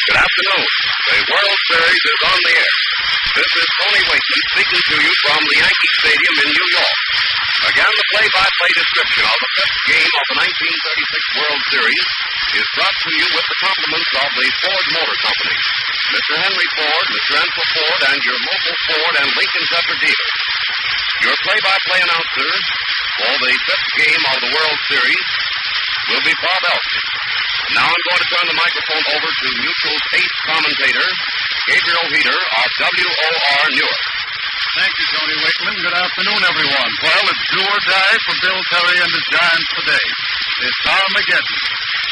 Good afternoon. The World Series is on the air. This is Tony Wakely speaking to you from the Yankee Stadium in New York. Again, the play-by-play description of the fifth game of the 1936 World Series is brought to you with the compliments of the Ford Motor Company, Mr. Henry Ford, Mr. Ansel Ford, and your local Ford and Lincoln Zephyr dealers. Your play-by-play announcer for the fifth game of the World Series will be Bob Elton. Now I'm going to turn the microphone over to Mutual's ace commentator, Gabriel Heater of WOR Newark. Thank you, Tony Wakeman. Good afternoon, everyone. Well, it's do or die for Bill Terry and the Giants today. It's Armageddon.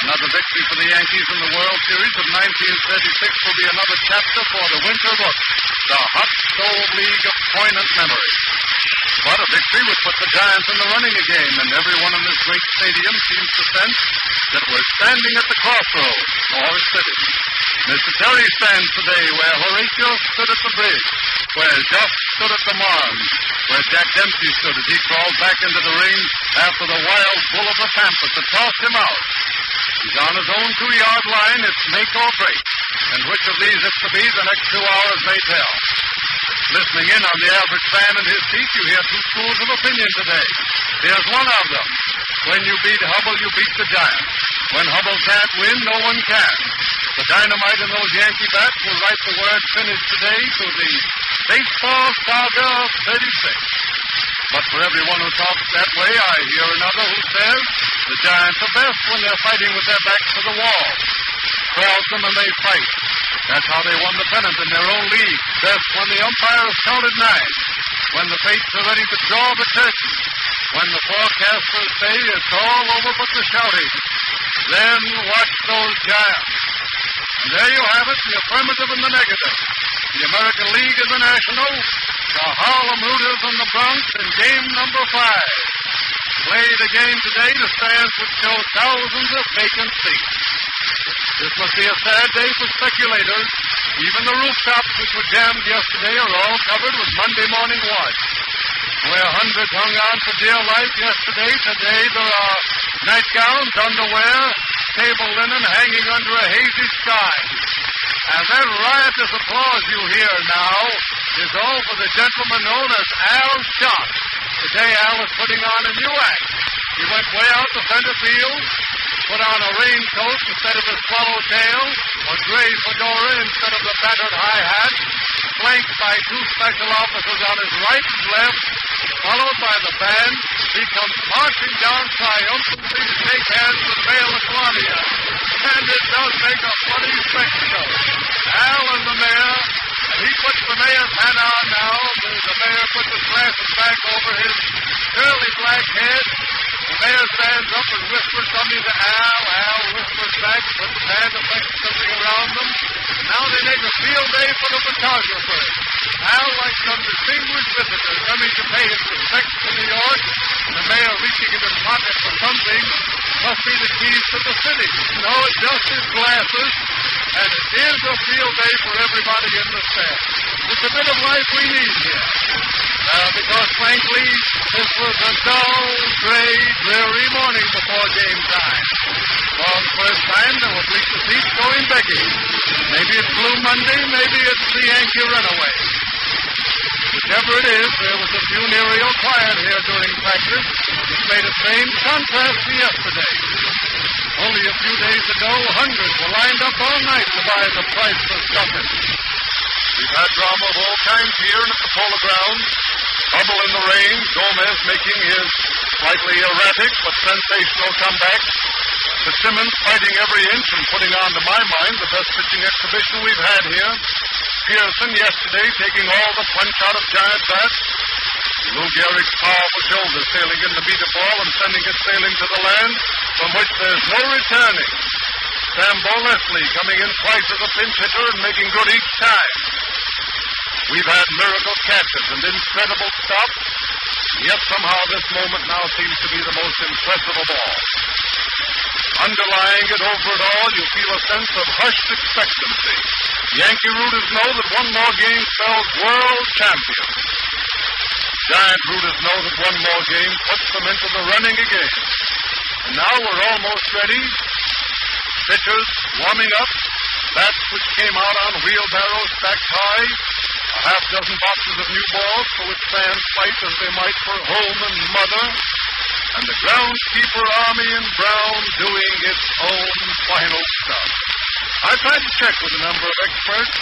Another victory for the Yankees in the World Series of 1936 will be another chapter for the winter book, the Hot Stove League of poignant memories. But a victory would put the Giants in the running again, and everyone in this great stadium seems to sense that we're standing at the crossroads or sitting. Mr. Terry stands today where Horatio stood at the bridge, where Joff stood at the Marne, where Jack Dempsey stood as he crawled back into the ring after the wild bull of the Pampas had tossed him out. He's on his own 2-yard line. It's make or break. And which of these it's to be, the next 2 hours may tell. Listening in on the average fan in his seat, you hear two schools of opinion today. Here's one of them. When you beat Hubble, you beat the Giants. When Hubble can't win, no one can. The dynamite in those Yankee bats will write the word finish today to the baseball saga of 36. But for everyone who talks that way, I hear another who says the Giants are best when they're fighting with their backs to the wall. Crowd them and they fight. That's how they won the pennant in their own league. Best when the umpires counted 9. When the fates are ready to draw the curtain. When the forecasters say it's all over but the shouting. Then watch those Giants. And there you have it, the affirmative and the negative. The American League and the National. The Harlem Rooters and the Bronx in game number 5. Played again today, the stands would show thousands of vacant seats. This must be a sad day for speculators. Even the rooftops which were jammed yesterday are all covered with Monday morning wash. Where hundreds hung on for dear life yesterday, today there are nightgowns, underwear, table linen hanging under a hazy sky. And that riotous applause you hear now is all for the gentleman known as Al Schott. Today Al is putting on a new act. He went way out to center field, put on a raincoat instead of a swallowtail, a gray fedora instead of the battered high hat, flanked by 2 special officers on his right and left, followed by the band. He comes marching down triumphantly to shake hands with Mayor LaClaudia. And it does make a funny spectacle. Al and the mayor, and he puts the mayor's hat on now. The mayor puts his glasses back over his curly black head. The mayor stands up and whispers something to Al. Al whispers back, puts hand effects something around them. Now they make a field day for the photographers. Al, like some distinguished visitor coming to pay his respects to New York, and the mayor reaching in his pocket for something, must be the keys to the city. No, just his glasses, and it is a field day for everybody in the staff. It's a bit of life we need here. Because, frankly, this was a dull, gray, dreary morning before game time. For the first time, there were bleacher seats going begging. Maybe it's Blue Monday, maybe it's the Yankee runaway. Whichever it is, there was a funereal quiet here during practice, which made a strange contrast to yesterday. Only a few days ago, hundreds were lined up all night to buy the priceless stuffing. We've had drama of all kinds here and at the Polo Grounds. Hubble in the rain, Gomez making his slightly erratic but sensational comeback. Fitzsimmons fighting every inch and putting on, to my mind, the best pitching exhibition we've had here. Pearson yesterday taking all the punch out of Giant bats. Lou Gehrig's powerful shoulder sailing in to beat a ball and sending it sailing to the land from which there's no returning. Sambo Leslie coming in twice as a pinch hitter and making good each time. We've had miracle catches and incredible stops, yet somehow this moment now seems to be the most impressive of all. Underlying it, over it all, you feel a sense of hushed expectancy. Yankee rooters know that one more game spells world champions. Giant rooters know that one more game puts them into the running again. And now we're almost ready. Pitchers warming up. bats which came out on wheelbarrows stacked high, a half-dozen boxes of new balls for which fans fight as they might for home and mother, and the groundskeeper army in brown doing its own final stuff. I tried to check with a number of experts,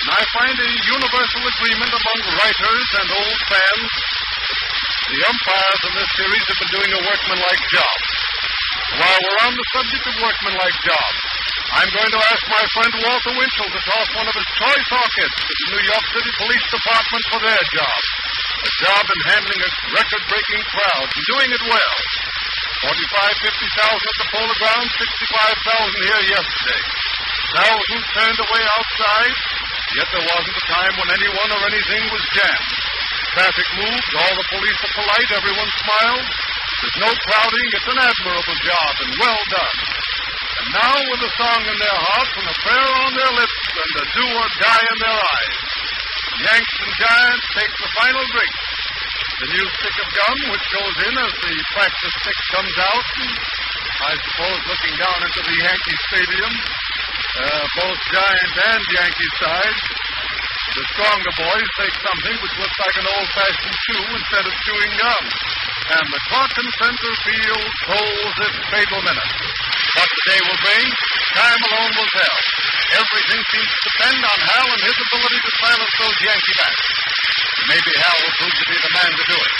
and I find a universal agreement among writers and old fans. The umpires in this series have been doing a workmanlike job. While we're on the subject of workmanlike jobs, I'm going to ask my friend Walter Winchell to toss one of his choice orchids to the New York City Police Department for their job. A job in handling a record-breaking crowd and doing it well. 50,000 at the Polo Grounds, 65,000 here yesterday. Thousands turned away outside, yet there wasn't a time when anyone or anything was jammed. Traffic moved, all the police are polite, everyone smiles. There's no crowding, it's an admirable job and well done. And now with a song in their hearts and a prayer on their lips and a do or die in their eyes, Yanks and Giants take the final drink. The new stick of gum, which goes in as the practice stick comes out, and I suppose looking down into the Yankee Stadium, both Giant and Yankee sides, the stronger boys take something which looks like an old-fashioned chew instead of chewing gum. And the clock in center field tolls its fatal minute. What the day will bring, time alone will tell. Everything seems to depend on Hal and his ability to silence those Yankee bats. Maybe Hal will prove to be the man to do it.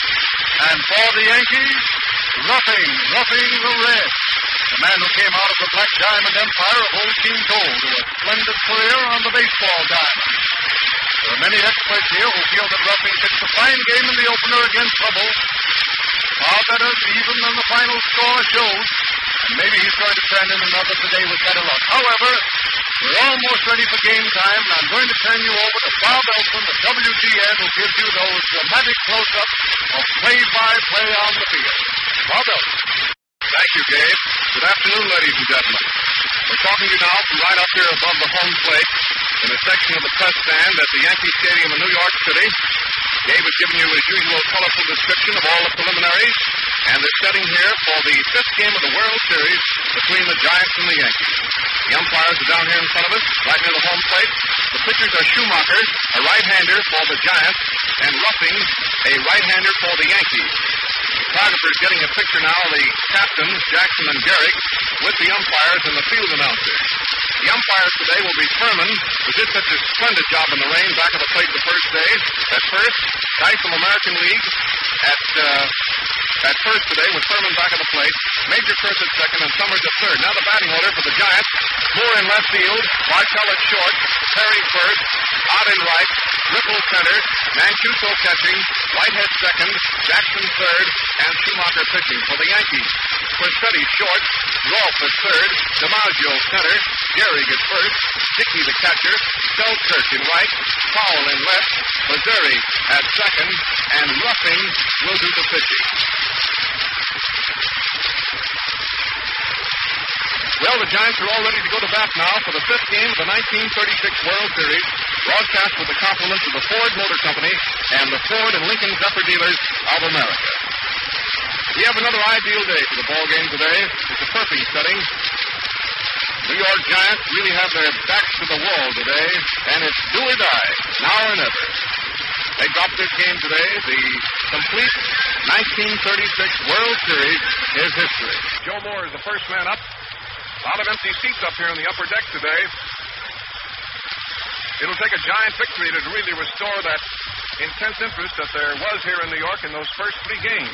And for the Yankees, roughing the red. The man who came out of the Black Diamond Empire of Old King Gold to a splendid career on the baseball diamond. There are many experts here who feel that Roughing pitched a fine game in the opener against Trouble. Far better even than the final score shows. And maybe he's going to turn in another today with better luck. However, we're almost ready for game time, and I'm going to turn you over to Bob Elson, the WGN, who gives you those dramatic close-ups of play-by-play on the field. Bob Elson. Thank you, Gabe. Good afternoon, ladies and gentlemen. We're talking to you now from right up here above the home plate in a section of the press stand at the Yankee Stadium in New York City. Gabe has given you his usual colorful description of all the preliminaries, and they're setting here for the fifth game of the World Series between the Giants and the Yankees. The umpires are down here in front of us, right near the home plate. The pitchers are Schumacher, a right-hander for the Giants, and Roughing, a right-hander for the Yankees. The photographer is getting a picture now of the captains, Jackson and Gehrig, with the umpires and the field announcer. The umpires today will be Furman, who did such a splendid job in the rain back at the plate the first day. At first, Dice from American League at first today with Furman back at the plate. Major Kurtz at second and Summers at third. Now the batting order for the Giants. Moore in left field, Martell at short, Perry first, Ott in right, Ripple center, Mancuso catching, Whitehead second, Jackson third, and Schumacher pitching for the Yankees. Corsetti short, Rolfe at third, DiMaggio center, Gehrig at first, Dickey the catcher, Selkirk in right, Powell in left, Missouri at second, and Roughing will do the pitching. Well, the Giants are all ready to go to bat now for the fifth game of the 1936 World Series, broadcast with the compliments of the Ford Motor Company and the Ford and Lincoln Zephyr dealers of America. We have another ideal day for the ball game today. It's a perfect setting. New York Giants really have their backs to the wall today, and it's do or die, now or never. They dropped this game today. The complete 1936 World Series is history. Joe Moore is the first man up. A lot of empty seats up here in the upper deck today. It'll take a Giant victory to really restore that intense interest that there was here in New York in those first three games.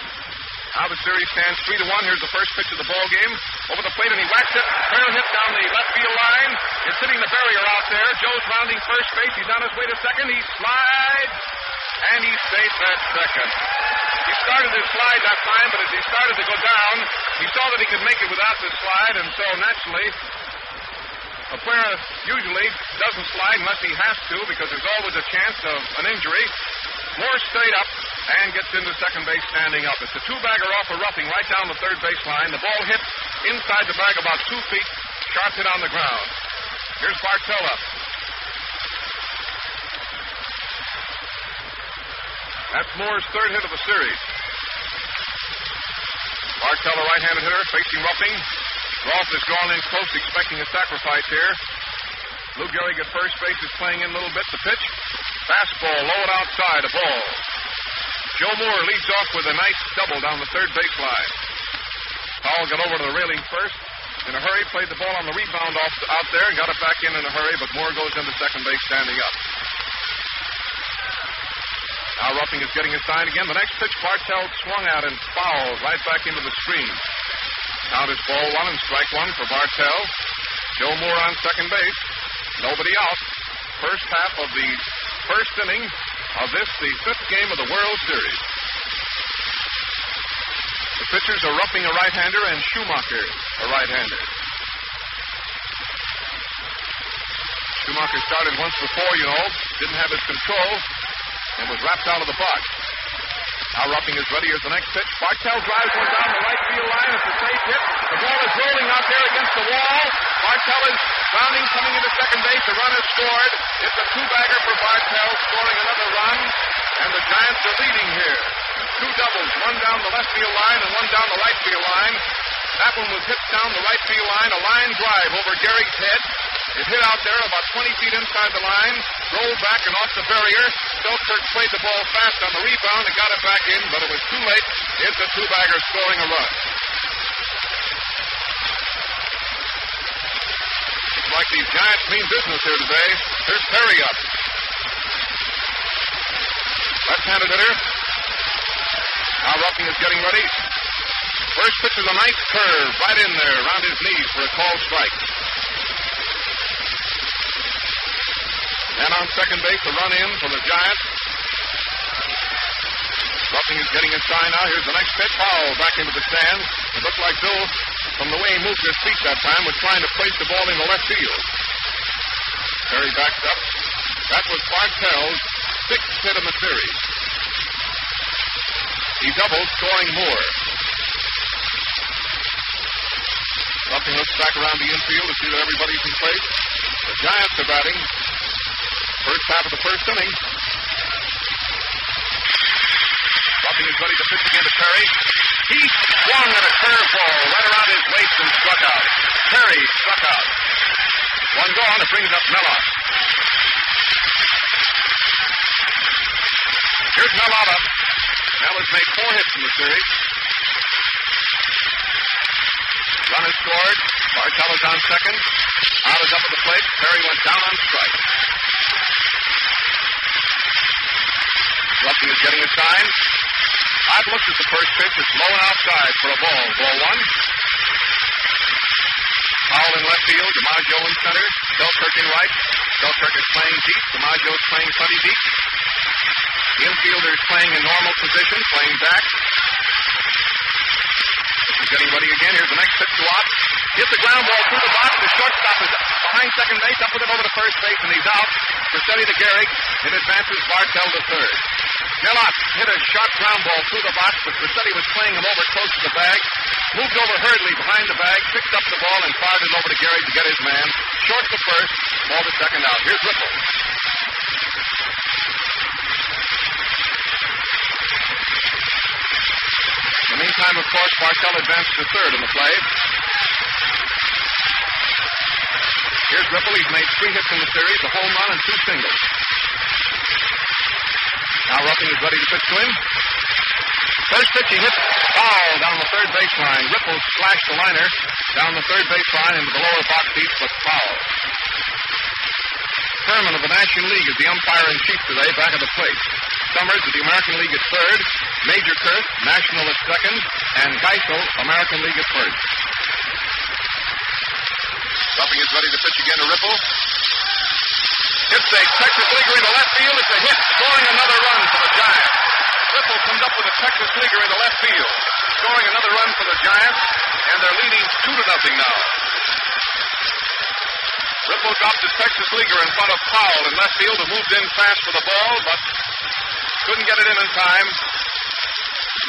Now the series stands 3-1. Here's the first pitch of the ball game. Over the plate, and he whacks it. Trail hit down the left field line. It's hitting the barrier out there. Joe's rounding first base. He's on his way to second. He slides, and he's safe at second. He started his slide that time, but as he started to go down, he saw that he could make it without the slide, and so naturally, a player usually doesn't slide unless he has to, because there's always a chance of an injury. Moore stayed up and gets into second base standing up. It's a two-bagger off a Roughing right down the third baseline. The ball hits inside the bag about 2 feet, sharp hit on the ground. Here's Bartell up. That's Moore's third hit of the series. Bartell, a right-handed hitter, facing Roughing. Rolfe is drawn in close, expecting a sacrifice here. Lou Gehrig at first base is playing in a little bit. The pitch. Fastball, low and outside, a ball. Joe Moore leads off with a nice double down the third baseline. Powell got over to the railing first. In a hurry, played the ball on the rebound out there and got it back in a hurry, but Moore goes into second base standing up. Now Ruffing is getting his sign again. The next pitch, Bartell swung at and fouled right back into the screen. Count is ball one and strike one for Bartell. Joe Moore on second base. Nobody out. First half of the first inning of this, the fifth game of the World Series. The pitchers are Ruffing, a right-hander, and Schumacher, a right-hander. Schumacher started once before, didn't have his control, and was wrapped out of the box. Now Ruffing is ready. Here's the next pitch. Bartell drives one down the right field line. It's a safe hit. The ball is rolling out there against the wall. Bartell is rounding, coming into second base. A run is scored. It's a two-bagger for Bartell, scoring another run. And the Giants are leading here. Two doubles, one down the left field line and one down the right field line. That one was hit down the right field line, a line drive over Gehrig's head. It hit out there about 20 feet inside the line, rolled back and off the barrier. Selkirk played the ball fast on the rebound and got it back in, but it was too late. It's a two-bagger scoring a run. Looks like these Giants mean business here today. Here's Perry up. Left-handed hitter. Now Ruffing is getting ready. First pitch is a nice curve right in there around his knees for a called strike. And on second base, a run in for the Giants. Ruffing is getting his sign now. Here's the next pitch. Foul back into the stands. It looked like Bill, from the way he moved his feet that time, was trying to place the ball into left field. Perry backed up. That was Bartell's sixth hit in the series. He doubled, scoring more. Ruffing looks back around the infield to see that everybody's in place. The Giants are batting. First half of the first inning. Ruffing is ready to pitch again to Perry. He swung at a curveball right around his waist and struck out. Perry struck out. One gone. It brings up Mellott. Here's Mellott up. Mel has made 4 hits in the series. Run is scored. Bartell is on second. Out is up at the plate. Perry went down on strike. Ruffing is getting a sign. I've looked at the first pitch. It's low and outside for a ball. Ball one. Powell in left field. DiMaggio in center. Selkirk in right. Selkirk is playing deep. DiMaggio is playing plenty deep. The infielder is playing in normal position, playing back. This is getting ready again. Here's the next pitch to Ott. Hit the ground ball through the box. The shortstop is behind second base, up with it over to first base, and he's out. Vercetti to Gehrig. It advances Bartell to third. Mellott hit a sharp ground ball through the box, but Vercetti was playing him over close to the bag. Moved over hurriedly behind the bag, picked up the ball, and fired it over to Gehrig to get his man. Short to first, ball to second out. Here's Ripple. In the meantime, of course, Bartell advances to third in the play. Here's Ripple. He's made 3 hits in the series, a home run and 2 singles. Now Ruffing is ready to pitch to him. First pitch he hit foul down the third baseline. Ripple slashed the liner down the third baseline into the lower box seats, but foul. Furman of the National League is the umpire-in-chief today, back at the plate. Summers of the American League at third, Major Kurth, National at second, and Geisel, American League at first. Ruffing is ready to pitch again to Ripple. Hits a Texas leaguer into left field. It's a hit, scoring another run for the Giants. Ripple comes up with a Texas leaguer into left field, scoring another run for the Giants, and they're leading 2-0 now. Ripple dropped his Texas leaguer in front of Powell in left field, who moved in fast for the ball, but couldn't get it in time.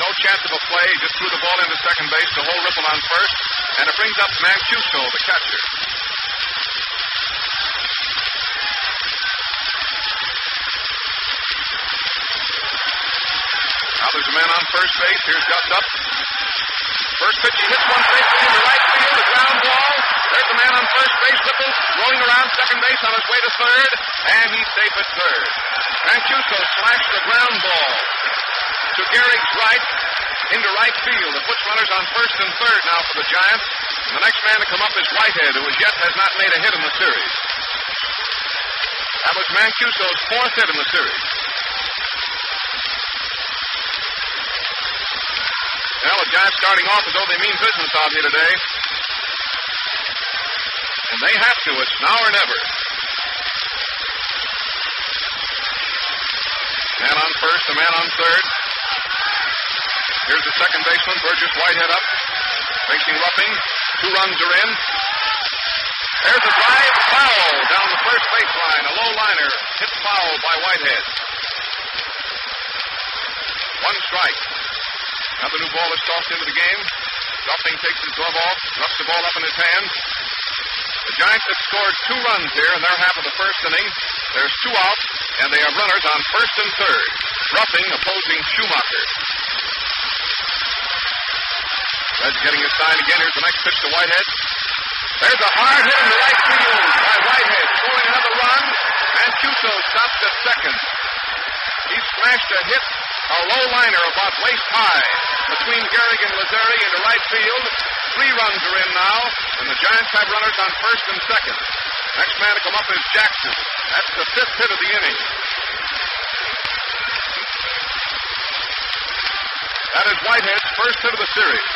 No chance of a play. Just threw the ball into second base to hold Ripple on first, and it brings up Mancuso, the catcher. Now there's a man on first base. Here's Gus up. First pitch, he hits one straight into right field, a ground ball. There's a man on first base, Whipples, rolling around second base on his way to third, and he's safe at third. Mancuso slashed the ground ball to Gehrig's right into right field. It puts runners on first and third now for the Giants. And the next man to come up is Whitehead, who as yet has not made a hit in the series. That was Mancuso's fourth hit in the series. Well, the Giants starting off as though they mean business out here today. And they have to. It's now or never. Man on first, a man on third. Here's the second baseman, Burgess Whitehead up. Facing Ruffing. 2 runs are in. There's a drive foul down the first baseline. A low liner hit foul by Whitehead. 1 strike. Now the new ball is tossed into the game. Ruffing takes his glove off, rubs the ball up in his hand. The Giants have scored 2 runs here in their half of the first inning. There's 2 outs, and they have runners on first and third. Ruffing opposing Schumacher. Red's getting his sign again. Here's the next pitch to Whitehead. There's a hard hit in the right field by Whitehead, scoring another run. Mancuso stops at second. He smashed a hit, a low liner about waist high between Gehrig and Lazzeri into right field. 3 runs are in now, and the Giants have runners on first and second. Next man to come up is Jackson. That's the 5th hit of the inning. That is Whitehead's first hit of the series.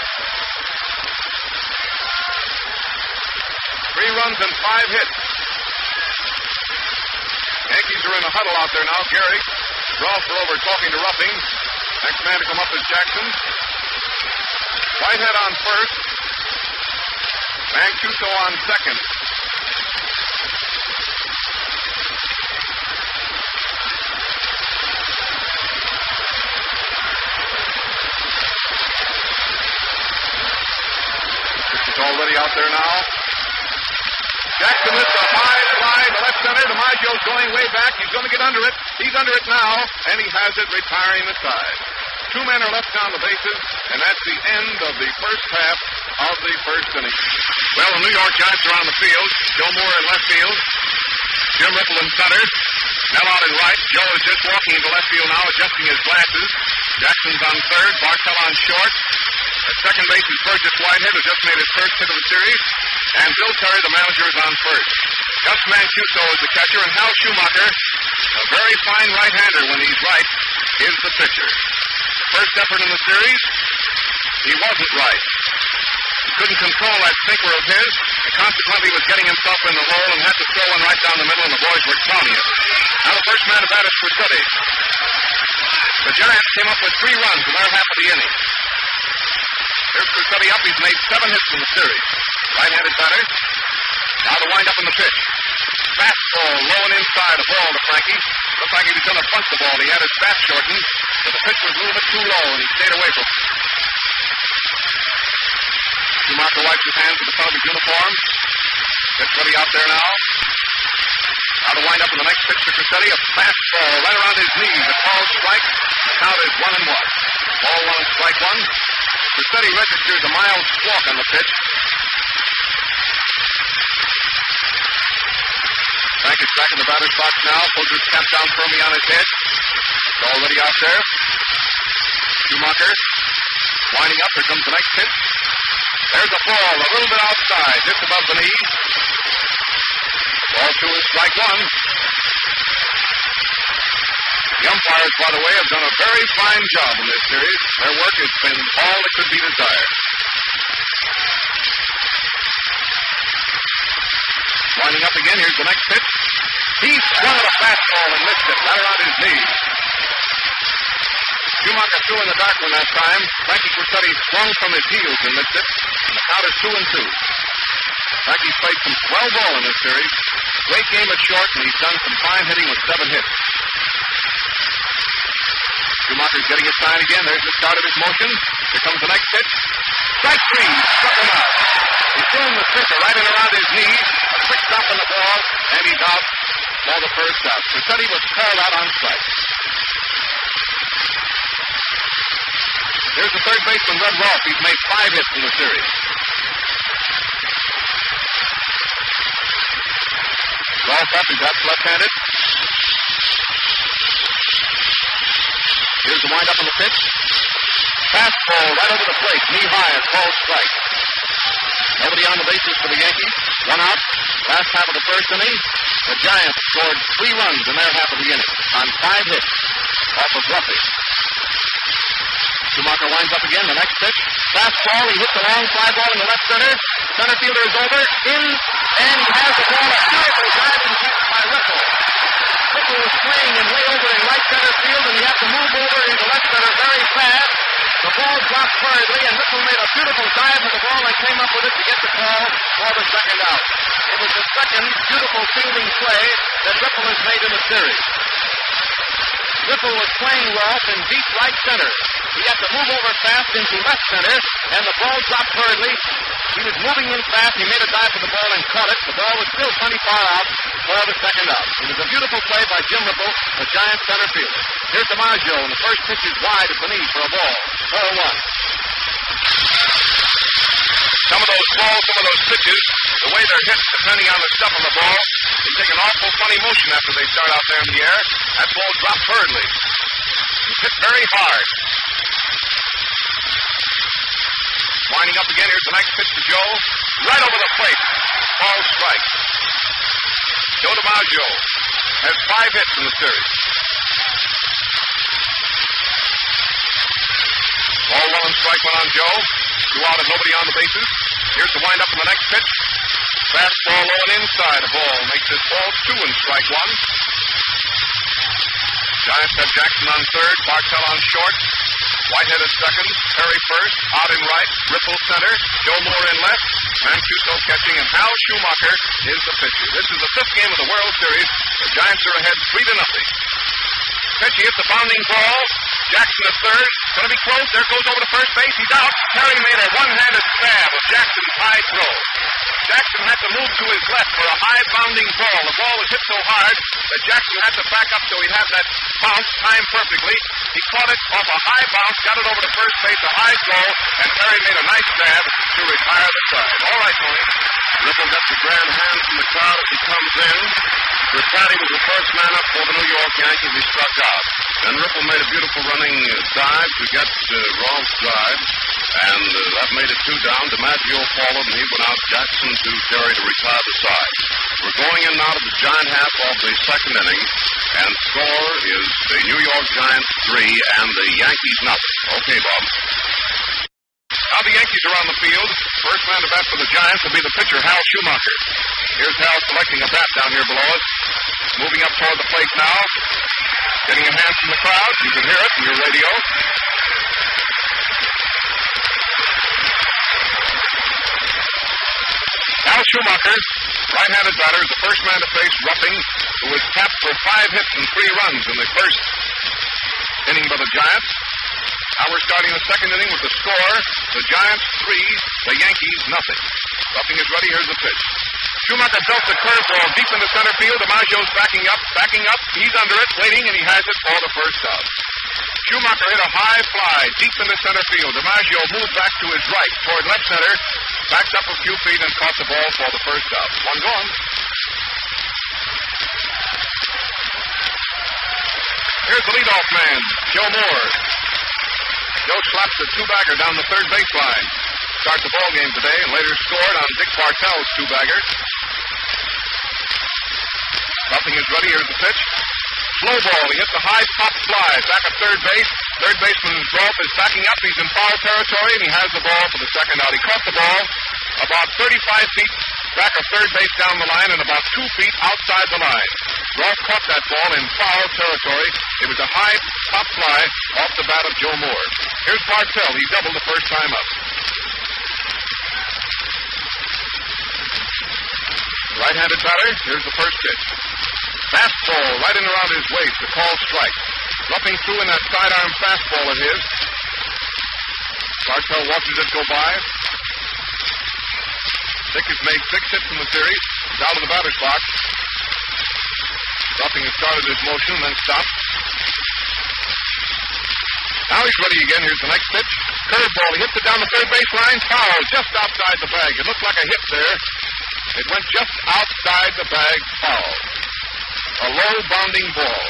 3 runs and 5 hits. Yankees are in a huddle out there now. Gehrig, Rolf over talking to Ruffing. Next man to come up is Jackson. Whitehead on first. Mancuso on second. It's already out there now. Jackson hits a high fly to left center. DiMaggio's going way back. He's going to get under it. He's under it now, and he has it, retiring the side. 2 men are left on the bases, and that's the end of the first half of the first inning. Well, the New York Giants are on the field. Joe Moore in left field. Jim Ripple in center. Now out in right. Joe is just walking into left field now, adjusting his glasses. Jackson's on third. Bartell on short. At second base is Burgess Whitehead, who just made his first hit of the series. And Bill Terry, the manager, is on first. Gus Mancuso is the catcher, and Hal Schumacher, a very fine right-hander when he's right, is the pitcher. First effort in the series, he wasn't right. He couldn't control that sinker of his, and consequently was getting himself in the hole and had to throw one right down the middle, and the boys were clowning it. Now the first man to bat is Crissetti. The Giants came up with 3 runs in their half of the inning. Here's Crissetti up. He's made 7 hits in the series. Right-handed batter. Now the wind-up in the pitch. Fastball low and inside. A ball to Frankie. Looked like he was going to bunt the ball. He had his bat shortened, but the pitch was a little bit too low, and he stayed away from it. Schumacher wipes his hands at the front of his uniform. Gets ready out there now. Now the wind-up in the next pitch to Crissetti. A fastball right around his knees. A called strike. The count is 1-1. Ball 1, strike 1. Crissetti registers a mild squawk on the pitch. Frank is back in the batter's box now. Pulls his cap down firmly on his head. It's already out there. Schumacher winding up. Here comes the next pitch. There's a ball a little bit outside, just above the knee. Ball 2 is strike 1. The umpires, by the way, have done a very fine job in this series. Their work has been all that could be desired. Winding up again, here's the next pitch. He swung at a fastball and missed it right around his knee. Schumacher threw in the dark one that time. Frankie Crissetti swung from his heels and missed it. And the count is 2-2. Frankie's played some swell ball in this series. Great game at short, and he's done some fine hitting with 7 hits. Schumacher's getting his sign again. There's the start of his motion. Here comes the next pitch. Strike 3. Struck him out. He's throwing the sinker right in around his knee. A quick stop on the ball, and he's out for the first out. Crissetti was called out on strike. Here's the third baseman, Red Rolfe. He's made 5 hits in the series. Rolfe up, he's left-handed. Here's the windup on the pitch. Fastball right over the plate, knee high, a called strike. Nobody on the bases for the Yankees. 1 out. Last half of the first inning, the Giants scored 3 runs in their half of the inning on 5 hits off of Ruffy. Schumacher winds up again. The next pitch. Fastball. He hits a long fly ball in the left center. Center fielder is over. In. And he has the ball. A beautiful diving catch by Ripple. Ripple was playing in way over in right center field, and he had to move over into left center very fast. The ball dropped hurriedly, and Ripple made a beautiful dive for the ball and came up with it to get the call for the second out. It was the second beautiful fielding play that Ripple has made in the series. Ripple was playing Rolfe in deep right center. He had to move over fast into left center, and the ball dropped hurriedly. He was moving in fast. He made a dive for the ball and caught it. The ball was still plenty far out for the second out. It was a beautiful play by Jim Ripple, the Giants center fielder. Here's DiMaggio, and the first pitch is wide at the knee for a ball. 4-1. Some of those balls, some of those pitches, the way they're hit, depending on the stuff on the ball, they take an awful funny motion after they start out there in the air. That ball dropped hurriedly. It's hit very hard. Winding up again. Here's the next pitch to Joe. Right over the plate. Ball strike. Joe DiMaggio has 5 hits in the series. Ball 1 and strike 1 on Joe. 2 out and nobody on the bases. Here's the windup on the next pitch. Fastball low and inside. A ball makes it ball 2 and strike 1. Giants have Jackson on third. Bartell on short. Whitehead at second, Perry first, out in right, Ripple center, Joe Moore in left, Mancuso catching, and Hal Schumacher is the pitcher. This is the 5th game of the World Series. The Giants are ahead 3-0. Pitch, he hits the bounding ball. Jackson at third. Going to be close. There goes over to first base. He's out. Perry made a one-handed stab of Jackson's high throw. Jackson had to move to his left for a high bounding ball. The ball was hit so hard that Jackson had to back up so he'd have that bounce timed perfectly. He caught it off a high bounce, got it over to first base, a high throw, and Perry made a nice stab to retire the side. All right, Tony. Ripple gets a grand hand from the crowd as he comes in. Ricciardi was the first man up for the New York Yankees. He struck out. Then Ripple made a beautiful running dive to get Rolfe's drive, and that made it 2 down. DiMaggio followed, and he went out Jackson to Terry to retire the side. We're going in now to the Giant half of the second inning, and score is the New York Giants 3 and the Yankees nothing. Okay, Bob. Now the Yankees are on the field. First man to bat for the Giants will be the pitcher, Hal Schumacher. Here's Hal selecting a bat down here below us. Moving up toward the plate now. Getting a hand from the crowd. You can hear it in your radio. Hal Schumacher, right-handed batter, is the first man to face Ruffing, who was tapped for 5 hits and 3 runs in the first inning by the Giants. Now we're starting the second inning with the score. The Giants 3, the Yankees nothing. Ruffing is ready. Here's the pitch. Schumacher belts a curveball deep into center field. DiMaggio's backing up. He's under it, waiting, and he has it for the first out. Schumacher hit a high fly deep into center field. DiMaggio moved back to his right toward left center, backed up a few feet and caught the ball for the first out. 1 gone. Here's the leadoff man, Joe Moore. Joe slaps the 2-bagger down the third baseline. Starts the ball game today and later scored on Dick Bartell's 2-bagger. Ruffing is ready. Here's the pitch. Slow ball. He hits a high pop fly back at third base. Third baseman Rolfe is backing up. He's in foul territory, and he has the ball for the second out. He caught the ball about 35 feet back of third base down the line and about 2 feet outside the line. Rolfe caught that ball in foul territory. It was a high pop fly off the bat of Joe Moore. Here's Bartell. He doubled the first time up. Right-handed batter. Here's the first pitch. Fastball right in around his waist. A called strike. Ruffing through in that sidearm fastball of his. Bartell watches it go by. Dick has made 6 hits in the series. He's out of the batter's box. Ruffing has started his motion, then stopped. Now he's ready again. Here's the next pitch. Curveball. He hits it down the third base line. Foul. Just outside the bag. It looked like a hit there. It went just outside the bag. Foul. A low bounding ball.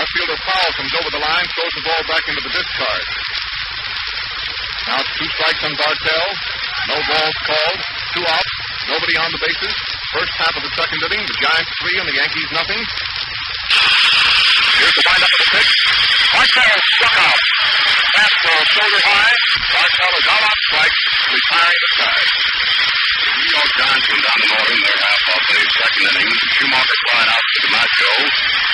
Left fielder Powell comes over the line, throws the ball back into the discard. Now it's 2 strikes on Bartell. No balls called. 2 outs. Nobody on the bases. First half of the second inning. The Giants 3 and the Yankees nothing. Here's the windup of the pitch. Bartell struck out. Fastball shoulder high. Bartell is out on strike, retiring the side. The New York Giants went down in order in their half of the second inning. Schumacher flied out to DiMaggio.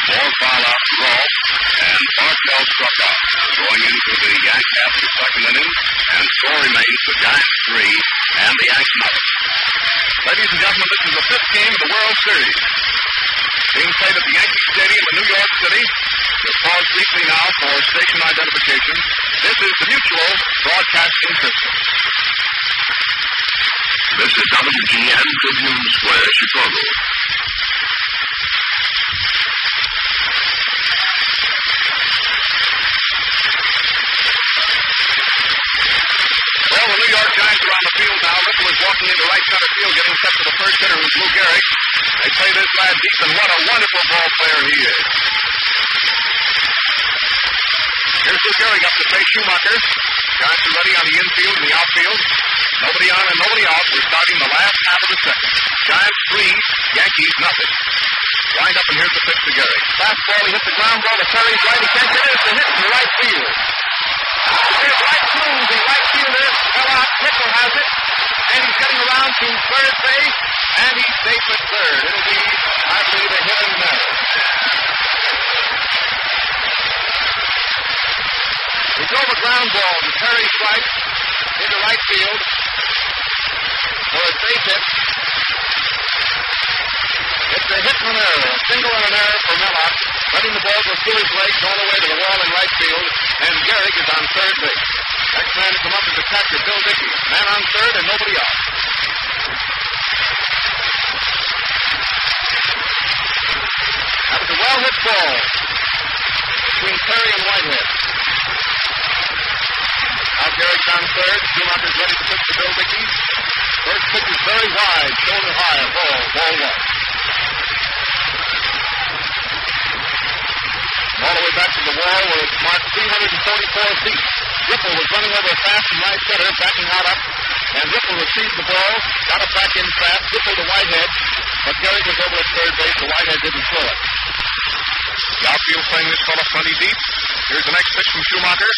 Moore fouled out to Rolfe. And Bartell struck out. Going into the Yank half of the second inning. And score remains the Giants 3 and the Yanks nothing. Ladies and gentlemen, this is the 5th game of the World Series. Being played at the Yankee Stadium in New York City. We'll pause briefly now for station identification. This is the Mutual Broadcasting System. This is WGN Tribune Square, Chicago. Well, the New York Giants are on the field now. Ripple is walking into right center field, getting set for the first hitter, who's Lou Gehrig. They play this lad deep, and what a wonderful ball player he is. Here's Lou Gehrig up to face Schumacher. Giants are ready on the infield and the outfield. Nobody on and nobody out. We're starting the last half of the second. Giants 3, Yankees nothing. Wind up, and here's the pitch to Gehrig. Fastball, he hits the ground ball to Terry's right. He can't get it. It's a hit to right field. There's right through the right fielder. Fell out. Ripple has it. And he's getting around to third base. And he's safe at third. It'll be, I believe, a hit and miss. He drove a ground ball to Terry's right into right field for a base hit. It's a hit and an error, a single and an error for Mellott, letting the ball go through his legs all the way to the wall in right field, and Gehrig is on third base. Next man to come up is the catcher, Bill Dickey. Man on third and nobody out. That was a well-hit ball between Terry and Whitehead. Now Gehrig's on third. Schumacher's ready to pitch to Bill Dickey. First pitch is very wide, shoulder high, a ball 1. All the way back to the wall where it's marked 344 feet. Ripple was running over fast from right center, backing out up, and Ripple received the ball, got it back in fast, Ripple to Whitehead, but Gehrig was over at third base, so Whitehead didn't throw it. The outfield playing this fella plenty deep. Here's the next pitch from Schumacher.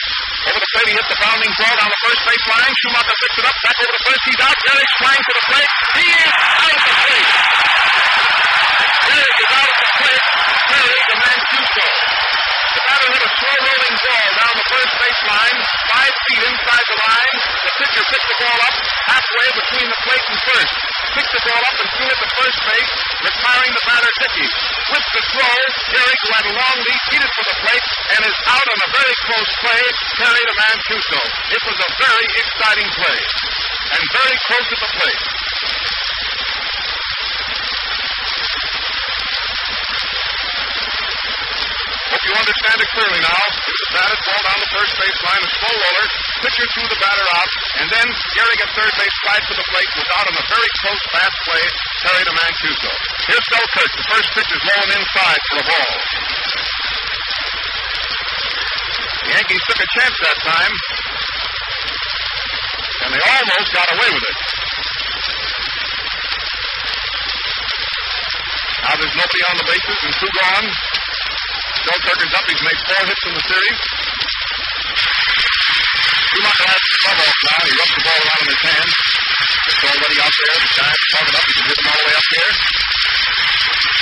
Over the plate, he hits the bounding ball down the first base line. Schumacher picks it up, back over the first, he's out. Gehrig's flying to the plate. He is out of the plate. Gehrig is out of the plate. Terry, the Mancuso. The batter hit a slow-rolling ball down the first base line, 5 feet inside the line. The pitcher picked the ball up halfway between the plate and first. Picked the ball up and threw it to first base, retiring the batter Dickey. With the throw, Gehrig, who had a long lead, heated for the plate, and is out on a very close play, Terry to Mancuso. It was a very exciting play, and very close at the plate. Hope you understand it clearly now. Here's the batted ball down the first base line, a slow roller, pitcher threw the batter out, and then Gehrig at third base, slides to the plate, was out on a very close, fast play, Terry to Mancuso. Here's Selkirk. The first pitch is low and inside for a ball. The Yankees took a chance that time, and they almost got away with it. Now there's nobody on the bases and 2 gone. Selkirk is up. He's made 4 hits in the series. Schumacher has the glove off now. He rubs the ball around in his hand. It's already out there. The Giants caught it up. He can hit them all the way up there.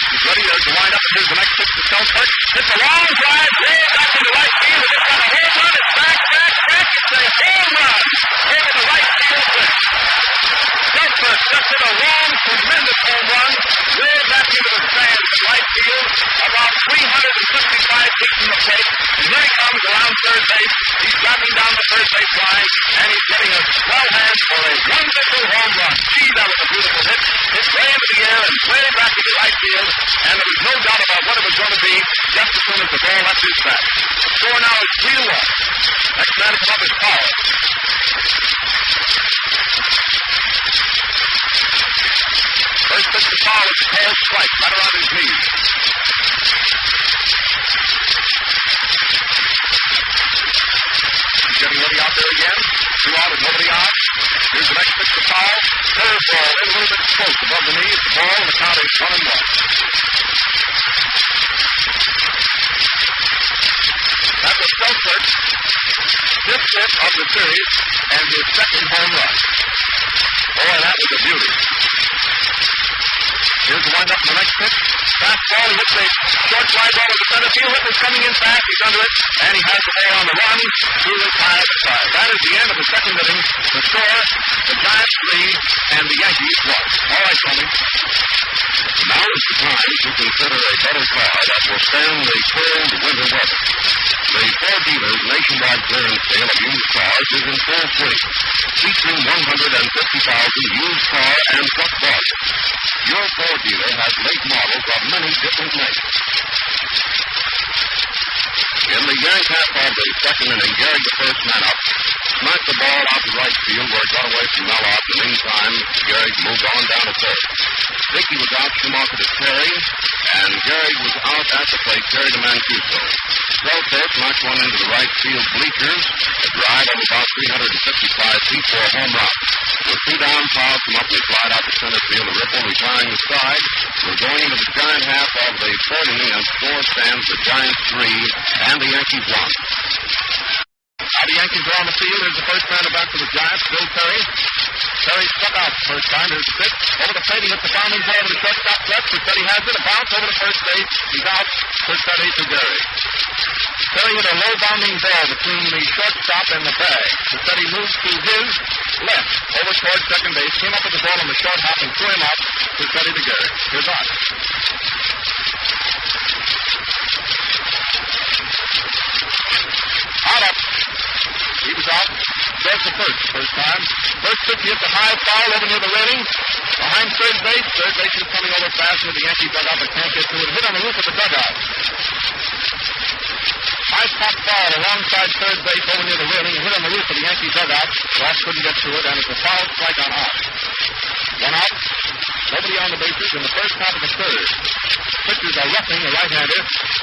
He's ready to wind up, and here's the next pitch to Selkirk. It's a long drive, way back into right field. It's got a home run. It's back. It's a home run over the right field fence. Selkirk just hit a long, tremendous home run, way back into the stands at right field, about 355 feet from the plate. And here he comes around third base. He's driving down the third base line, and he's getting a swell hand for a wonderful home run. Gee, that was a beautiful hit. Hit way into the air and way back to the right field, and there was no doubt about what it was going to be just as soon as the ball left his bat. The score now is 3-1. Next man to come up is Powell. First pitch to Powell is a called strike, right around his knees. He's getting ready out there again. 2 out and nobody on. Here's the next pitch to Powell. Curveball in a little bit close above the knees. The ball and the count is 1-1. That was Seltzer's fifth hit of the series and his second home run. Boy, that was a beauty. Here's the windup in the next pitch. Fastball, he hits a short fly ball to the center field. Whipple's coming in fast. He's under it, and he has the ball on the run through the tie of the side. That is the end of the second inning. The score, the Giants 3 and the Yankees 1. All right, Tony. Now is the time to consider a better car that will stand the cold winter weather. The Ford dealers' nationwide clearance sale of used cars is in full swing, featuring 150,000 used car and truck bargains. Your Ford dealer has late models of many different makes. In the Yank half of the second inning, Gehrig, the first man up, smacked the ball out to right field where it got away from Mellott. In the meantime, Gehrig moved on down to third. Dickey was out, Schumacher to Terry, and Gehrig was out at the plate, Terry to Mancuso. Seltzer knocked one into the right field bleachers, a drive of about 355 feet for a home run. With 2 down, Powell come up and he flied out to center field. The Ripple retiring the side. We're going into the Giant half of the third inning, and score stands the Giants 3 and the Yankees 1. Now the Yankees are on the field. Here's the first man back for the Giants, Bill Terry. Terry struck out the first time. Here's the pitch. Over the plate, he hits the bounding ball to the shortstop left. Terry has it. A bounce over to first base. He's out. Terry to Gehrig. Terry hit a low bounding ball between the shortstop and the bag. Terry moves to his left over towards second base. Came up with the ball on the short hop and threw him out. Terry to Gehrig. Here's Art. Out up. He was out. There's the first time. First pitch, he hits a high foul over near the railing. Behind third base. Third base is coming over fast into the Yankee dugout, but can't get to it. Hit on the roof of the dugout. High pop foul alongside third base over near the railing and hit on the roof of the Yankee dugout. Ross couldn't get to it, and it's a foul strike on Hart. 1 out. Nobody on the bases in the first half of the third. Pitchers are Ruffing, a right-hander,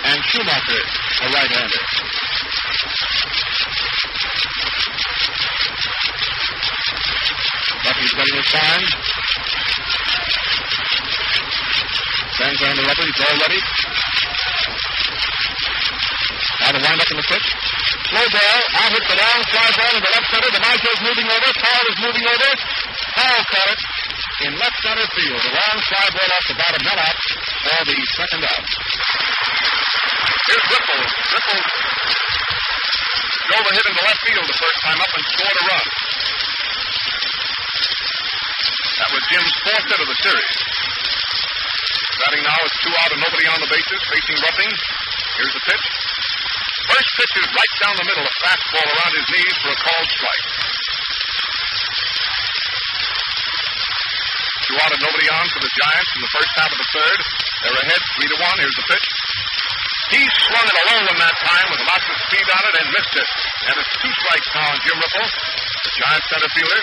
and Schumacher, a right-hander. Ruffing's getting his sign. Stands on the rubber. He's all ready. Now the wind-up in the pitch. Slow ball. Out hits the long fly ball into left center. DiMaggio's moving over. Powell is moving over. Powell caught it in left center field. The long fly ball off the bottom Mellott for the second out. Here's Ripple. Ripple drove a hit into left field the first time up and scored a run. That was Jim's 4th hit of the series. Batting now is 2 out and nobody on the bases, facing Ruffing. Here's the pitch. First pitch is right down the middle, a fastball around his knees for a called strike. 2 out and nobody on for the Giants in the first half of the third. They're ahead 3-1. Here's the pitch. He swung it alone in that time with lots of speed on it and missed it. And it's 2 strikes now on Jim Ripple, the Giants center fielder.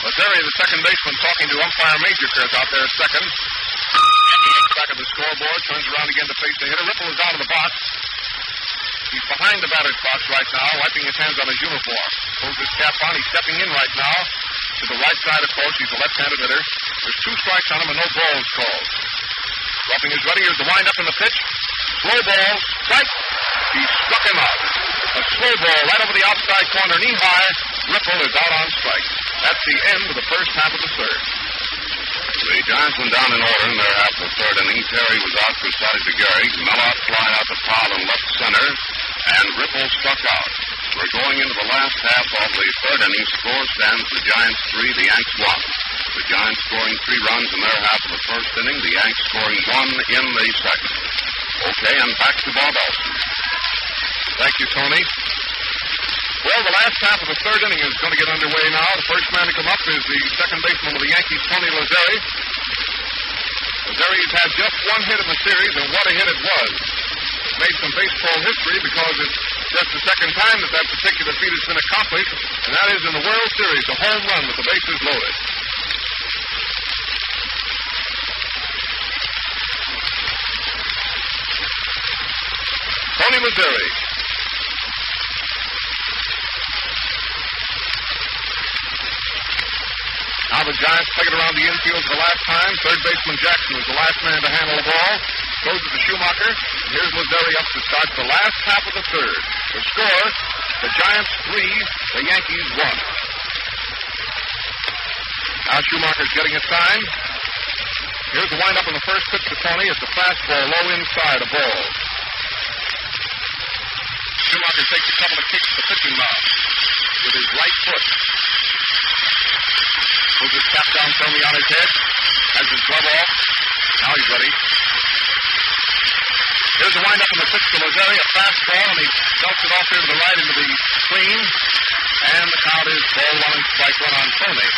Terry, the second baseman, talking to umpire Majorkirk out there at second. He looks back at the scoreboard, turns around again to face the hitter. Ripple is out of the box. He's behind the batter's box right now, wiping his hands on his uniform. Pulls his cap on. He's stepping in right now to the right side, of course. He's a left-handed hitter. There's 2 strikes on him and no balls called. Ruffing is ready. Here's the wind-up in the pitch. Slow ball. Strike. He struck him out. A slow ball right over the outside corner, knee high. Ripple is out on strikes. That's the end of the first half of the third. The Giants went down in order in their half of the third inning. Terry was out for Sally to Gehrig. Mellott flying out to Powell in left center, and Ripple struck out. We're going into the last half of the third inning. Score stands the Giants 3, the Yanks 1. The Giants scoring 3 runs in their half of the first inning. The Yanks scoring 1 in the second. Okay, and back to Bob Elson. Thank you, Tony. Well, the last half of the third inning is going to get underway now. The first man to come up is the second baseman of the Yankees, Tony Lazzeri. Lazzeri's had just one hit in the series, and what a hit it was. It made some baseball history because it's just the second time that particular feat has been accomplished, and that is in the World Series, a home run with the bases loaded. Tony Lazzeri. Now the Giants take it around the infield for the last time. Third baseman Jackson was the last man to handle the ball. Goes to the Schumacher. And here's Lazzeri up to start the last half of the third. The score, the Giants 3, the Yankees 1. Now Schumacher's getting a sign. Here's the windup on the first pitch to Tony. It's a fastball low inside, a ball. Schumacher takes a couple of kicks to the pitching mound with his right foot. Pulls his cap down firmly on his head. Has his glove off. Now he's ready. Here's the windup on the pitch to Lazzeri, a fastball, and he dumps it off here to the right into the screen. And the count is ball 1 and strike 1 on Tony.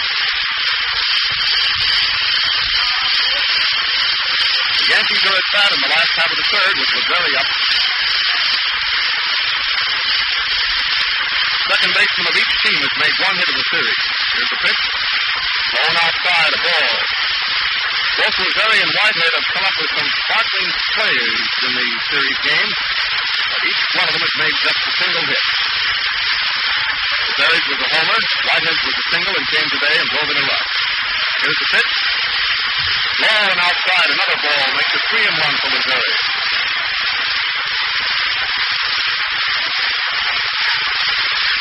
The Yankees are at bat in the last half of the third with Lazzeri up. Second baseman of each team has made one hit in the series. Here's the pitch. Blown outside, a ball. Both Lazzeri and Whitehead have come up with some sparkling plays in the series game, but each one of them has made just a single hit. Lazzeri's was a homer, Whitehead's was a single and came today and drove in a run. Here's the pitch. Low and outside, another ball makes it 3-1 for Lazzeri.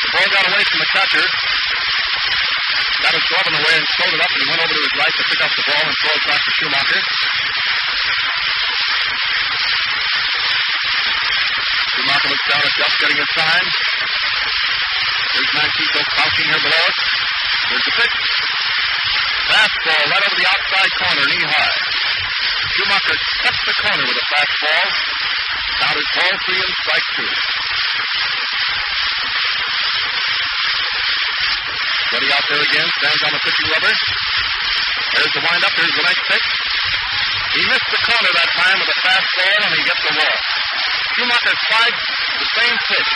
The ball got away from the catcher. Got his glove in the way and slowed it up, and he went over to his right to pick up the ball and throw it back to Schumacher. Schumacher looks down at Duff, getting his sign. Here's Mancuso crouching here below us. Here's the pitch. Fastball right over the outside corner, knee high. Schumacher cuts the corner with a fastball. Count is ball 3 and strike 2. Ready out there again, stands on the pitching rubber. There's the windup, here's the next pitch. He missed the corner that time with a fastball, and he gets a walk. Schumacher slides the same pitch.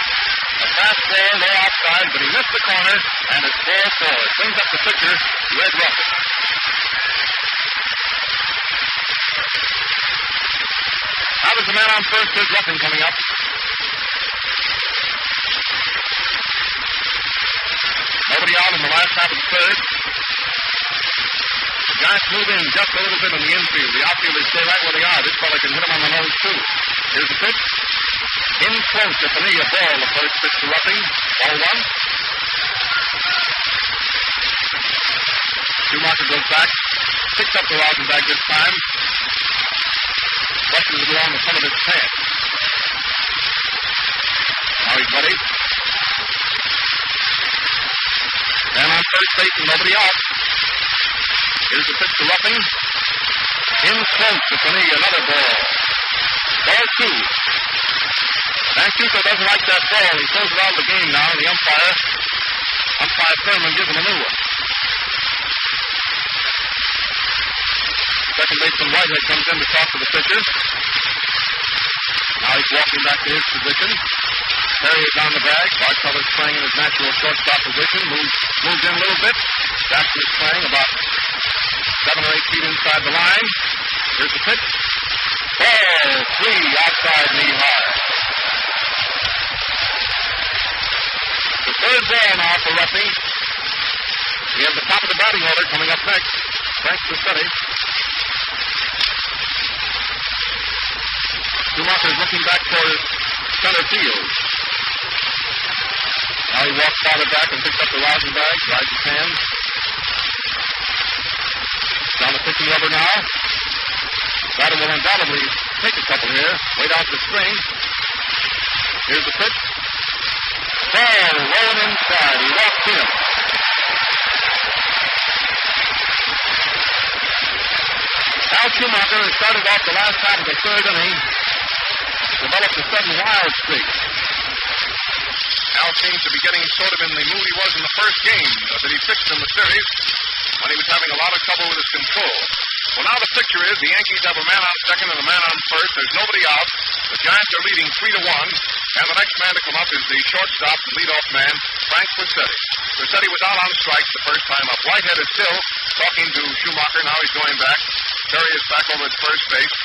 A fastball, low outside, but he missed the corner, and it's 4-4. It brings up the pitcher, Red Ruffin. Now there's the man on first, there's Ruffin coming up. Nobody out in the last half of the third. The Giants move in just a little bit in the infield. The outfielders stay right where they are. This fella can hit him on the nose, too. Here's the pitch. In close at the knee, a ball. The first pitch to Ruffin. Ball 1. Schumacher goes back. Picks up the Rosenbag this time. Brushes it along the front of his pants. Now he's ready. And on first base and nobody out. Here's the pitch to Ruffin. In close at the knee, another ball. Ball 2. Mancuso doesn't like that ball. He throws it out of the game now. The umpire Thurman, gives him a new one. Second baseman Whitehead comes in to talk to the pitcher. Now he's walking back to his position. Perry is on the bag. Bartell's playing in his natural shortstop position. Moves in a little bit. Jackson is playing about 7 or 8 feet inside the line. Here's the pitch. Ball 3 outside knee high. The third ball now for Ruffin. We have the top of the batting order coming up next. Frank Cassetti. Schumacher is looking back toward center field. Now he walks farther back and picks up the Rosenbag, drives his hand. Down the pitching rubber now. Batter will undoubtedly take a couple here. Wait out the string. Here's the pitch. Ball rolling inside. He walks in. Al Schumacher has started off the last half of the third inning developed a sudden wild streak. Al seems to be getting sort of in the mood he was in the first game that he pitched in the series when he was having a lot of trouble with his control. Well, now the picture is the Yankees have a man on second and a man on first. There's nobody out. The Giants are leading 3-1, and the next man to come up is the shortstop, the leadoff man, Frank Crosetti. Crosetti was out on strikes the first time up. Whitehead is still talking to Schumacher. Now he's going back. Terry is back over at first base.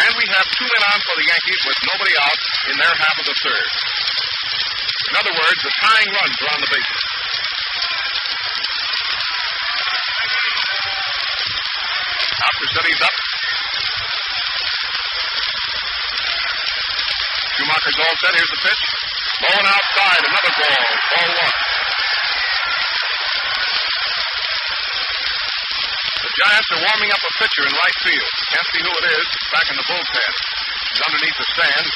And we have 2 men on for the Yankees with nobody out in their half of the third. In other words, the tying runs are on the bases. Now Crosetti's up. Schumacher's all set. Here's the pitch. Low and outside. Another ball. Ball 1. The Giants are warming up a pitcher in right field. Can't see who it is. Back in the bullpen. He's underneath the stand.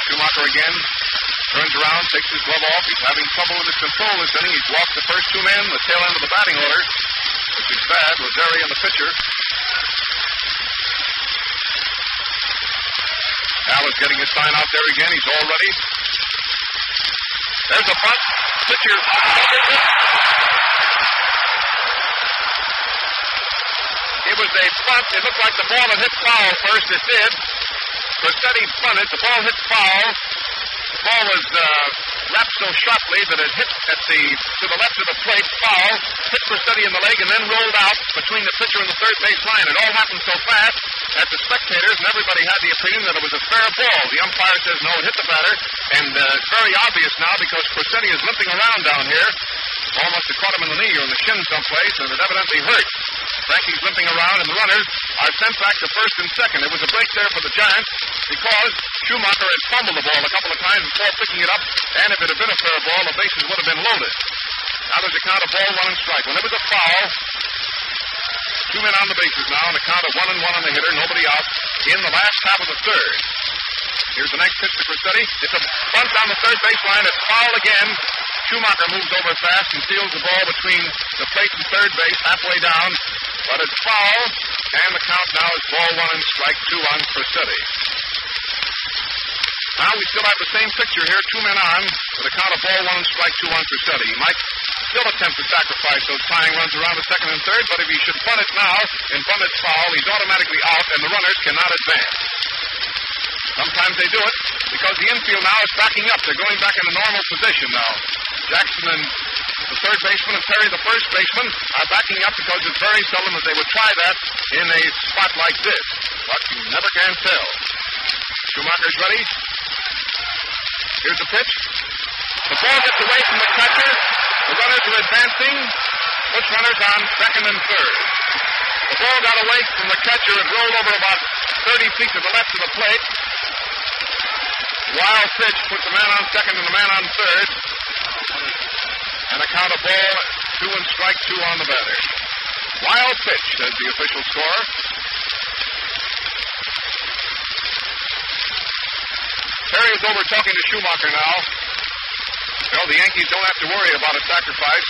Schumacher again turns around, takes his glove off. He's having trouble with his control this inning. He's walked the first 2 men, the tail end of the batting order, which is bad. Lazeri and the pitcher. Al is getting his sign out there again. He's all ready. There's a bunt. Pitcher. It was a bunt. It looked like the ball had hit foul first. It did. Crosetti bunted. The ball hit foul. The ball was wrapped so sharply that it hit to the left of the plate, foul, hit Crosetti in the leg, and then rolled out between the pitcher and the third base line. It all happened so fast that the spectators and everybody had the opinion that it was a fair ball. The umpire says no, it hit the batter, and it's very obvious now because Crosetti is limping around down here. Ball must have caught him in the knee or in the shin someplace, and it evidently hurt. Frankie's limping around, and the runners are sent back to first and second. It was a break there for the Giants because Schumacher had fumbled the ball a couple of times before picking it up, and if it had been a fair ball, the bases would have been loaded. Now there's a count of ball 1 and strike. When it was a foul, 2 men on the bases now, and a count of 1 and 1 on the hitter, nobody out in the last half of the third. Here's the next pitch to Crosetti. It's a bunt down the third baseline. It's foul again. Schumacher moves over fast and fields the ball between the plate and third base, halfway down. But it's foul, and the count now is ball 1 and strike 2 on Crosetti. Now we still have the same picture here, 2 men on, with a count of ball 1 and strike 2 on Crosetti. He might still attempt to sacrifice those tying runs around the second and third, but if he should bunt it now and bunt it foul, he's automatically out, and the runners cannot advance. Sometimes they do it because the infield now is backing up. They're going back in a normal position now. Jackson and the third baseman and Terry, the first baseman, are backing up because it's very seldom that they would try that in a spot like this. But you never can tell. Schumacher's ready. Here's the pitch. The ball gets away from the catcher. The runners are advancing. Push runners on second and third. The ball got away from the catcher. It rolled over about 30 feet to the left of the plate. Wild pitch puts a man on second and a man on third. And a count of ball 2 and strike 2 on the batter. Wild pitch, says the official score. Terry is over talking to Schumacher now. No, the Yankees don't have to worry about a sacrifice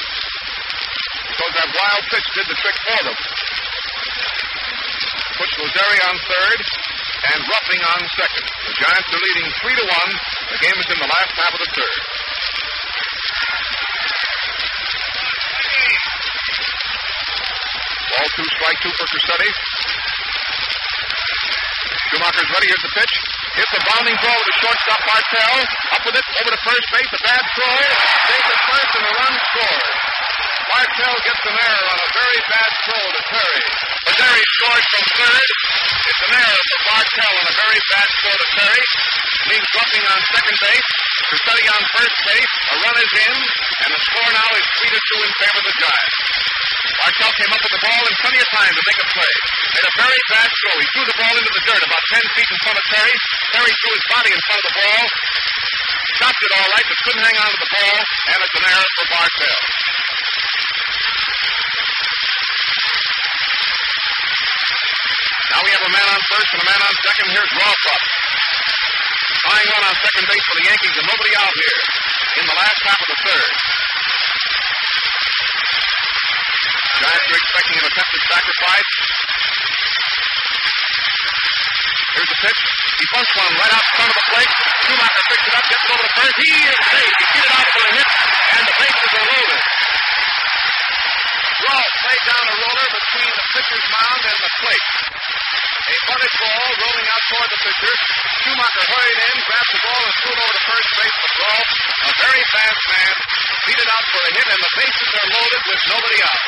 because that wild pitch did the trick for them. Puts Lazeri on third and Ruffing on second. The Giants are leading 3-1. The game is in the last half of the third. Ball 2, strike 2 for Crosetti. Schumacher's ready. Here's the pitch. Hits a bounding throw to shortstop Bartell. Up with it, over to first base. A bad throw. Takes it first, and a run scored. Bartell gets an error on a very bad throw to Terry. Terry scores from third. It's an error for Bartell on a very bad throw to Terry. Leaves Ruffing on second base. Crosetti on first base. A run is in, and the score now is 3-2 in favor of the Giants. Bartell came up with the ball in plenty of time to make a play. Made a very bad throw. He threw the ball into the dirt about 10 feet in front of Terry. Terry threw his body in front of the ball. Stopped it all right, but couldn't hang on to the ball, and it's an error for Bartell. Now we have a man on first and a man on second. Here's Rothrup. Tying run on second base for the Yankees, and nobody out here in the last half of the third. Giants are expecting an attempted sacrifice. Here's the pitch. He bunts one right out in front of the plate. Schumacher picks it up, gets it over to first. He is safe. He beat it out for a hit, and the bases are loaded. Ross laid down a roller between the pitcher's mound and the plate. A bunted ball rolling out toward the pitcher. Schumacher hurried in, grabbed the ball, and threw it over to first base for Brawl. A very fast man beat it out for a hit, and the bases are loaded with nobody out.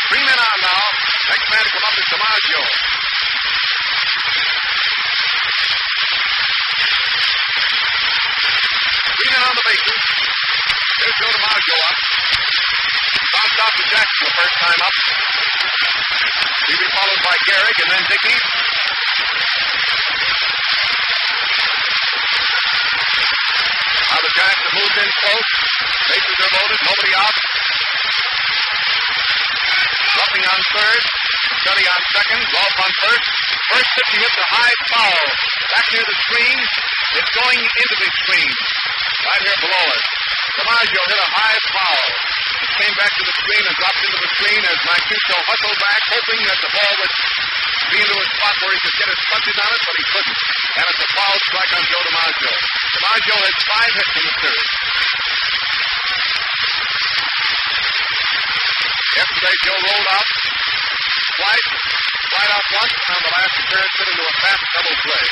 3 men out now. Next man to come up is DiMaggio. 3 men on the bases. Here's Joe DiMaggio up. Bounced off to Jackson the first time up. He'll be followed by Gehrig and then Dickey. Now the Giants have moved in close. Bases are loaded. Nobody out. Ruffing on third. Study on second. Rolf on first. First pitch, he hits a high foul. Back near the screen. It's going into the screen. Right here below it. DiMaggio hit a high foul. It came back to the screen and dropped into the screen as Mancuso hustled back, hoping that the ball would be into a spot where he could get his punches on it, but he couldn't. And it's a foul strike on Joe DiMaggio. DiMaggio has 5 hits in the series. Yesterday, Joe rolled out twice, slide out once, and on the last appearance hit into a fast double play.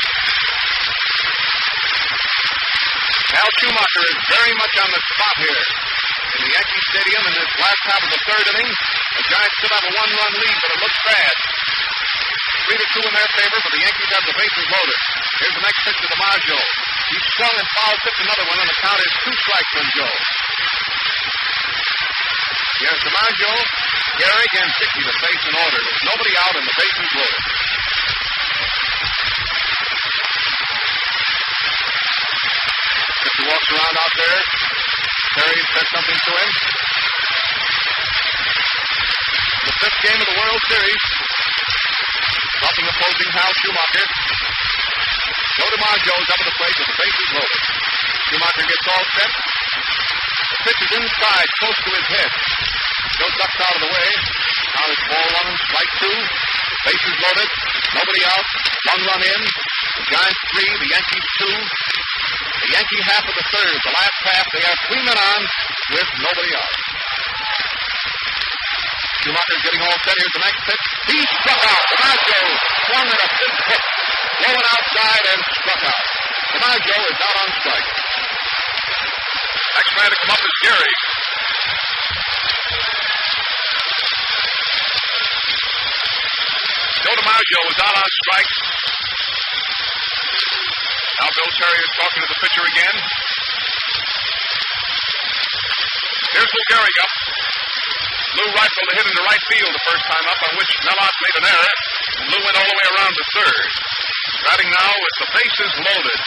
Al Schumacher is very much on the spot here in the Yankee Stadium in this last half of the third inning. The Giants still have a 1-run lead, but it looks bad. 3-2 in their favor, but the Yankees have the bases loaded. Here's the next pitch to DiMaggio. He swung and foul tipped another one, and the count is 2 strikes on Joe. Here's DiMaggio, Gehrig, and Dickey, the base in order. There's nobody out, and the bases loaded. He walks around out there. Terry said something to him. The 5th game of the World Series. Stopping opposing Hal Schumacher. Joe DiMaggio is up at the plate with the bases loaded. Schumacher gets all set. The pitch is inside, close to his head. Joe ducks out of the way. Now it's ball 1, strike 2. Bases loaded. Nobody out. 1 run in. The Giants 3, the Yankees 2. The Yankee half of the third. The last half, they have 3 men on with nobody out. Schumacher's getting all set. Here's the next pitch. He struck out. DiMaggio swung at a big hook. Blowing outside and struck out. DiMaggio is out on strike. Next man to come up is Gehrig. Joe DiMaggio is out on strike. Now Bill Terry is talking to the pitcher again. Here's Lou Gehrig up. Lou rifled a hit into right field the first time up, on which Melas made an error. And Lou went all the way around to third. Batting now with the bases loaded.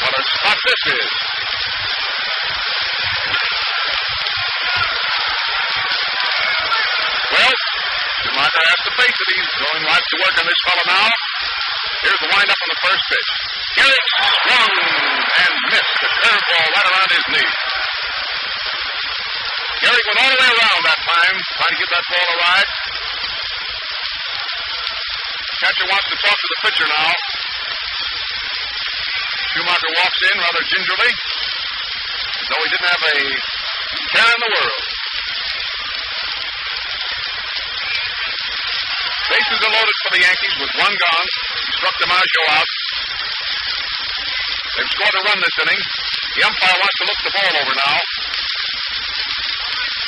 What a spot this is. Well, Schumacher has to face it. He's going right to work on this fellow now. Here's the windup on the first pitch. Gehrig swung and missed a curveball right around his knee. Gehrig went all the way around that time, trying to give that ball a ride. Catcher wants to talk to the pitcher now. Schumacher walks in rather gingerly, as though he didn't have a care in the world. Bases are loaded for the Yankees with 1 gone. He struck DiMaggio out. They've scored a run this inning. The umpire wants to look the ball over now.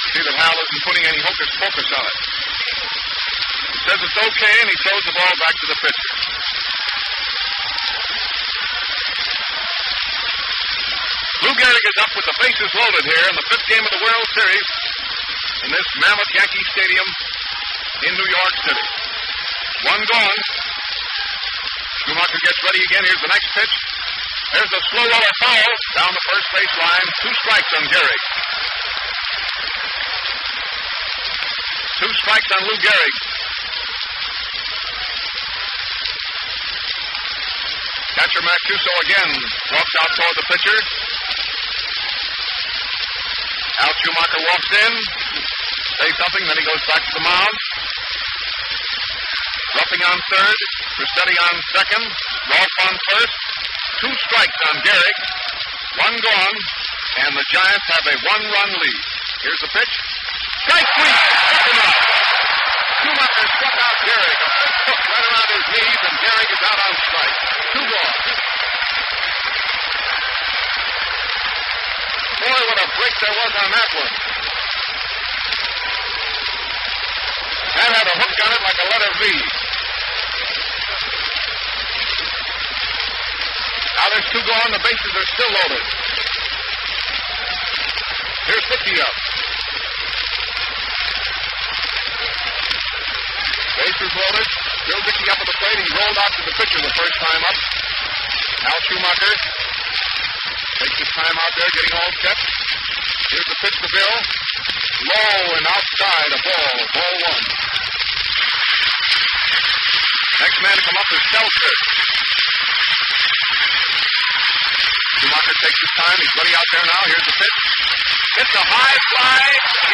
See that Hal isn't putting any hocus pocus on it. He says it's okay, and he throws the ball back to the pitcher. Lou Gehrig is up with the bases loaded here in the 5th game of the World Series in this mammoth Yankee Stadium in New York City. 1 gone. Schumacher gets ready again. Here's the next pitch. There's a slow roller foul down the first base line. 2 strikes on Gehrig. 2 strikes on Lou Gehrig. Catcher Mancuso again walks out toward the pitcher. Al Schumacher walks in. say something, then he goes back to the mound. Roughing on third, Rossetti on second, Rolfe on first. 2 strikes on Gehrig. 1 gone, and the Giants have a 1-run lead. Here's the pitch. Strike 3. Struck him out. Schumacher struck out Gehrig. A big hook right around his knees, and Gehrig is out on strike. 2 gone. Boy, what a break there was on that one. That had a hook on it like a letter V. Now there's 2 gone. The bases are still loaded. Here's Dickey up. Bases loaded. Still Dickey up at the plate. He rolled out to the pitcher the first time up. Now Schumacher takes his time out there, getting all set. Here's the pitch to Bill. Low and outside, a ball. Ball 1. Next man to come up is Seltzer. Schumacher takes his time. He's ready out there now. Here's the pitch. It's a high fly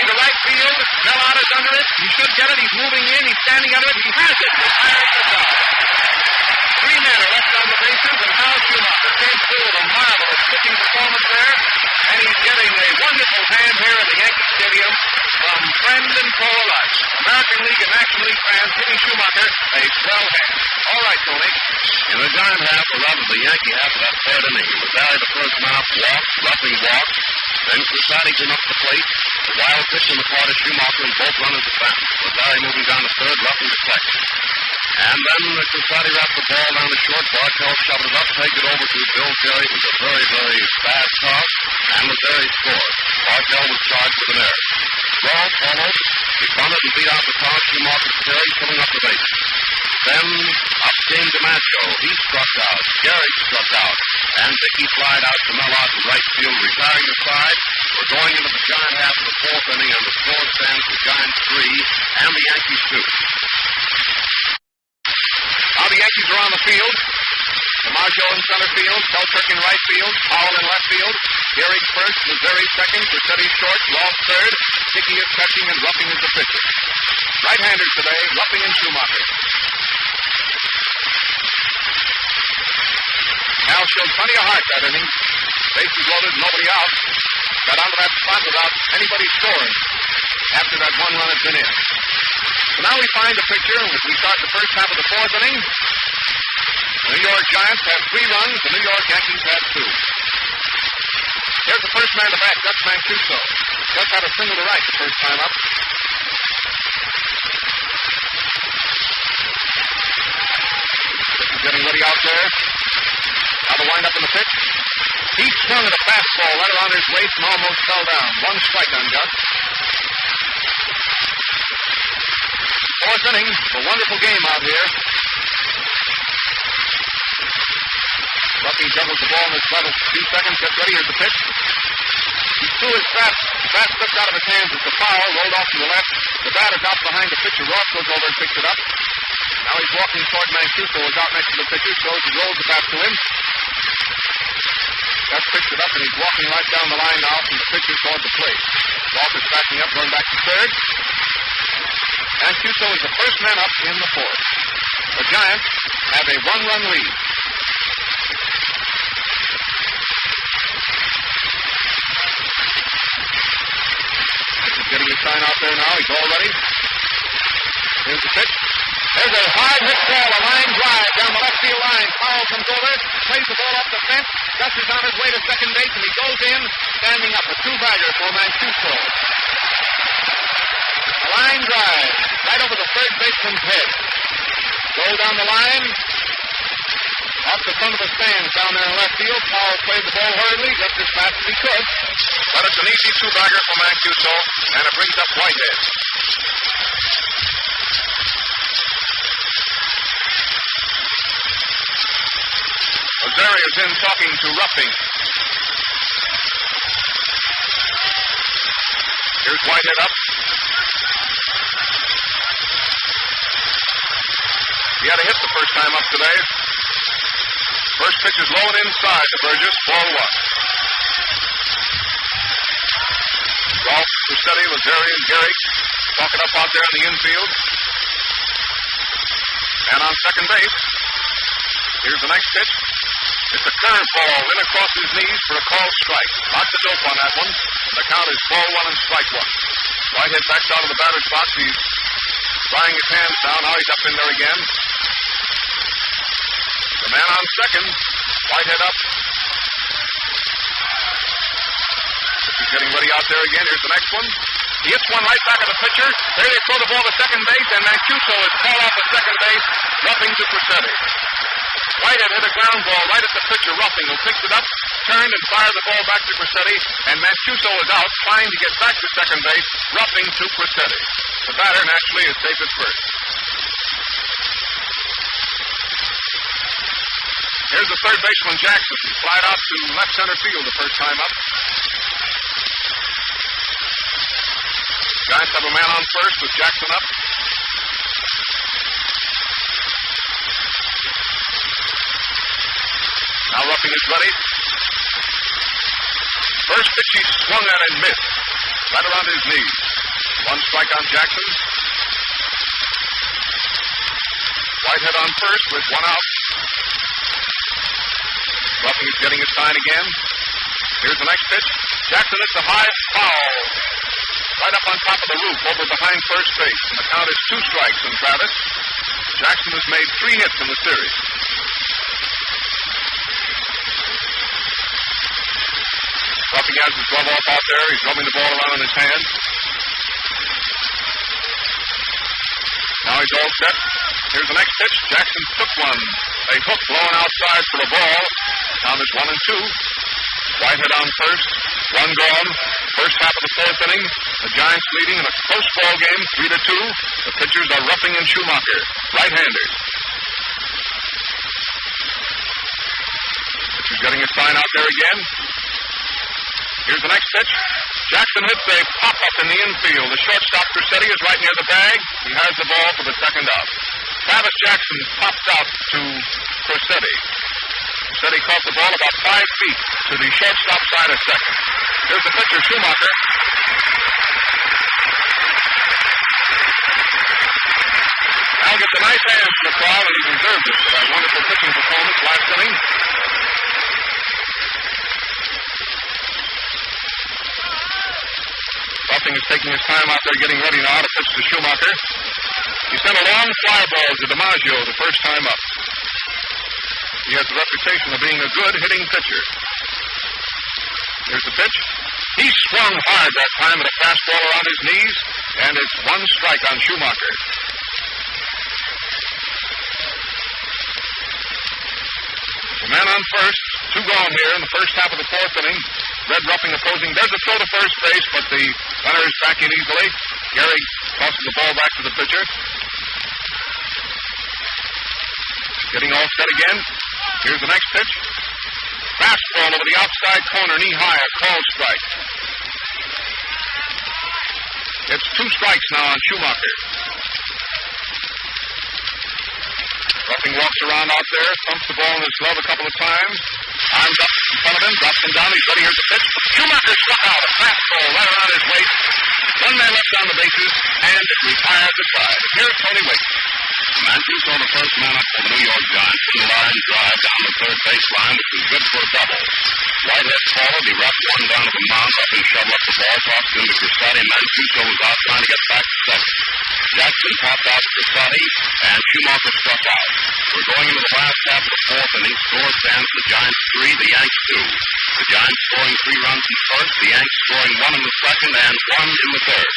into right field. Mellon is under it. He should get it. He's moving in. He's standing under it. He has it. Retires the job. 3 men are left on the bases, and Hal Schumacher came through with a marvelous pitching performance there. And he's getting a wonderful hand here at the Yankee Stadium from friend and foe alike. American League and National League fans giving Schumacher a swell hand. All right, Tony. In the Giant half, or rather the Yankee half of that third inning, Lazari the first man up walked, Ruffing walked. Then Crusati came up to the plate. A wild pitch in the part of Schumacher, and both runners at bat. Lazari moving down to third, Ruffing to second. And then Crusati wrapped the ball down the short. Bartell shoved it up, pegged it over to Bill Terry. It was a very, very fast toss, and Lazari scored. Bartell was charged with an error. Rolfe followed. He bunted and beat out the toss. Schumacher to Terry, filling up the base. Then up came DiMaggio. He struck out. Gehrig struck out. And Dickey flied out to Mellon to right field, retiring the side. We're going into the Giant half of the 4th inning, and the score stands the Giants 3 and the Yankees 2. Now the Yankees are on the field. DiMaggio in center field. Selkirk in right field. Powell in left field. Gehrig first. Lazari second. Rossetti short. Rolfe third. Dickey is catching, and Ruffing is the pitcher. Right-handers today, Ruffing and Schumacher. Now showed plenty of heart that inning. Bases loaded, nobody out. Got onto that spot without anybody scoring after that 1 run had been in. So now we find the picture as we start the first half of the 4th inning. The New York Giants had 3 runs. The New York Yankees had 2. Here's the first man to bat, Gus Mancuso. Gus had a single to right the first time up. This is getting ready out there. Now the wind-up in the pitch. He swung at a fastball right around his waist and almost fell down. 1 strike on Gus. 4th inning. A wonderful game out here. Ruffing juggles the ball in his glove. A few seconds. Gets ready. Here's the pitch. He threw his bat slipped out of his hands. It's a foul. Rolled off to the left. The bat is out behind the pitcher. Ross goes over and picks it up. Now he's walking toward Mancuso, who's out next to the pitcher. So he rolls the bat to him. Gus picks it up, and he's walking right down the line now from the pitcher toward the plate. Ross is backing up, going back to third. Mancuso is the first man up in the 4th. The Giants have a 1-run lead. Getting his sign out there now. He's all ready. Here's the pitch. There's a hard hit ball, a line drive down the left field line. Powell comes over, plays the ball up the fence. Gus is on his way to second base, and he goes in, standing up. A 2-bagger for Mancuso. A line drive right over the third baseman's head. Go down the line. Up the front of the stands down there in left field. Powell played the ball hurriedly, just as fast as he could. But it's an easy 2-bagger for Mancuso, and it brings up Whitehead. Lazari is in talking to Ruffing. Here's Whitehead up. He had a hit the first time up today. First pitch is low and inside to Burgess. Ball 1. Rolfe, Rossetti Crucetti, Lazeri, and Gehrig talk it up out there in the infield. And on second base, here's the next pitch. It's a curveball in across his knees for a called strike. Lots of dope on that one. The count is ball one and strike one. Whitehead backs out of the batter's box. He's drying his hands down. Now he's up in there again. The man on second. Whitehead up. This is getting ready out there again. Here's the next one. He hits one right back at the pitcher. There they throw the ball to second base, and Mancuso is called off at second base, roughing to Crucetti. Whitehead hit a ground ball right at the pitcher, roughing, who picks it up, turned and fired the ball back to Crucetti, and Mancuso is out, trying to get back to second base, roughing to Crucetti. The batter, naturally, is safe at first. Here's the third baseman, Jackson. Flied out to left center field the first time up. Giants have a man on first with Jackson up. Now roughing is ready. First pitch he swung at and missed. Right around his knees. One strike on Jackson. Whitehead on first with one out. Roughing is getting his sign again. Here's the next pitch. Jackson hits a high foul. Right up on top of the roof over behind first base. And the count is 2 strikes in Travis. Jackson has made 3 hits in the series. Roughing has his glove off out there. He's rubbing the ball around in his hand. Now he's all set. Here's the next pitch. Jackson took one. A hook blown outside for a ball. Count is 1 and 2. Whitehead on first. One gone. First half of the fourth inning. The Giants leading in a close ball game, 3-2. The pitchers are Ruffing and Schumacher, right-handers. Pitcher's getting a sign out there again. Here's the next pitch. Jackson hits a pop-up in the infield. The shortstop, Crucetti, is right near the bag. He has the ball for the second out. Travis Jackson pops out to Crucetti. Crucetti caught the ball about 5 feet to the shortstop side of second. Here's the pitcher, Schumacher. Al gets a nice hand from the crowd, and he deserved it for that wonderful pitching performance last inning. Ruffing is taking his time out there getting ready now to pitch to Schumacher. He sent a long fly ball to DiMaggio the first time up. He has the reputation of being a good hitting pitcher. Here's the pitch. He swung hard that time at a fastball around his knees, and it's 1 strike on Schumacher. The man on first, 2 gone here in the first half of the fourth inning. Red Ruffing opposing. There's a throw to first base, but the runner is back in easily. Gehrig tosses the ball back to the pitcher. Getting all set again. Here's the next pitch. Fastball over the outside corner, knee high, a called strike. It's 2 strikes now on Schumacher. Ruffing walks around out there, thumps the ball in his glove a couple of times. Arms up in front of him, drops him down. He's ready. Here's the pitch. Schumacher struck out. A fastball right around his waist. 1 man left on the bases, and it retires the side. Here's Tony Wakeman. Mancuso, the first man up for the New York Giants, in the line drive down the third baseline, which was good for a double. Whitehead followed. He roughed one down to the mound, up and shoveled up the ball, tossed it into Crucetti. Mancuso was out trying to get back to second. Jackson popped out to Crucetti, and Schumacher struck out. We're going into the last half of the fourth inning. Score stands the Giants 3, the Yanks 2. The Giants scoring 3 runs in the first, the Yanks scoring 1 in the second, and 1 in the third.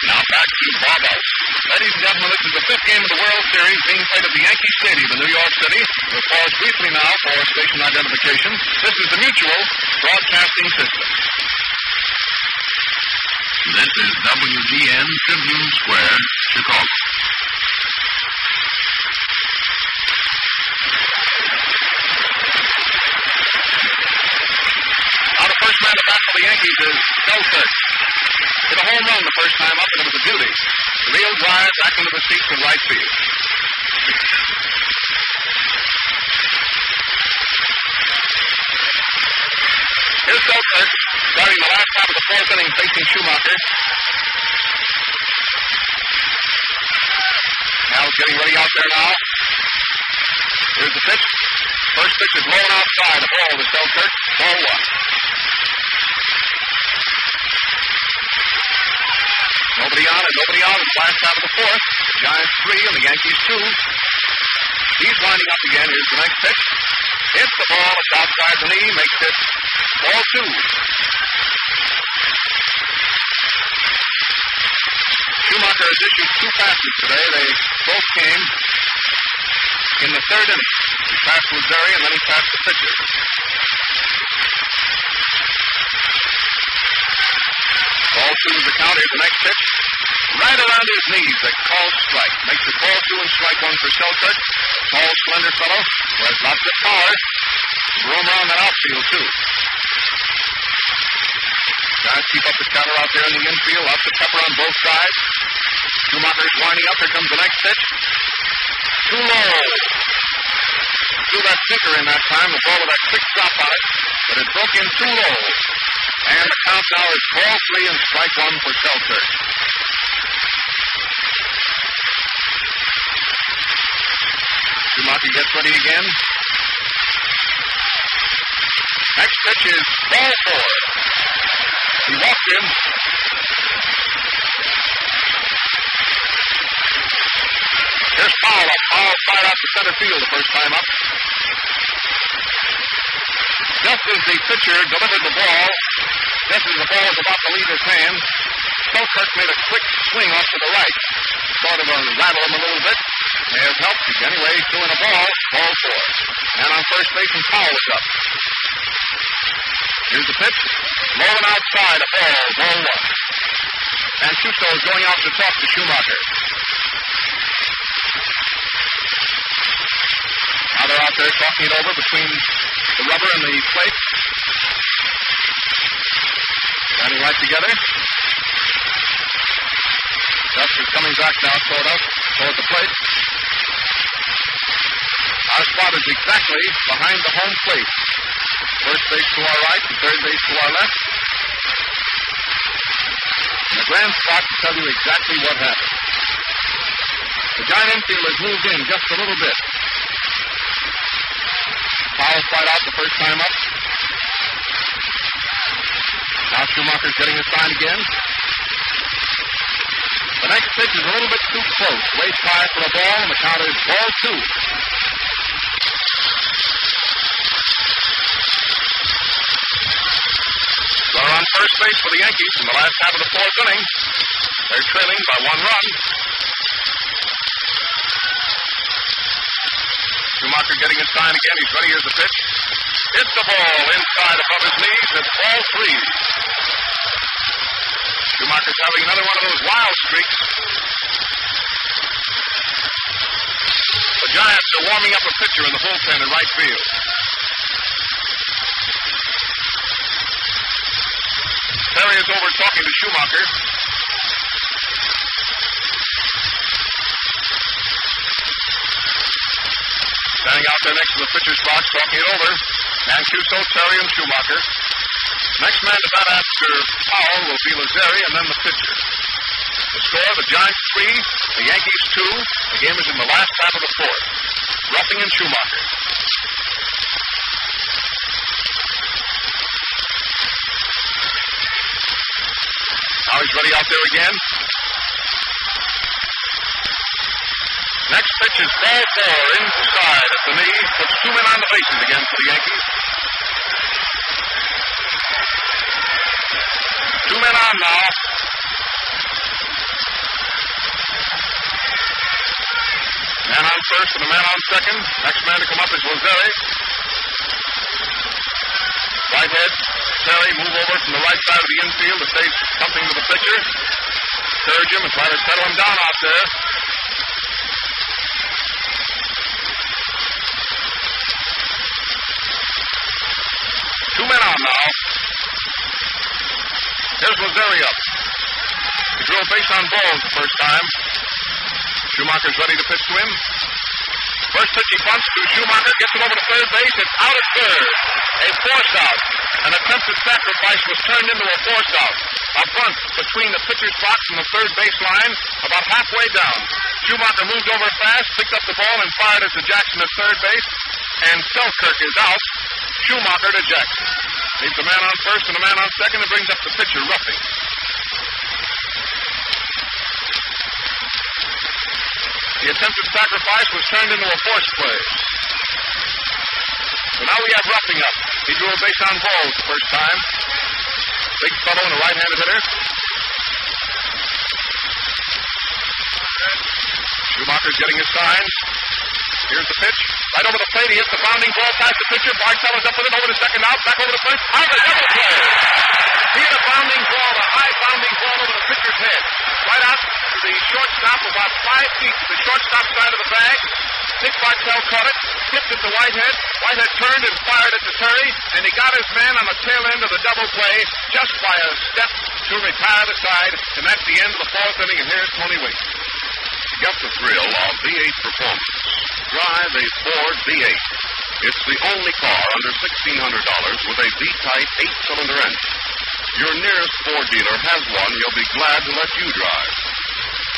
Now back to Bob Ellis. Ladies and gentlemen, this is the 5th game of the World Series being played at the Yankee Stadium in New York City. We'll pause briefly now for station identification. This is the Mutual Broadcasting System. This is WGN Tribune Square, Chicago. Now the first man to bat for the Yankees is Selkirk. Hit a home run the first time up, and it was a beauty. The real drive back into the seats in right field. Here's Selkirk starting the last half of the fourth inning facing Schumacher. getting ready out there now. Here's the pitch. First pitch is low and outside. A ball to Selkirk. Ball one. Nobody on and nobody out in the last half of the fourth. The Giants 3 and the Yankees 2. He's winding up again. Here's the next pitch. Hits the ball. It's outside the knee. Makes it ball 2. Schumacher has issued 2 passes today. They both came in the third inning. He passed Lazeri and then he passed the pitcher. Ball 2 is the count. Here's the next pitch. Right around his knees. A called strike. Makes it ball 2 and strike 1 for Selkirk. Tall, slender fellow who has lots of power. Room around that outfield, too. Guys keep up the chatter out there in the infield. Lots of pepper on both sides. Schumacher's winding up. Here comes the next pitch. Too low. Threw that sinker in that time. The ball with that quick stop on it. But it broke in too low. And the count now is ball 3 and strike 1 for Selkirk. Schumacher gets ready again. Next pitch is ball 4. He walked him. Here's foul up. Foul fired out to center field the first time up. Just as the pitcher delivered the ball, just as the ball was about to leave his hand, Selkirk made a quick swing off to the right. Sort of rattled him a little bit. May have helped. Anyway, he threw in a ball 4. And on first base, and Powell was up. Here's the pitch. Low and outside, a ball 1. And Suso is going out to talk to Schumacher. Now they're out there talking it over between the rubber and the plate. Standing right together. Gus is coming back now toward the plate. Our spot is exactly behind the home plate. First base to our right and third base to our left. And the grand spot to tell you exactly what happened. The Giant infield has moved in just a little bit. Powell flied out the first time up. Now Schumacher's getting the sign again. The next pitch is a little bit too close. Waist high for a ball, and the count is ball 2. They're on first base for the Yankees in the last half of the fourth inning. They're trailing by 1 run. Schumacher getting his sign again. He's ready. Here's the pitch. Hits the ball inside above his knees. It's ball 3. Schumacher's having another one of those wild streaks. The Giants are warming up a pitcher in the bullpen in right field. Terry is over talking to Schumacher. Standing out there next to the pitcher's box, talking it over. Mancuso, Terry, and Schumacher. Next man to bat after Powell will be Lazeri, and then the pitcher. The score, the Giants 3, the Yankees 2. The game is in the last half of the fourth. Ruffing and Schumacher. Now he's ready out there again. Next pitch is ball 4 inside at the knee. Puts 2 men on the bases again for the Yankees. 2 men on now. Man on first and a man on second. Next man to come up is Lazeri. Whitehead, Terry move over from the right side of the infield to say something to the pitcher. Encourage him and try to settle him down out there. Two men on now. Here's Lazeri up. He drew a base on balls the first time. Schumacher's ready to pitch to him. First pitch he bunts to Schumacher, gets it over to third base. It's out at third. A force out. An attempted sacrifice was turned into a force out. A bunt between the pitcher's box and the third baseline, about halfway down. Schumacher moved over fast, picked up the ball, and fired it to Jackson at third base. And Selkirk is out. Schumacher to Jackson. Leaves a man on first and a man on second and brings up the pitcher, Ruffing. The attempted sacrifice was turned into a force play. So now we have Ruffing up. He drew a base on balls the first time. Big fellow and a right-handed hitter. Schumacher's getting his sign. Here's the pitch. Right over the plate. He hits the bounding ball past the pitcher. Bartell is up with it over the second out. Back over the first. Out of the double play. He hit a bounding ball, a high bounding ball over the pitcher's head. Right out to the shortstop, about 5 feet to the shortstop side of the bag. Dick Bartell caught it, tipped it to Whitehead. Whitehead turned and fired it to Terry, and he got his man on the tail end of the double play just by a step to retire the side, and that's the end of the fourth inning, and here's Tony Waite. Get the thrill of V8 performance. Drive a Ford V8. It's the only car under $1,600 with a V-type 8-cylinder engine. Your nearest Ford dealer has one he'll be glad to let you drive.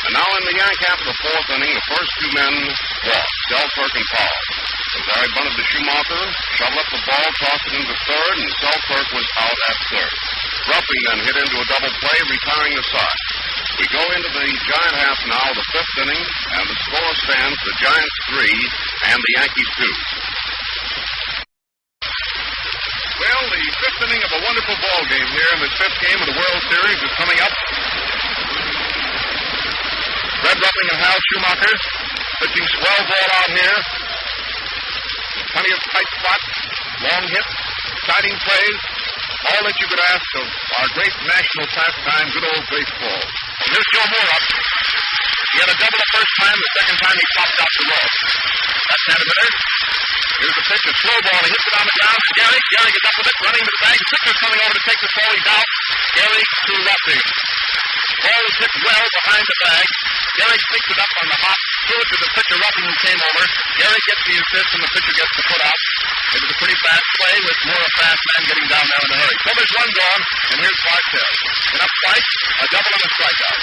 And now in the yank half of the fourth inning, the first two men walked, Selkirk and Powell. Lazari bunted to Schumacher, shoveled up the ball, tossed it into third, and Selkirk was out at third. Ruffing then hit into a double play, retiring the side. We go into the Giant half now, the fifth inning, and the score stands the Giants 3 and the Yankees 2. Well, the fifth inning of a wonderful ball game here in this fifth game of the World Series is coming up. Fred Ruffing and Hal Schumacher pitching swell ball out here. Plenty of tight spots, long hits, exciting plays, all that you could ask of our great national pastime, good old baseball. And here's Joe Moore up. He had a double the first time, the second time he popped out the road. That's handed hitter. Here's the pitch, a slow ball. He hits it on the ground to Gehrig. Gehrig is up with it, running to the bag. The pitcher's coming over to take the ball. He's out. Gehrig to Ruffing. Ball was hit well behind the bag. Gehrig picks it up on the hop, threw it to the pitcher, Ruffing, who came over. Gehrig gets the assist, and the pitcher gets the foot out. It was a pretty fast play with more a fast man getting down there in a hurry. So there's one gone, and here's Bartell. Hit up twice, a double and a strikeout.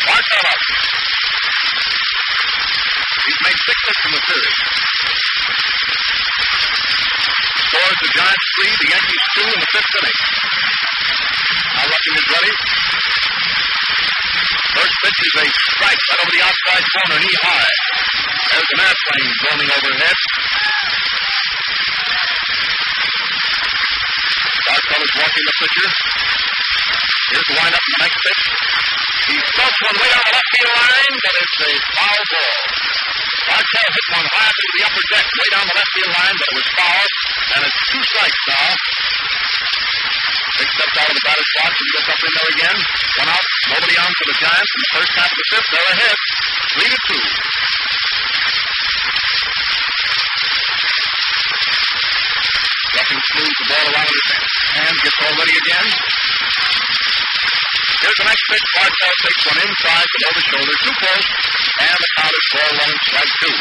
Bartell up. He's made 6 hits in the series. Scores the Giants 3, the Yankees 2 in the fifth inning. Now Ruffing is ready. First pitch is a strike right over the outside corner, knee high. There's an airplane droning overhead. Bartell is walking the pitcher. Here's the windup in the next pitch. He stuffs one way down the left field line, but it's a foul ball. Bartell hit one high through the upper deck, way down the left field line, but it was foul, and it's 2 strikes now. Big steps out of the batter's box, and he gets up in there again. One out, nobody on for the Giants in the first half of the fifth. They're ahead, 3-2. Ruffing smooths the ball around his hand, gets all ready again. Here's the next pitch. Bartell takes one inside, below the shoulder, too close, and the count is 4-1, strike 2.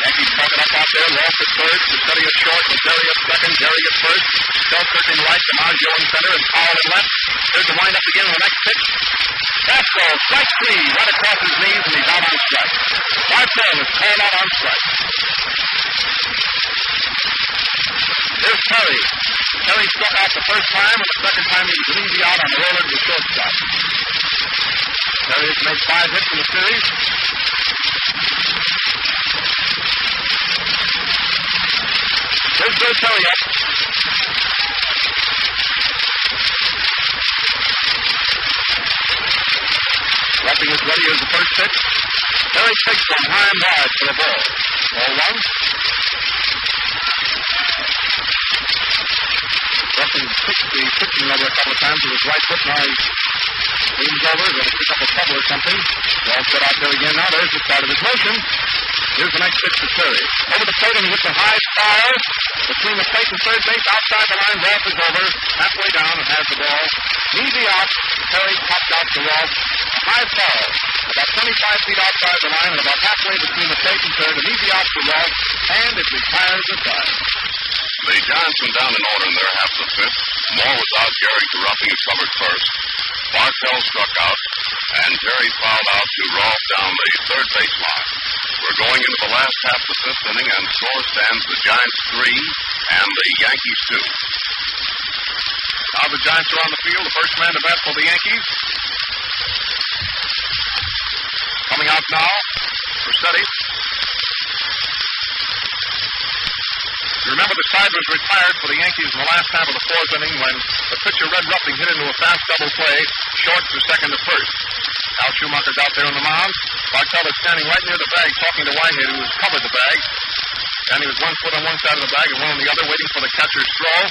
Yankees talking up out there. Lost at third, Pacetti at short, Lazari at second, Gehrig at first, Selkirk in right, DiMaggio in center, and Powell in left. Here's the windup again on the next pitch. Fastball, strike 3, right across his knees, and he's out on strike. Bartell is called out on strike. Here's Terry. Terry struck out the first time, and the second time he was an easy out on the roller to the shortstop. Terry has made 5 hits in the series. Here's Bill Terry up. Ruffing is ready as the first pitch. Terry takes one high and wide for the ball. Ball 1. Ruffing kicked the pitching over a couple of times with his right foot. Now he leans over, going to pick up a cover or something. Ball set out there again now. There's the start of his motion. Here's the next pitch to Terry. Over the plate and hits a high foul between the plate and third base. Outside the line, Rolfe is over. Halfway down and has the ball. Easy out. Terry popped out to Rolfe. A high foul. about 25 feet outside the line and about halfway between the plate and third, an easy out for Rolf, and it retires the side. The Giants went down in order in their half of the fifth. Moore was out, Gehrig to Ruffing, who covered first. Bartell struck out, and Terry fouled out to Rolf down the third base line. We're going into the last half of the fifth inning, and score stands the Giants 3 and the Yankees 2. Now the Giants are on the field. The first man to bat for the Yankees. Coming out now, Rossetti. You remember the side was retired for the Yankees in the last half of the fourth inning when the pitcher Red Ruffing hit into a fast double play, short to second to first. Al Schumacher's out there on the mound. Bartell is standing right near the bag talking to Whitehead, who has covered the bag. Standing with one foot on one side of the bag and one on the other, waiting for the catcher's throw.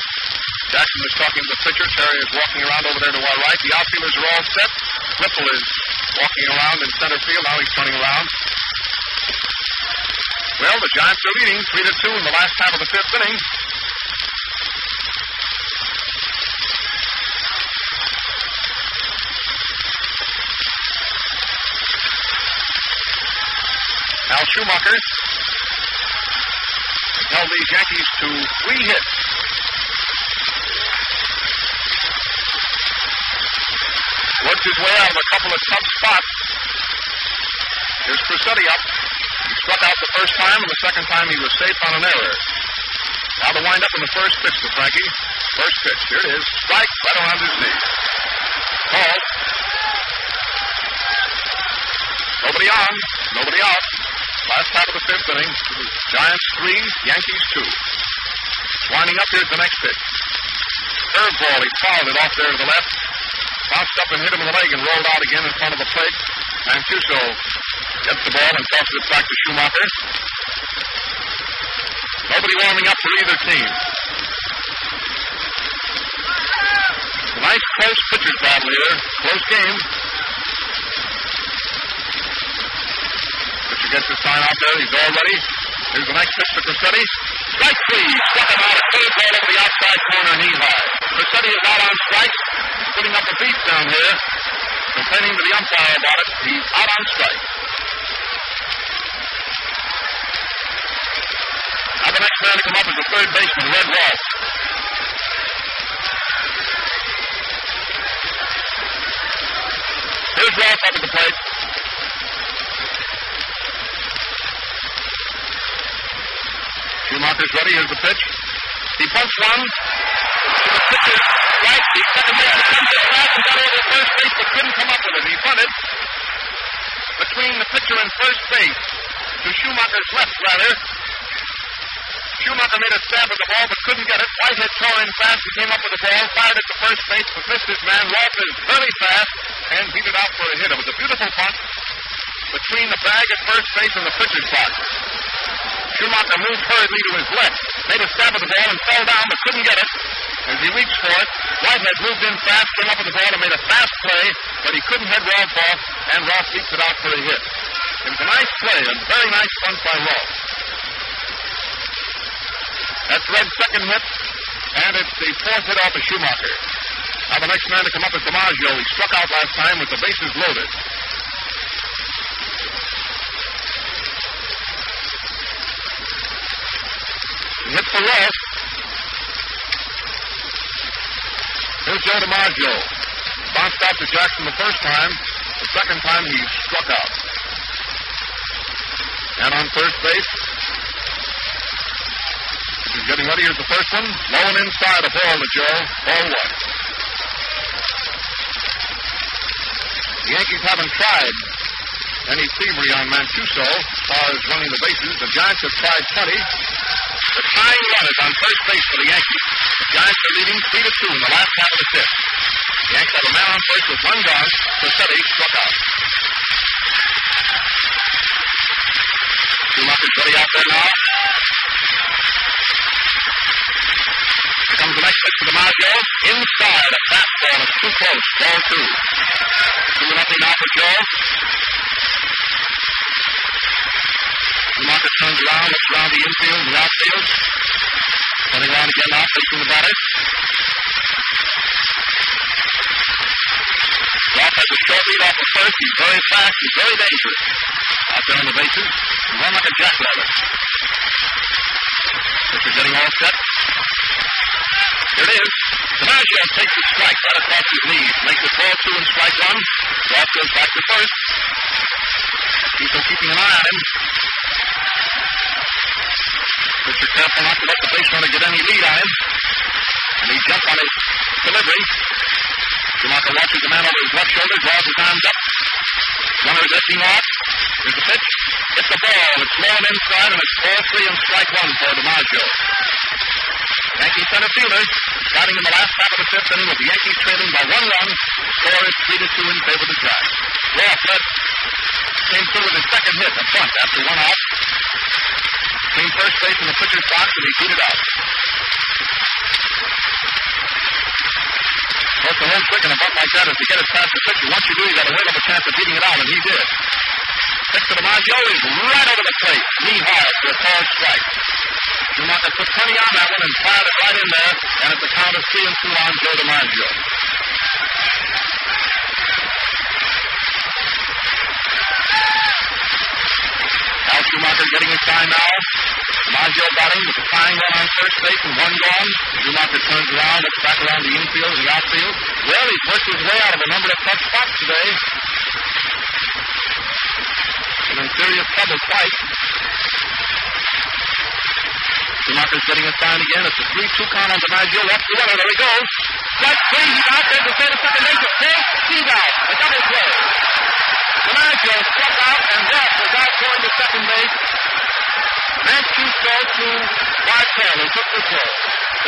Jackson is talking to the pitcher. Terry is walking around over there to our right. The outfielders are all set. Whipple is walking around in center field. Now he's turning around. Well, the Giants are leading 3-2 in the last half of the fifth inning. Al Schumacher held these Yankees to 3 hits. Worked his way out of a couple of tough spots. Here's Rossetti up. He struck out the first time, and the second time he was safe on an error. Now the wind-up in the first pitch to Frankie. First pitch. Here it is. Strike right around his knee. Called. Nobody on. Nobody out. Last half of the fifth inning. Giants 3, Yankees 2. Winding up, here's the next pitch. Curveball. He fouled it off there to the left. Bounced up and hit him in the leg and rolled out again in front of the plate. Mancuso gets the ball and tosses it back to Schumacher. Nobody warming up for either team. It's a nice close pitcher's battle here. Close game. Pitcher gets his sign out there. He's all ready. Here's the next pitch to Rossetti. Strike 3. Struck him out. A curveball over the outside corner, knee high. Rossetti is out on strike. He's putting up a beat down here. Complaining to the umpire about it. He's out on strike. Now the next man to come up is the third baseman, Red Rolf. Here's Rolf up at the plate. Schumacher's ready. Here's the pitch. He bunts one. The pitcher right. The second baseman comes in fast and got over first base, but couldn't come up with it. He bunted between the pitcher and first base to Schumacher's left, rather. Schumacher made a stab at the ball, but couldn't get it. Whitehead tore in fast. He came up with the ball, fired it to first base, but missed his man. Rolf is very fast and beat it out for a hit. It was a beautiful punt between the bag at first base and the pitcher's box. Schumacher moved hurriedly to his left, made a stab at the ball and fell down, but couldn't get it. As he reached for it, Whitehead moved in fast, came up with the ball and made a fast play, but he couldn't head Rolf off, and Rolf beats it out for a hit. It was a nice play, a very nice bunt by Rolf. That's Red's second hit, and it's the fourth hit off of Schumacher. Now the next man to come up is DiMaggio. He struck out last time with the bases loaded. Hit for Rolf. Here's Joe DiMaggio. Bounced out to Jackson the first time. The second time he struck out. And on first base, he's getting ready. Here's the first one. Low and inside, a ball to Joe. Ball 1. The Yankees haven't tried any thievery on Mancuso as far as running the bases. The Giants have tried plenty. The tying run is on first base for the Yankees. The Giants are leading 3-2 in the last half of the fifth. The Yankees have a man on first with one gone. Rossetti struck out. Schumacher's ready out there now. Here comes the next pitch to DiMaggio. Inside, a fastball. It's too close. Ball 2. 2-0 now for Joe. Schumacher turns around, looks around the infield, the outfield. Turning around again now, facing the batter. Rolf has a short lead off the first. He's very fast. He's very dangerous. Out there on the bases. He run like a jackrabbit. Pitcher getting all set. Here it is. DiMaggio takes a strike right across his knees. Makes it 4-2 and strike one. Rolf goes back to first. People keeping an eye on him. Pitcher careful not to let the base runner get any lead on him. And he jumps on his delivery. Schumacher watches the man over his left shoulder, draws his arms up. Runner is edging off. Here's the pitch. It's the ball. It's low and inside, and it's 4-3 and strike one for DiMaggio. Yankee center fielder starting in the last half of the fifth inning with the Yankees trailing by 1 run. Score is 3-2 in favor of the Giants. Rolf came through with his second hit up front after 1 out. Came first base in the pitcher's box, and he beat it out. But the whole trick in a bunt like that is to get it past the pitcher. Once you do, you got a whale of a chance of beating it out, and he did. Pitch to DiMaggio is right over the plate, knee high for a called strike. Schumacher put plenty on that one and fired it right in there, and it's a count of 3-2 on Joe DiMaggio. Al Schumacher getting his sign now. DiMaggio batting with a tying run on first base and 1 gone. Schumacher turns around, looks back around the infield and the outfield. Well, he's worked his way out of a number of tough spots today. Been in serious trouble twice. Schumacher's getting a sign again. It's a 3-2 count on DiMaggio. Up the runner. There he goes. Strike 3. He's out there to third and second base. At first, he's out. A double play. DiMaggio struck out, and Rolf was out going to second base. Mancuso to Bartell, who took the throw.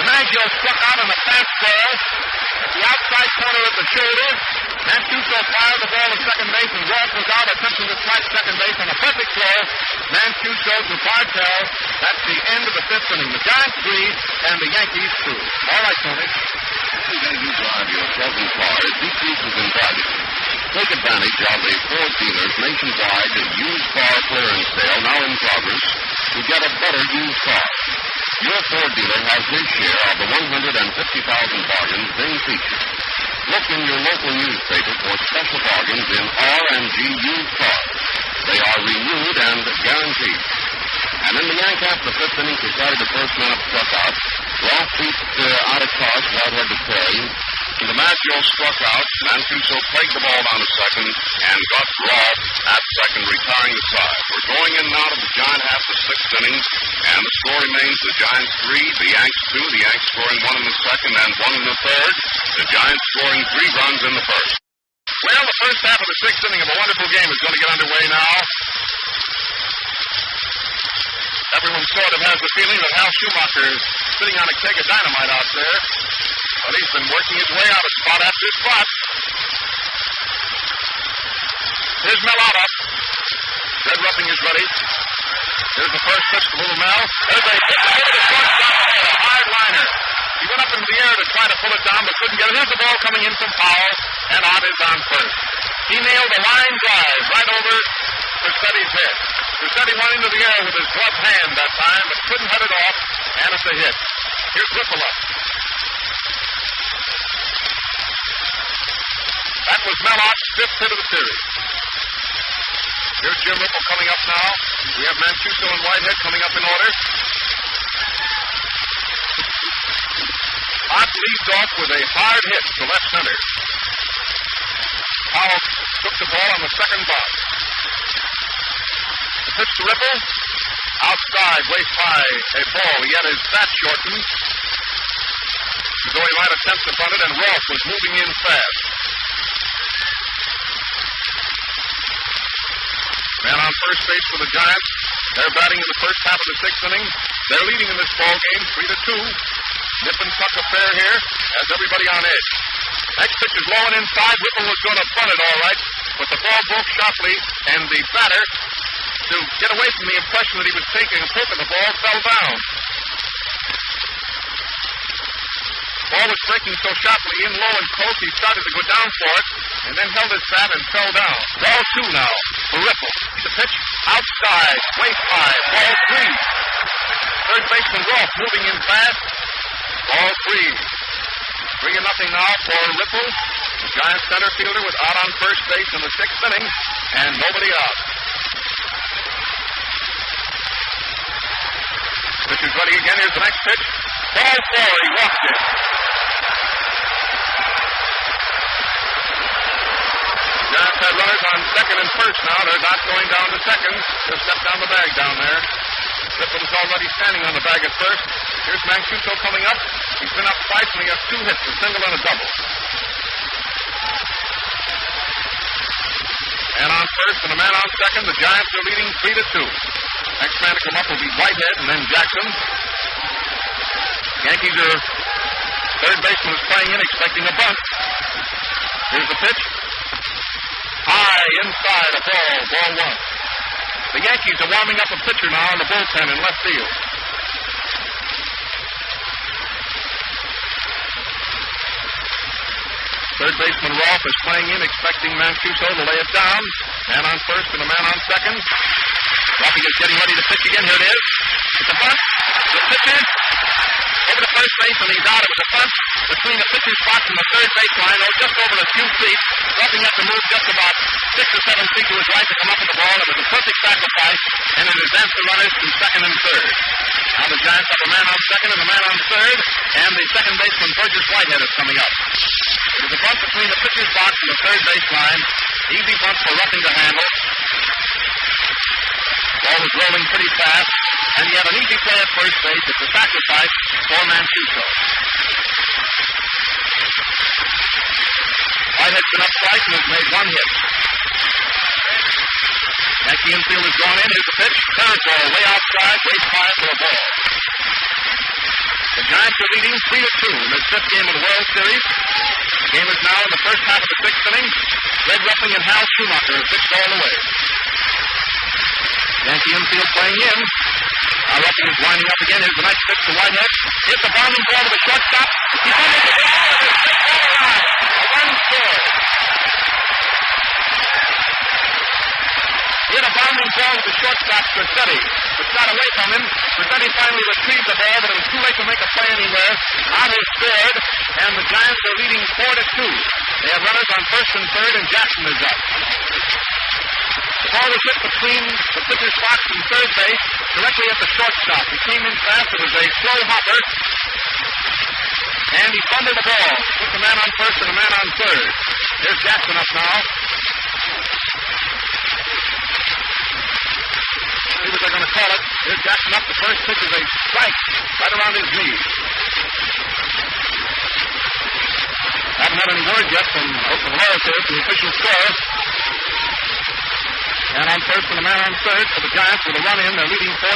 DiMaggio struck out on a fastball at the outside corner of the shoulder. Mancuso fired the ball to second base, and Rolf was out attempting to strike second base on a perfect throw. Mancuso to Bartell. That's the end of the fifth inning. The Giants 3 and the Yankees 2. All right, Tony. As you drive your present car, it decreases in value. Take advantage of the Ford dealers' nationwide used car clearance sale now in progress to get a better used car. Your Ford dealer has his share of the 150,000 bargains being featured. Look in your local newspaper for special bargains in R&G used cars. They are renewed and guaranteed. And in the Yankees, the fifth inning decided the first man up struck out. Rolf beat out across, Whitehead to play. DiMaggio struck out. Mancuso pegged the ball down to second and got Rolf at second, retiring the side. We're going in now to the Giant half the sixth inning, and the score remains the Giants 3, the Yanks 2. The Yanks scoring 1 in the second and 1 in the third. The Giants scoring 3 runs in the first. Well, the first half of the sixth inning of a wonderful game is going to get underway now. Everyone sort of has the feeling that Hal Schumacher is sitting on a keg of dynamite out there. But he's been working his way out of spot after spot. Here's Mel out up. Red Ruffing is ready. Here's the first pitch to Little Mel. There's a hit over the shortstop ahead, a hard liner. He went up in the air to try to pull it down, but couldn't get it. Here's the ball coming in from Powell, and Ott is on first. He nailed a line drive right over Rossetti's head. Rossetti went into the air with his gloved hand that time, but couldn't head it off, and it's a hit. Here's Whipple up. That was Mel Ott's 5th hit of the series. Here's Jim Whipple coming up now. We have Mancuso and Whitehead coming up in order. Ott leads off with a hard hit to left center. Powell took the ball on the second box. The pitch to Ripple. Outside, waist high, a ball. He had his bat shortened. So he might attempt to bunt it, and Rolf was moving in fast. Man on first base for the Giants. They're batting in the first half of the sixth inning. They're leading in this ball game 3-2. Nip and tuck affair here. Has everybody on edge. Next pitch is low and inside. Whipple was going to bunt it all right, but the ball broke sharply, and the batter, to get away from the impression that he was taking a poke at the ball, fell down. Ball was breaking so sharply in low and close, he started to go down for it, and then held his bat and fell down. Ball 2 now for Ripple. The pitch outside, waist high, ball 3. Third baseman Rolf moving in fast. free. 3-0 now for Ripple. The Giants center fielder was out on first base in the 6th inning, and nobody out. Pitch is ready again. Here's the next pitch. Ball 4. He walked it. Giants have runners on second and first now. They're not going down to second. They'll step down the bag down there. Ripple was already standing on the bag at first. Here's Mancuso coming up. He's been up twice and he has 2 hits, a single and a double. And on first and a man on second, the Giants are leading 3-2. Next man to come up will be Whitehead and then Jackson. Yankees are third baseman is playing in, expecting a bunt. Here's the pitch. High inside, a ball, ball 1. The Yankees are warming up a pitcher now in the bullpen in left field. Third baseman Rolfe is playing in, expecting Mancuso to lay it down. Man on first and a man on second. Rolfe is getting ready to pitch again. Here it is. It's a bunt. The pitcher over to first base, and he's out. It was a bunt between the pitcher's box and the third baseline, just over a few feet. Rolfe had to move just about 6 or 7 feet to his right to come up with the ball. It was a perfect sacrifice, and it advanced the runners to second and third. Now the Giants have a man on second and a man on third, and the second baseman, Burgess Whitehead, is coming up. It was a bunt between the pitcher's box and the third baseline. Easy bunt for Ruffin to handle. Ball was rolling pretty fast, and he had an easy play at first base. It's a sacrifice for Mancuso. Whitehead's been up twice and has made 1 hit. Yankee infield has gone in. Here's the pitch. Third ball, way outside, base fire for a ball. The Giants are leading 3-2 in this 5th game of the World Series. The game is now in the first half of the 6th inning. Red Ruffin and Hal Schumacher have pitched all the way. Yankee infield playing in. Now Ruffin is winding up again. Here's the next pitch to Whitehead. Here's the bounding ball to the shortstop. He fumbles the ball and it's hit all around. A run scored. He had a bounding ball to the shortstop, Cressetti, which got away from him. Cressetti finally retrieved the ball, but it was too late to make a play anywhere. Out is scored, and the Giants are leading 4-2. They have runners on first and third, and Jackson is up. The ball was hit between the pitcher's box and third base, directly at the shortstop. He came in fast. It was a slow hopper, and he fumbled the ball. Put the man on first and a man on third. There's Jackson up now. See what they're going to call it. Here's Jackson up. The first pitch is a strike right around his knee. Haven't had any word yet from Lawrence here from the official score. And on first and a man on third for the Giants with a run in. They're leading 4-2.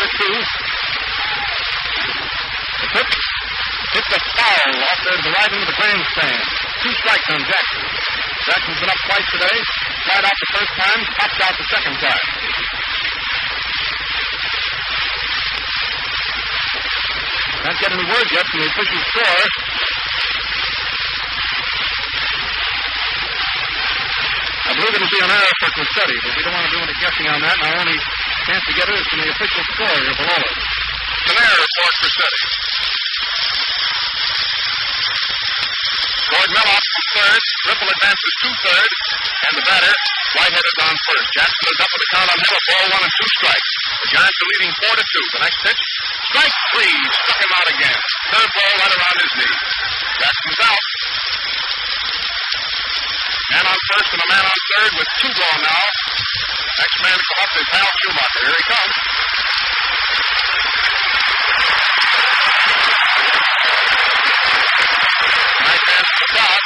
The pitch. It's a foul off there to the right into the grandstand. 2 strikes on Jackson. Jackson's been up twice today. Tried out the first time, popped out the second time. Can't get any word yet from the official score. I believe it'll be an error for Cressetti, but we don't want to do any guessing on that, and our only chance to get it is from the official score here below us. It's an error for Cressetti. Gord Melloff from third. Ripple advances to third, and the batter, Whitehead, is on first. Jackson is up with the count on him. A ball 1 and 2 strikes. The Giants are leading 4-2. The next pitch, strike 3. Struck him out again. Third ball right around his knee. Jackson's out. Man on first and a man on third with 2 gone now. Next man to come up is Hal Schumacher. Here he comes. Nice hands to the crowd.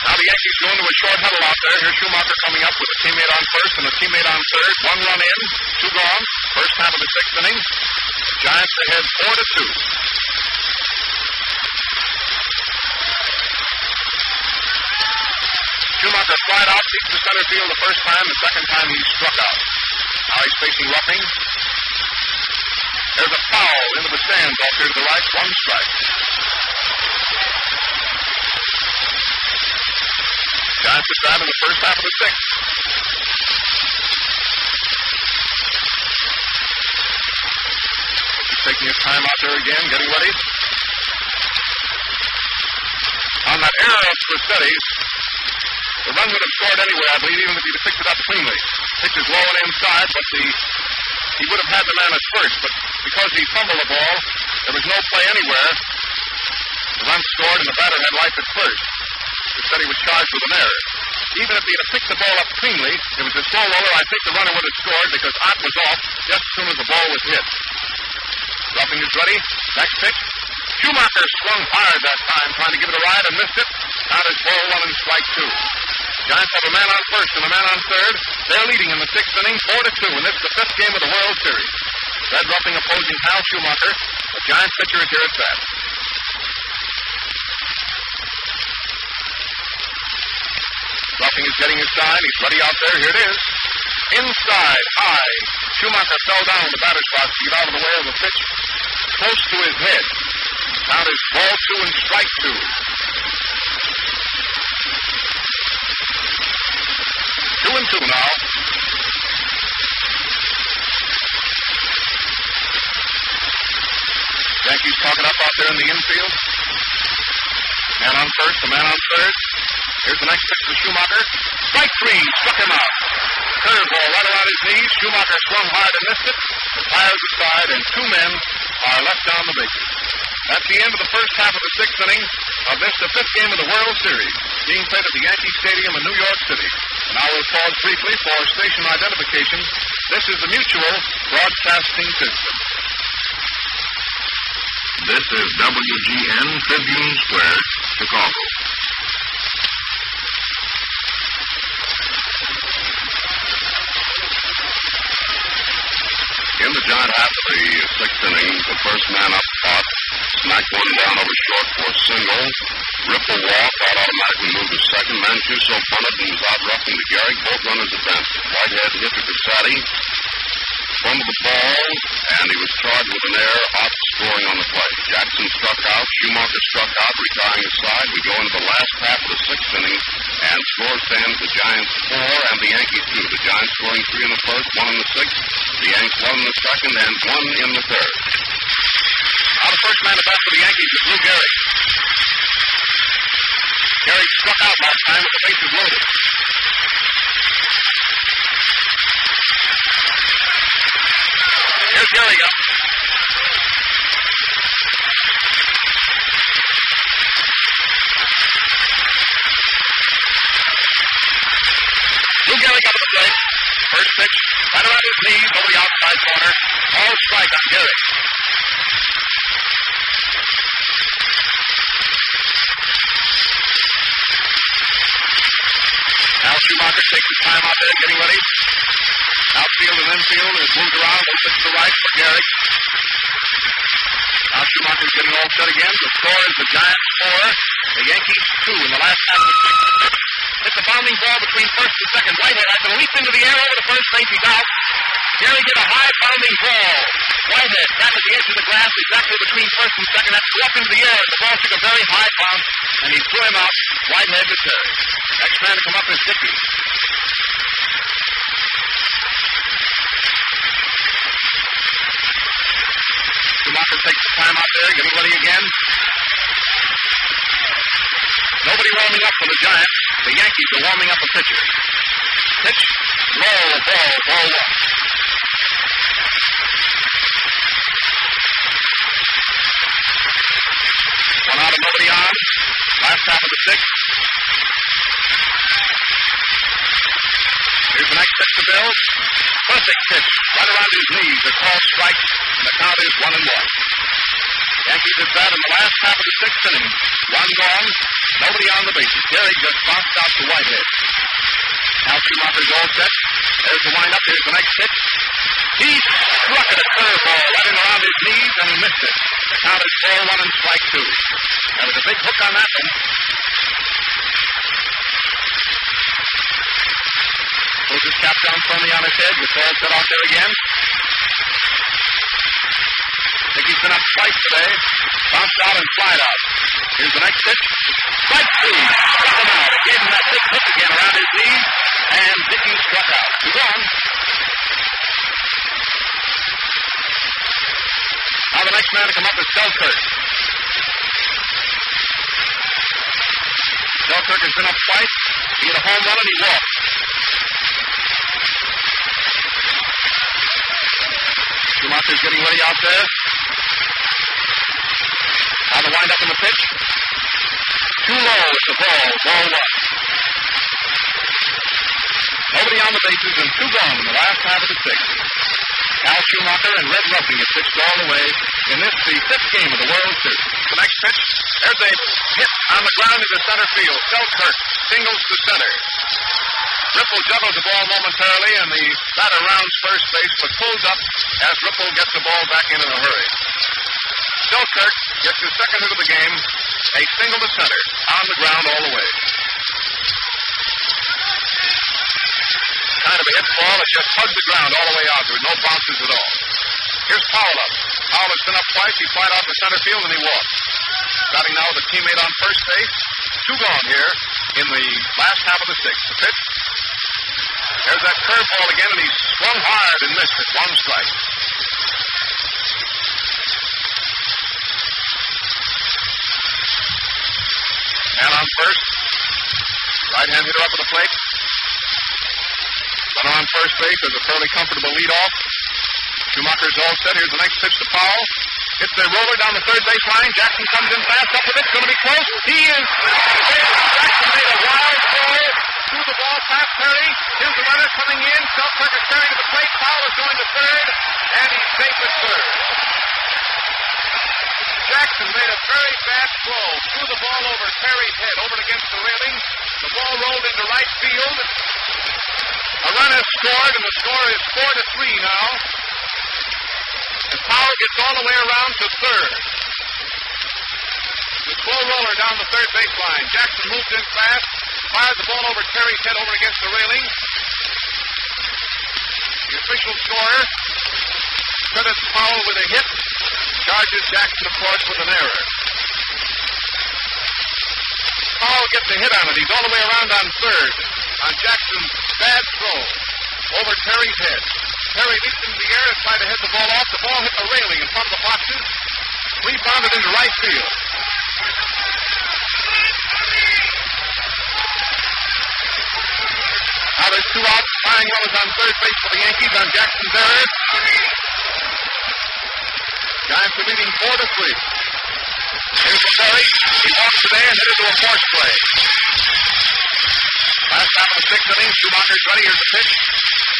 Now the Yankees go into a short huddle out there. Here's Schumacher coming up with a teammate on first and a teammate on third. 1 run in, 2 gone. First half of the 6th inning. Giants ahead 4-2. Schumacher flied out, deep to center field the first time. The second time he struck out. Now he's facing Ruffing. There's a foul into the stands off here to the right. 1 strike. Giants at bat in the first half of the sixth. He's taking his time out there again, getting ready. On that error of Cressetti's, the run would have scored anyway, I believe, even if he'd have picked it up cleanly. Pitch is low and inside, but he would have had the man at first, but because he fumbled the ball, there was no play anywhere. The run scored, and the batter had life at first. Cressetti was charged with an error. Even if he had picked the ball up cleanly, it was a slow roller, I think the runner would have scored because Ott was off just as soon as the ball was hit. Roughing is ready. Next pitch. Schumacher swung hard that time, trying to give it a ride and missed it. Count is 4-1 and strike two. Giants have a man on first and a man on third. They're leading in the sixth inning, 4-2, and this is the fifth game of the World Series. Red roughing opposing Hal Schumacher. The Giants pitcher is here at bat. Roughing is getting his sign. He's ready out there. Here it is. Inside, high. Schumacher fell down the batter's box to get out of the way of the pitch. Close to his head. Count is ball two and strike two. 2-2 now. Yankees talking up out there in the infield. Man on first, a man on third. Here's the next pitch to Schumacher. Strike three, struck him out. Curveball right around his knees. Schumacher swung hard and missed it. The tires aside, and two men are left down the bases. That's the end of the first half of the sixth inning of this, the fifth game of the World Series, being played at the Yankee Stadium in New York City. And I will pause briefly for station identification. This is the Mutual Broadcasting System. This is WGN Tribune Square, Chicago. In the giant half of the sixth inning, the first man up caught, smacked one down over short for a single. Ripple walk, out automatically moved to second. Mancuso punted and was out roughing to Gehrig. Both runners advanced. Whitehead hit to Cressetti, fumbled the ball, and he was charged with an error. Ott scoring on the play. Jackson struck out. Schumacher struck out, retiring his side. We go into the last half of the sixth inning, and score stands the Giants 4 and the Yankees 2. The Giants scoring 3 in the first, 1 in the sixth. The Yanks 1 in the second, and 1 in the third. Now the first man to bat for the Yankees is Lou Gehrig. Gehrig struck out last time with the bases loaded. Here's Gehrig up. Lou Gehrig up at the plate. First pitch, right around his knees, over the outside corner. All strike on Gehrig. Now Schumacher takes his time out there, getting ready. Outfield and infield is moved around. One pitch to right for Gehrig. Now Schumacher's getting all set again. The score is the Giants 4, the Yankees 2 in the last half of the sixth. It's a bounding ball between first and second. Whitehead has to leap into the air over the first base. He's out. Gehrig hit a high bounding ball. Whitehead back at the edge of the grass, exactly between first and second. That's go up into the air. The ball took a very high bounce, and he threw him out. Whitehead to Terry. Next man to come up is Dickey. Schumacher takes the time out there, getting ready again. Nobody warming up for the Giants. The Yankees are warming up the pitcher. Pitch, low, ball 1. One out and nobody on. Last half of the sixth. Here's the next pitch to Bill. Perfect pitch, right around his knees. A called strike, and the count is 1-1. Yankees at bat in the last half of the sixth inning. One gone, nobody on the bases. Gehrig just bounced out to Whitehead. Now Schumacher's all set. There's the windup. Here's the next pitch. He struck at a curveball right in around his knees, and he missed it. The count is 4-1 and strike 2. There was a big hook on that one. Pulls his cap down firmly on his head. It's all set out there again. I think he's been up twice today. Bounced out and flied out. Here's the next pitch. Strike 2. Struck him out. It gave him that big hook again knees, and Dickey struck out. 2 gone. Now the next man to come up is Selkirk. Selkirk has been up twice. He hit a home run and he walked. Schumacher's getting ready out there. Now the wind up in the pitch. Too low at the ball. Ball 1. Nobody on the bases and 2 gone in the last half of the 6th. Cal Schumacher and Red Ruffing have pitched all the way in this, the 5th game of the World Series. The next pitch, there's a hit on the ground into center field. Selkirk singles to center. Ripple juggles the ball momentarily, and the batter rounds first base, but pulls up as Ripple gets the ball back in a hurry. Selkirk gets his second hit of the game, a single to center, on the ground all the way. Kind of a hit ball that just hugged the ground all the way out. There were no bounces at all. Here's Powell up. Powell has been up twice. He flied out to center field and he walked. Starting now with a teammate on first base. 2 gone here in the last half of the 6th. The pitch. There's that curveball again, and he swung hard and missed it. 1 strike. Man on first. Right-hand hitter up at the plate. Runner on first base. There's a fairly comfortable leadoff. Schumacher's all set. Here's the next pitch to Powell. Hits a roller down the third base line. Jackson comes in fast. Up with it. Going to be close. He is. Jackson made a wild throw through the ball past Perry. Here's the runner coming in. Selkirk is carrying to the plate. Powell is going to third. And he's safe at third. Jackson made a very fast throw. Threw the ball over Perry's head. Over against the railing. The ball rolled into right field. A run has scored, and the score is 4-3 now. And Powell gets all the way around to third. The slow roller down the third baseline. Jackson moved in fast, fired the ball over Terry's head over against the railing. The official scorer credits Powell with a hit, charges Jackson, of course, with an error. Powell gets a hit on it. He's all the way around on third. On Jackson's bad throw over Terry's head. Terry leaped into the air and tried to head the ball off. The ball hit the railing in front of the boxes. Rebounded into right field. Now there's 2 outs. Flying runners on third base for the Yankees on Jackson's error. Giants are leading 4-3. Here's the Terry. He walks today and headed to a force play. Last half of the 6th inning. Schumacher's ready. Here's the pitch.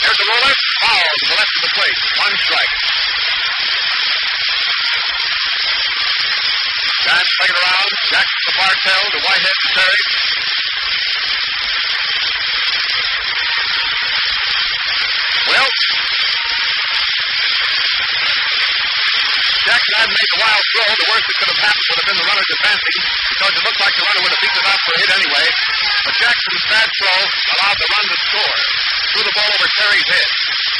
There's the roller. Foul to the left of the plate. 1 strike. Giants play it around. Jackson to Bartell to Whitehead to Terry. Well, Jackson hadn't made the wild throw. The worst that could have happened would have been the runner's advancing, because it looked like the runner would have beaten it out for a hit anyway. But Jackson's bad throw allowed the run to score. Threw the ball over Terry's head.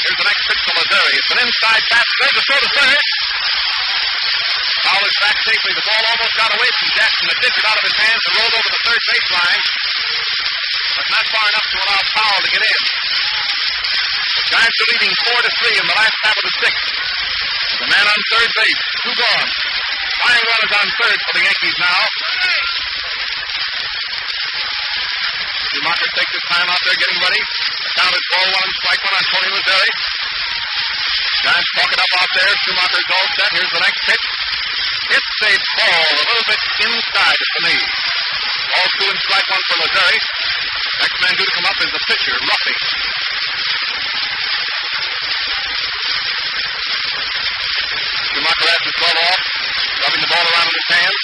Here's the next pitch to Lazeri. It's an inside pass. There's a throw to third. Powell is back safely. The ball almost got away from Jackson. It did get out of his hands and rolled over the third baseline, but not far enough to allow Powell to get in. The Giants are leading 4-3 in the last half of the 6th. The man on third base. 2 gone. Flying runners on third for the Yankees now. Schumacher takes his time out there getting ready. The count is ball 1 and strike 1 on Tony Lazeri. Giants talk it up out there. Schumacher's all set. Here's the next pitch. It's a ball a little bit inside at the knee. Ball 2 and strike 1 for Lazeri. Next man due to come up is the pitcher, Ruffing. Schumacher has his glove off, rubbing the ball around in his hands.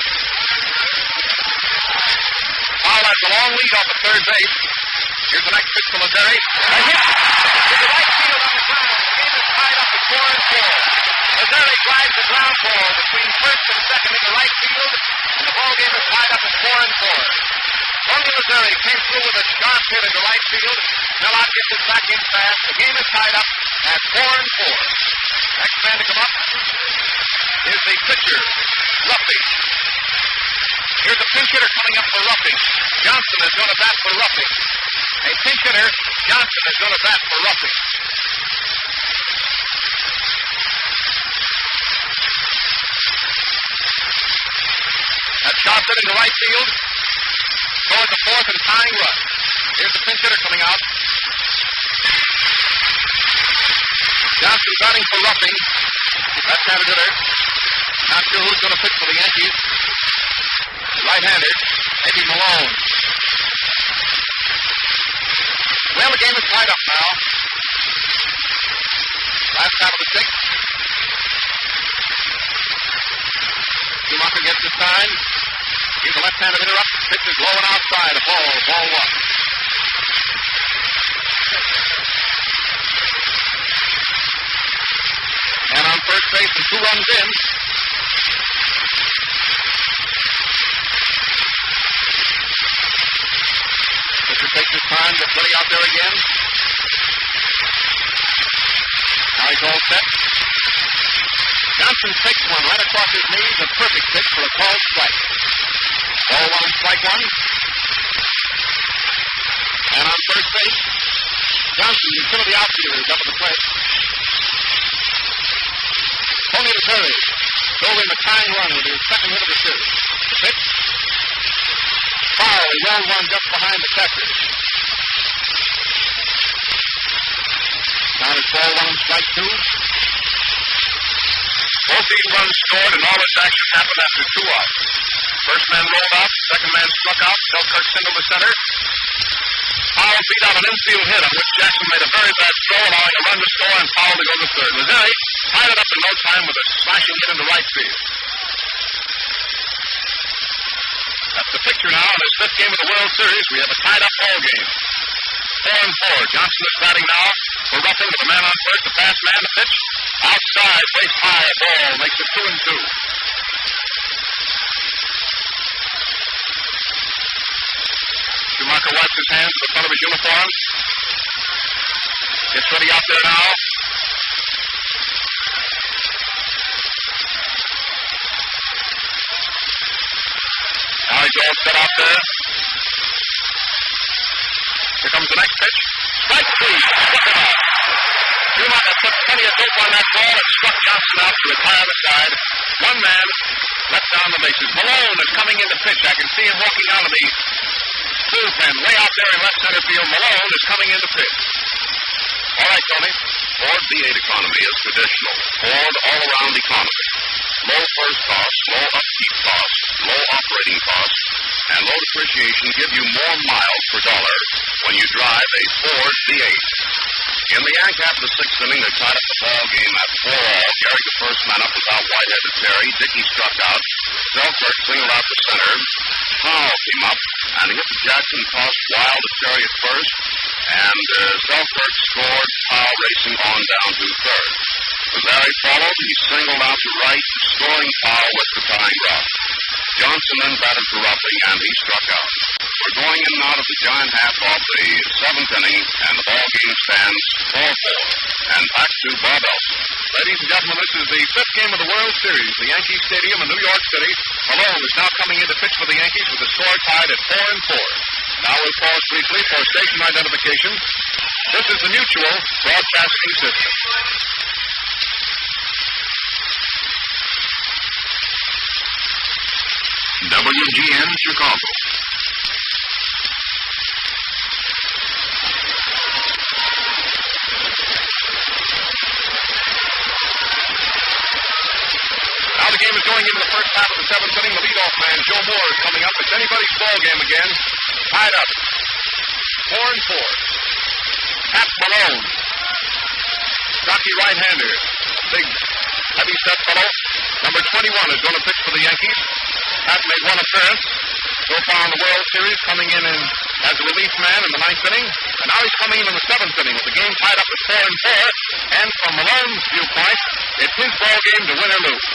Powell has a long lead off at third base. Here's the next pitch to Lazeri. A hit to the right field on the ground. The game is tied up at 4-4. Lazeri drives the ground ball between first and second into right field, and the ball game is tied up at 4-4. Tony Lazeri came through with a sharp hit into right field. Mellott gets it back in fast. The game is tied up at 4-4. Next man to come up is the pitcher, Ruffing. Here's a pinch hitter coming up for Ruffing. Johnson is going to bat for Ruffing. A pinch hitter hitter. Johnson is going to bat for roughing. That shot hit into right field. Toward the fourth and tying run. Here's the pinch hitter coming out. Johnson batting for roughing. Left-handed hitter. Not sure who's going to pitch for the Yankees. Right-handed. Maybe Malone. Well, the game is tied up now. Last out of the sixth. Schumacher gets the sign. Here's a left-handed hitter up. Pitch is low and outside. A ball. Ball one. And on first base and 2 runs in. Pitcher takes his time, gets ready out there again. Now he's all set. Johnson takes one right across his knees, a perfect pitch for a called strike. Ball one and strike one. And on first base, Johnson, utility outfielder, is up at the plate. Tony Terry drove in the tying run with his second hit of the series. The pitch. Foul. He rolled one just behind the catcher. Now it's ball one and strike two. Both these runs scored, and all this action happened after 2 outs. First man rolled out, second man struck out. Selkirk singled to center. Powell beat out an infield hit on which Jackson made a very bad throw, allowing a run to score and Powell to go to third. Missouri tied it up in no time with a slashing hit into right field. That's the picture now in this 5th game of the World Series. We have a tied-up ball game. 4-4. Johnson is batting now for roughing with a man on first. The fast man, the pitch. Outside, base high, a ball. Makes it 2-2. Schumacher wipes his hands in the front of his uniform. Gets ready out there now. Now he's all set out there. Here comes the next pitch. Strike three. Struck him out. Schumacher put plenty of dope on that ball and struck Johnson out to retire the side. One man left down the bases. Malone is coming in to pitch. I can see him walking out of the bullpen way out there in left center field. Malone is coming in to pitch. All right, Tony. Ford's V8 economy is traditional. Ford all-around economy. Low first cost, low upkeep cost, low operating cost, and low depreciation give you more miles per dollar when you drive a Ford V8. In the yank half of the 6th inning, they tied up the ball game at 4-all. Gary, the first man up, without Whitehead to Terry. Dickey struck out. Selkirk singled out to center. Powell came up, and he hit the Jackson toss wild to Terry at first, and Selkirk scored. Powell racing on down to third. Missouri followed. He singled out to right, scoring Powell with the tying run. Johnson then batted for roughing, and he struck out. We're going in and out of the giant half of the 7th inning, and the ball game stands 4-4. And back to Bob Elson. Ladies and gentlemen, this is the 5th game of the World Series. The Yankee Stadium in New York City. Malone is now coming in to pitch for the Yankees with the score tied at 4-4. Now we'll pause briefly for station identification. This is the Mutual Broadcasting System. WGN Chicago. Now the game is going into the first half of the 7th inning. The leadoff man, Joe Moore, is coming up. It's anybody's ball game again. Tied up. 4-4. Pat Malone. Stocky right-hander. Big, heavy-set fellow. Number 21 is going to pitch for the Yankees. Pat made one appearance so far in the World Series, coming in as a relief man in the 9th inning. And now he's coming in the 7th inning with the game tied up at 4-4. And from Malone's viewpoint, it's his ball game to win or lose.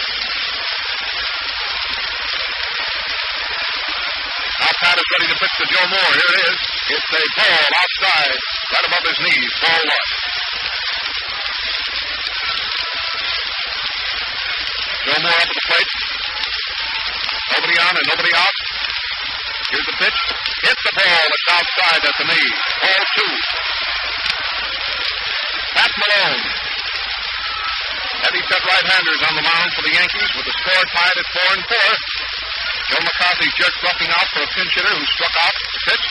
Now Pat is ready to pitch to Joe Moore. Here it is. It's a ball outside, right above his knees. Ball one. Joe Moore up at the plate. Nobody on and nobody out. Here's the pitch. Hits the ball. It's outside at the knee. Ball 2. Pat Malone. Heavy-set right-handers on the mound for the Yankees with the score tied at 4-4. Joe McCarthy jerked roughing out for a pinch hitter who struck out the pitch.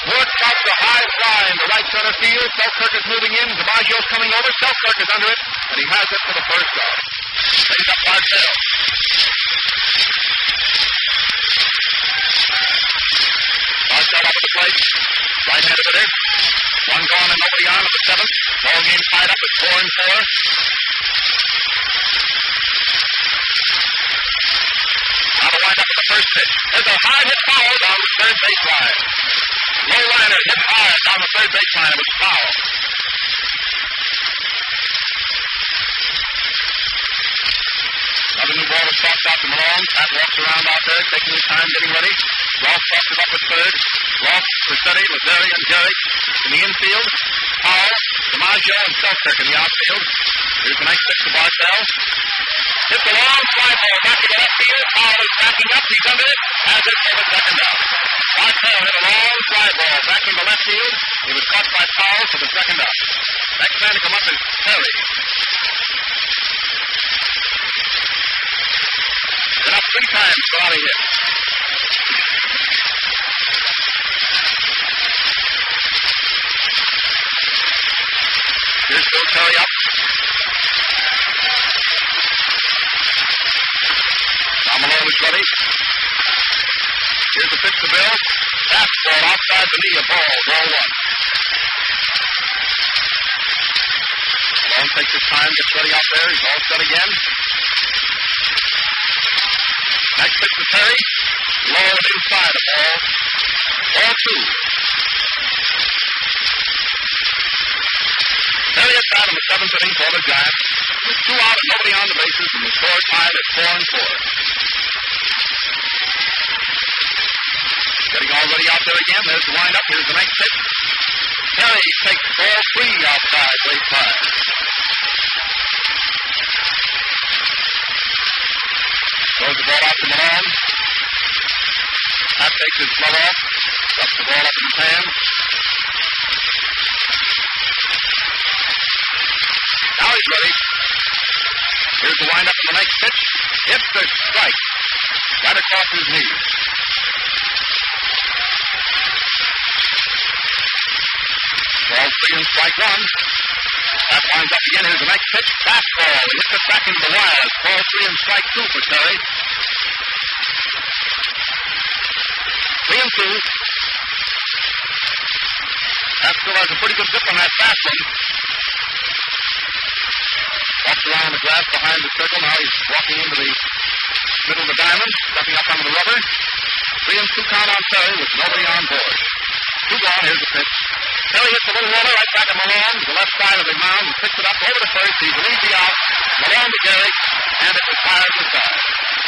Moore stops a high fly into right center field. Selkirk is moving in. DiMaggio's coming over. Selkirk is under it, and he has it for the first out. Brings up Bartell. Bartell up at the plate. Right-handed hitter. One gone and nobody on at the 7th. Ball game tied up at 4-4. Now to wind up at the first pitch. There's a high hit foul down the third baseline. Low liner hit hard down the third baseline. It was foul. Another new ball is tossed out to Malone. Pat walks around out there, taking his time, getting ready. Ross tosses it up at third. Ross, Cressetti, Lazeri, and Gehrig in the infield. Powell, DiMaggio, and Selkirk in the outfield. Here's the next pitch to Bartell. Hits a long fly ball back to the left field. Powell is backing up. He's under it. Has it for the second out. Bartell hit a long fly ball back into left field. He was caught by Powell for the second out. Next man to come up is Terry. Been up 3 times without a hit. Here's Bill Terry up. Now Malone is ready. Here's the pitch to Bill. Fastball outside the knee, a ball. Ball 1. Malone takes his time, gets ready out there. He's all set again. Next pitch to Terry. Low and inside, a ball. Ball 2. Terry is out in the 7th inning for the Giants. With 2 out and nobody on the bases, and the score tied at 4-4. Getting all ready out there again. There's the windup. Here's the next pitch. Terry takes ball 3 outside, late side. Throws the ball out to Malone. Pat takes his glove off. Ducks the ball up in his hands. Now he's ready. Here's the windup in the next pitch. It's a strike. Right across his knees. Ball 3 and strike 1. That winds up again. Here's the next pitch. Fastball. He hits it back into the wires. Ball 3 and strike 2 for Terry. 3-2. That still has a pretty good grip on that fast one. Walks around the grass behind the circle. Now he's walking into the middle of the diamond, stepping up onto the rubber. 3-2 count on Terry with nobody on board. 2 gone. Here's the pitch. Terry hits a little roller right back at Malone, the left side of the mound. He picks it up over to first. He's an easy out. Malone to Gehrig, and it retires to the side.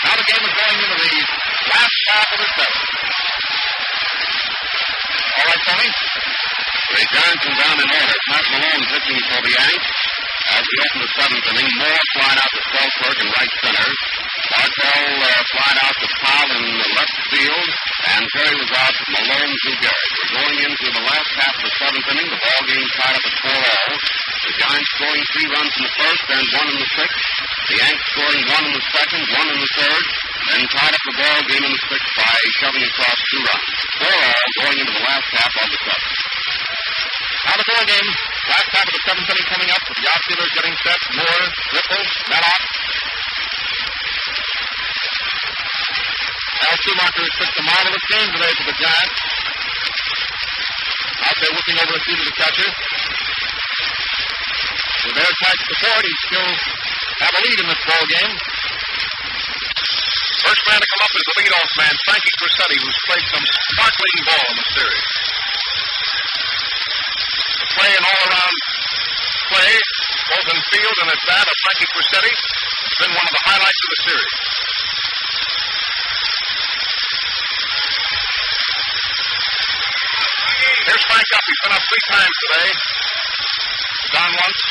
Now the game is going into the last half of the 7th. All right, Tony? Ray Johnson down in order. Pat Malone pitching for the Yanks. As we open the 7th inning, Moore flying out to Selkirk in right center. Bartell flying out to Powell in the left field. And Terry was out to Malone to Gehrig. We're going into the last half of the 7th inning. The ball game tied up at 4-all. The Giants scoring 3 runs in the first and 1 in the 6th. The Yanks scoring 1 in the second, 1 in the third. Then tied up the ball game in the 6th by shoving across 2 runs. 4-all going into the last half of the 7th. Now the ball game, last half of the 7th inning coming up with the outfielders getting set. Moore, Ripple, Mellock. Al Schumacher has pitched a marvelous game today for the Giants. Out there whipping over the feet of the catcher. With their tight support, he still have a lead in this ball game. First man to come up is the leadoff man, Frankie Cressetti, who's played some sparkling ball in the series. The play and all-around play, both in field and at bat, of Frankie Cressetti has been one of the highlights of the series. Here's Frank up. He's been up 3 times today. He's on once.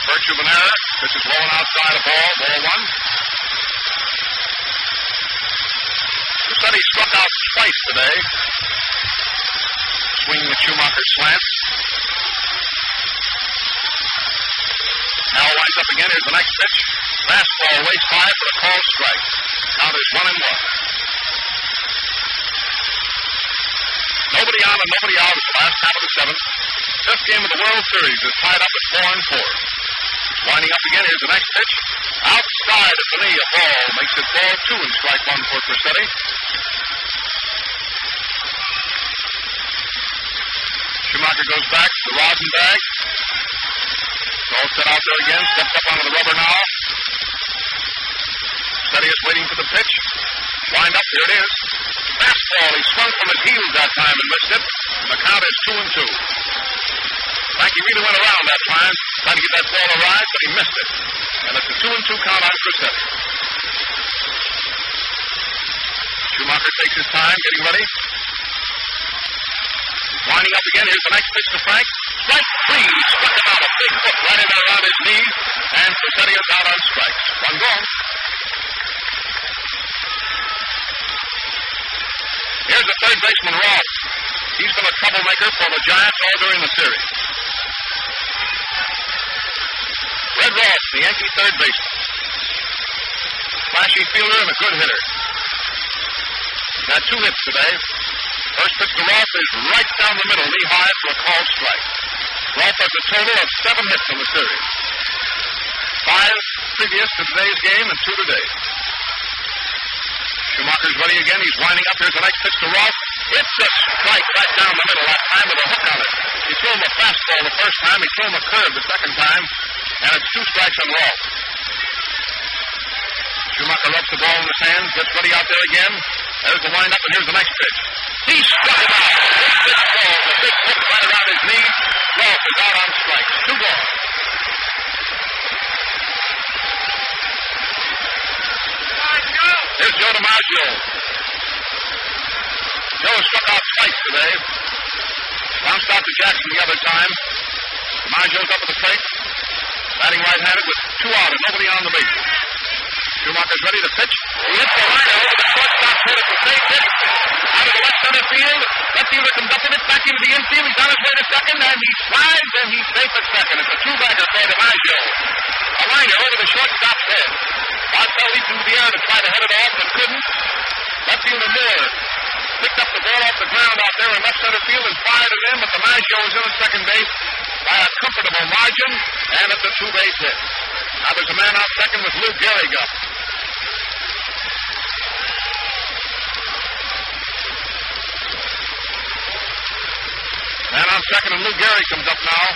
Virtue of an error. This is low and outside a ball. Ball 1. Cressetti Vercetti struck out twice today. Swinging at Schumacher's slants. Now winds up again. Here's the next pitch. Fastball, waist high for a called strike. Count is 1-1. Nobody on and nobody out at the last half of the seventh. This game of the World Series is tied up at 4-4. Winding up again. Here's the next pitch. Outside at the knee, a ball. Makes it ball 2 and strike 1 for Vercetti. Schumacher goes back to the rosin bag. It's all set out there again. Steps up onto the rubber now. Vercetti is waiting for the pitch. Wind up. Here it is. Fastball. He swung from his heels that time and missed it. And the count is 2-2. Frankie really went around that time, trying to get that ball arrived, but he missed it. And it's a 2-2 count on Vercetti. Schumacher takes his time, getting ready. He's winding up again. Here's the next pitch to Frank. Strike 3. He struck him out. A big hook right in there around his knees. And Vercetti is out on strikes. One gone. Here's the third baseman, Ross. He's been a troublemaker for the Giants all during the series. Red Ross, the Yankee third baseman. Flashy fielder and a good hitter. He's had 2 hits today. First pitch to Ross is right down the middle, knee high for a called strike. Ross has a total of 7 hits in the series. 5 previous to today's game and 2 today. Schumacher's ready again. He's winding up. Here's the next pitch to Ross. It's a strike right down the middle that time with a hook on it. He threw him a fastball the first time. He threw him a curve the second time. And it's 2 strikes on Ross. Schumacher rubs the ball in his hands. Gets ready out there again. There's the windup, and here's the next pitch. He struck it out. Big ball. A big hook right around his knee. Ross is out on strikes. 2 balls. Here's Joe DiMaggio. Joe struck out twice today. Bounced out to Jackson the other time. DiMaggio's up at the plate. Batting right-handed with 2 out and nobody on the base. Schumacher's ready to pitch. He hits the liner over the shortstop head at the safe hit. Out of the left center field. Left fielder comes up with it back into the infield. He's on his way to second, and he slides, and he's safe at second. It's a 2-bagger for DiMaggio. A liner over the shortstop's head. Bartel leaped into the air to try to head it off, but couldn't. Left fielder Moore picked up the ball off the ground out there in left center field and fired it in, but DiMaggio was in at second base by a comfortable margin, and it's a 2-base hit. Now there's a man out second with Lou Gehrig up. Man on second, and Lou Gehrig comes up now.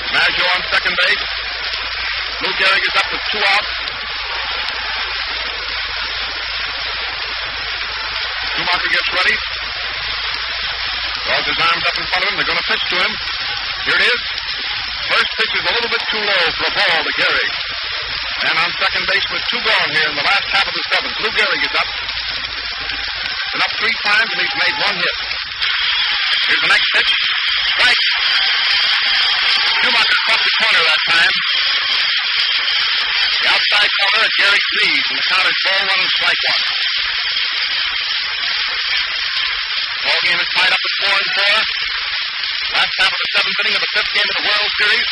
DiMaggio on second base. Lou Gehrig is up with 2 outs. Schumacher gets ready. Draws his arms up in front of him. They're going to pitch to him. Here it is. First pitch is a little bit too low for a ball to Gehrig. And on second base with 2 gone here in the last half of the 7th. Lou Gehrig is up. Been up 3 times, and he's made 1 hit. Here's the next pitch. Strike. Schumacher caught the corner that time. The outside corner at Gehrig's knees, and the count is ball 1 and strike 1. Ball game is tied up at 4-4. Last half of the 7th inning of the 5th game of the World Series.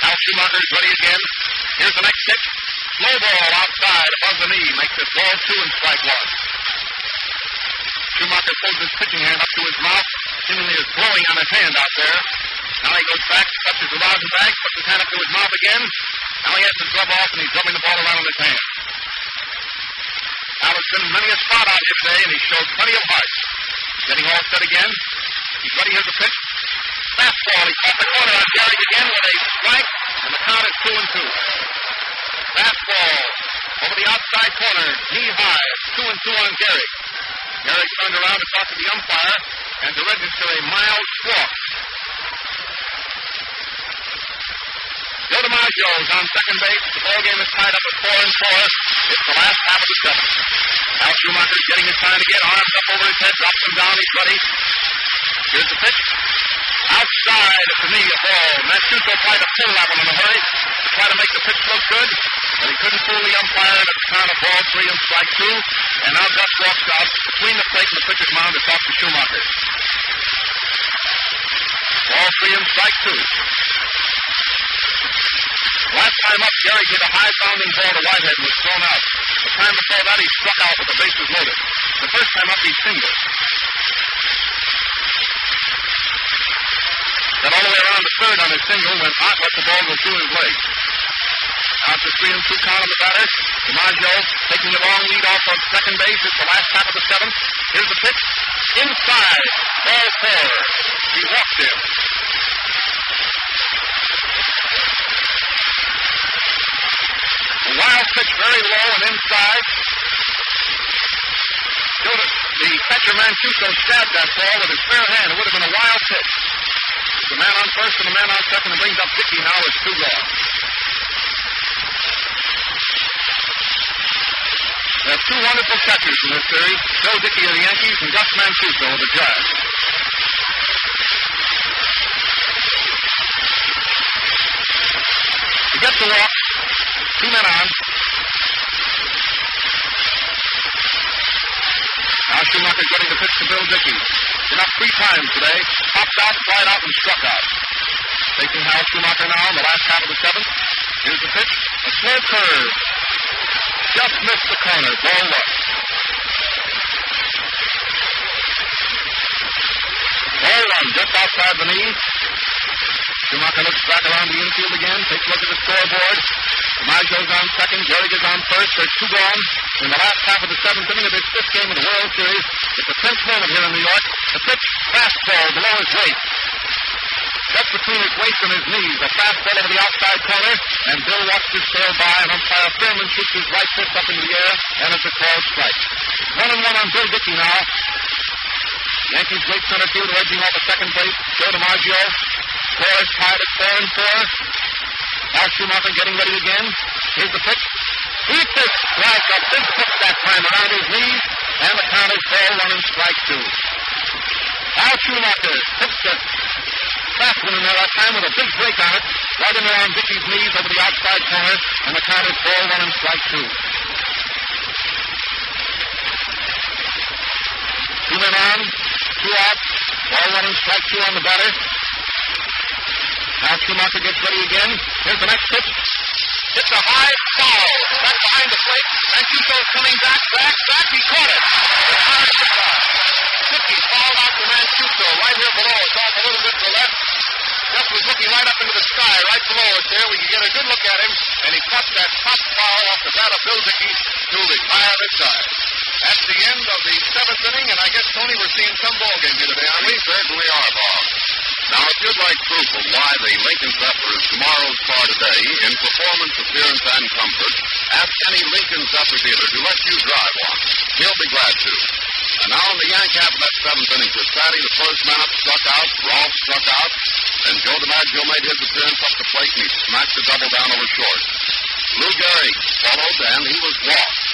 Al Schumacher is ready again. Here's the next pitch. Slow ball outside above the knee. Makes it ball 2 and strike 1. Schumacher pulls his pitching hand up to his mouth. Seemingly is blowing on his hand out there. Now he goes back, touches the rosin bag, puts his hand up to his mouth again. Now he has his glove off, and he's drumming the ball around in his hand. Al has been many a spot out here today, and he showed plenty of heart. Getting all set again. He's ready. Here's the pitch. Fastball. He caught the corner on Gehrig again with a strike, and the count is 2-2. Fastball over the outside corner, knee high. It's 2-2 on Gehrig. Gehrig turned around to talk to the umpire and to register a mild walk. Joe DiMaggio is on second base. The ball game is tied up at 4-4. It's the last half of the 7th. Al Schumacher's getting his sign again. Arms up over his head, drops him down. He's ready. Here's the pitch. Outside at the knee, a ball. Mancuso tried to pull that one in a hurry to try to make the pitch look good. But he couldn't fool the umpire, and it's count of ball 3 and strike 2. And now Gus walks out between the plate and the pitcher's mound to talk to Schumacher. Ball 3 and strike 2. Last time up, Gehrig hit a high-bounding ball to Whitehead and was thrown out. The time before that, he struck out with the bases loaded. The first time up, he singled. Got all the way around to third on his single when Ott let the ball go through his legs. Now it's a 3-2 count on the batter. DiMaggio taking the long lead off of second base. It's the last half of the 7th. Here's the pitch. Inside. Ball 4. He walked him. A wild pitch very low and inside. The catcher Mancuso stabbed that ball with his bare hand. It would have been a wild pitch. The man on first and the man on second brings up Dickey now with 2 gone. There are 2 wonderful catchers in this series. Joe Dickey of the Yankees and Gus Mancuso of the Giants. He gets the walk. 2 men on. Now Schumacher's getting the pitch to Bill Dickey. Been up 3 times today. Popped out, flied out, and struck out. Facing Hal Schumacher now in the last half of the 7th. Here's the pitch. A slow curve. Just missed the corner. Ball 1. Ball 1, just outside the knee. Schumacher looks back around the infield again. Takes a look at the scoreboard. DiMaggio's on second. Gehrig is on first. There's 2 gone in the last half of the 7th inning of this 5th game of the World Series. It's a tense moment here in New York. The pitch, fastball below his waist. Just between his waist and his knees. A fastball over the outside corner. And Bill watched it sail by. And umpire Thurman shoots his right fist up into the air. And it's a called strike. 1-1 on Bill Dickey now. Yankees great center fielder edging off at second base. Joe DiMaggio. Score is tied at 4 and 4. Now Schumacher getting ready again. Here's the pitch. He pitched like a big hook that time around his knees. And the count is ball 1 and strike 2. Now Schumacher pitched a fast one in there that time with a big break on it. Right in there on Dickey's knees over the outside corner. And the count is ball 1 and strike 2. 2 men on. 2 out. Ball 1 and strike 2 on the batter. Now Schumacher gets ready again. Here's the next pitch. It's a high foul. Back behind the plate. Mancuso's coming back. He caught it. Dickey fouled out to Mancuso right here below. It's off a little bit to the left. Just was looking right up into the sky, right below us there. We could get a good look at him. And he caught that top foul off the bat of Bill Dickey to retire this side. That's the end of the 7th inning, and I guess, Tony, we're seeing some ball game here today, aren't we? Certainly are, Bob. Now, if you'd like proof of why the Lincoln Zephyr is tomorrow's car today in performance, appearance, and comfort, ask any Lincoln Zephyr dealer to let you drive one. He'll be glad to. And now in the Yank half of that 7th inning, Piscatty, the first man up, struck out. Rolfe struck out. And Joe DiMaggio made his appearance up the plate, and he smacked the double down over short. Lou Gehrig followed, and he was walked.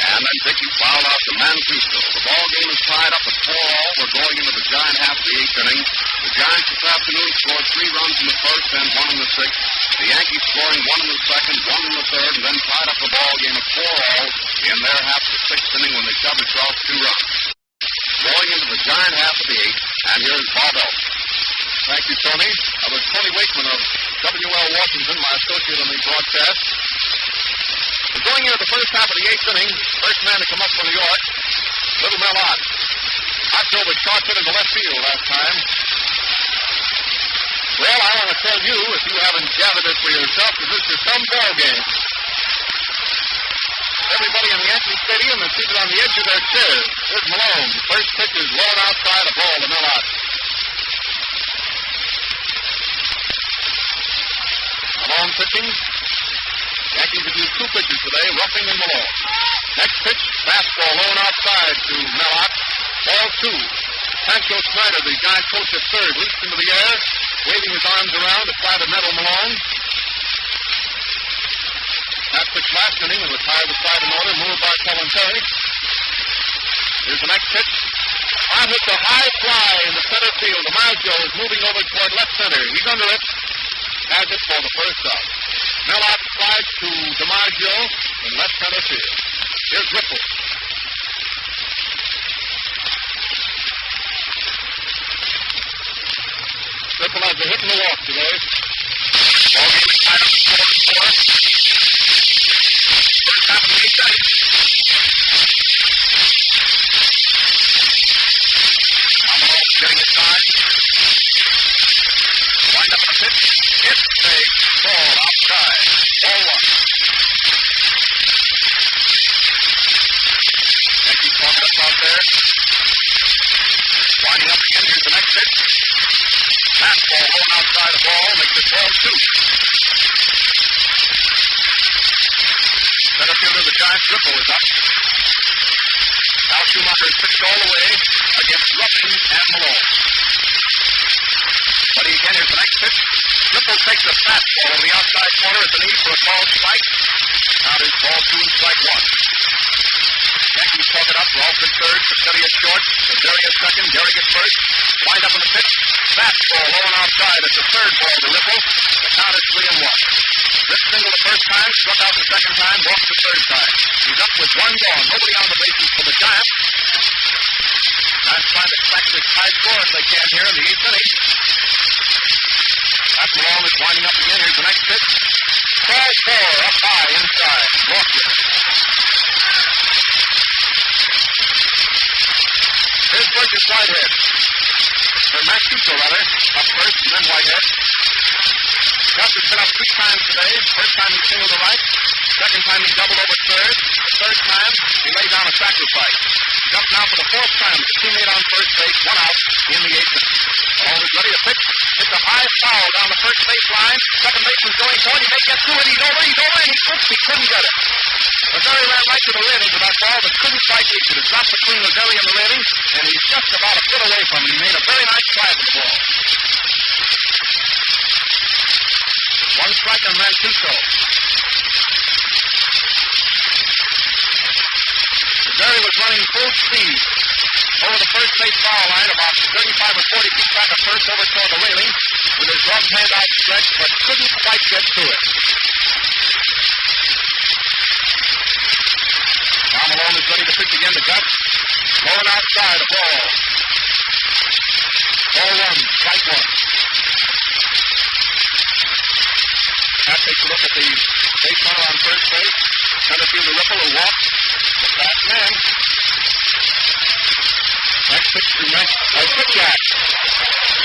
And then Dickey fouled out to Mancuso. The ball game is tied up at 4-all. We're going into the Giant half of the 8th inning. The Giants this afternoon scored 3 runs in the first and 1 in the 6th. The Yankees scoring 1 in the second, 1 in the third, and then tied up the ball game at 4-all in their half of the 6th inning when they shoved across 2 runs. Going into the Giant half of the 8th, and here's Bob Elton. Thank you, Tony. That was Tony Wakeman of W.L. Washington, my associate on the broadcast. We're going into the first half of the 8th inning. First man to come up for New York, Little Mel Ott. Ott drove a short hit into left field last time. Well, I want to tell you, if you haven't gathered it for yourself, that this is some ball game. Everybody in the Yankee Stadium is seated on the edge of their chairs. Here's Malone. First pitch is low outside, a ball to Mel Ott. Malone pitching. Yankees have used 2 pitches today, Ruffing and Malone. Next pitch, fastball low outside to Mel Ott. Ball 2. Pancho Snyder, the Giant coach at third, leaps into the air, waving his arms around to try to nettle Malone. That pitch last inning and retired the side in order, moved by Kellen Terry. Here's the next pitch. Ott hits a high fly in the center field. DiMaggio is moving over toward left center. He's under it. has it for the first out. Mel out slides to DiMaggio in left center field. Here's Ripple. Ripple has a hit and a walk today. Ball game tied up 4-4. First half of the eighth inning. Almost getting it time. Wind up the pitch. It's a ball outside. Ball one. Yankees talk up out there. Winding up again. Here's the next pitch. Fastball low outside the ball. Makes it ball two. Center fielder, the Giants, Ripple is up. Al Schumacher is pitched all the way against Ruffin and Malone. But again, here's the next pitch. Ripple takes a fastball on the outside corner at the knee for a called strike. Now there's ball two and strike one. Yankees talk it up. Rolf at third. Pacelli at short. Gary at second. Gary at first. Wind up on the pitch. Fastball low and outside. It's the third ball to Ripple. The count is 3-1. This single the first time, struck out the second time, walked the third time. He's up with one gone. Nobody on the bases for the Giants. Giants trying to crack this high score if they can here in the eighth inning. That's Malone is winding up again. Here's the next pitch. Ball four, up high, inside. Walked it. Here's Burgess Whitehead. Or Mancuso, rather. Up first, and then Whitehead. Gus has been up 3 times today. First time he singled to right. Second time he doubled over third. The third time he laid down a sacrifice. Gus now for the 4th time with a teammate on first base, 1 out in the 8th inning. Malone is ready to pitch. It's a high foul down the first base line. Second baseman's going for it. He may get through it. He's over, and he trips. He couldn't get it. Lazeri ran right to the railings with that ball, but couldn't quite reach it. It dropped between Lazeri and the railings, and he's just about a foot away from it. He made a very nice try at the ball. One strike on Mancuso. Lazeri was running full speed over the first base foul line, about 35 or 40 feet back at first over toward the railing, with his gloved hand outstretched, but couldn't quite get to it. Now Malone is ready to pitch again to Gus. Going outside, a ball. Ball one, strike one. Now takes a look at the base runner on first base. Center fielder Ripple will walk. The fast man. Next pitch to Pitchak.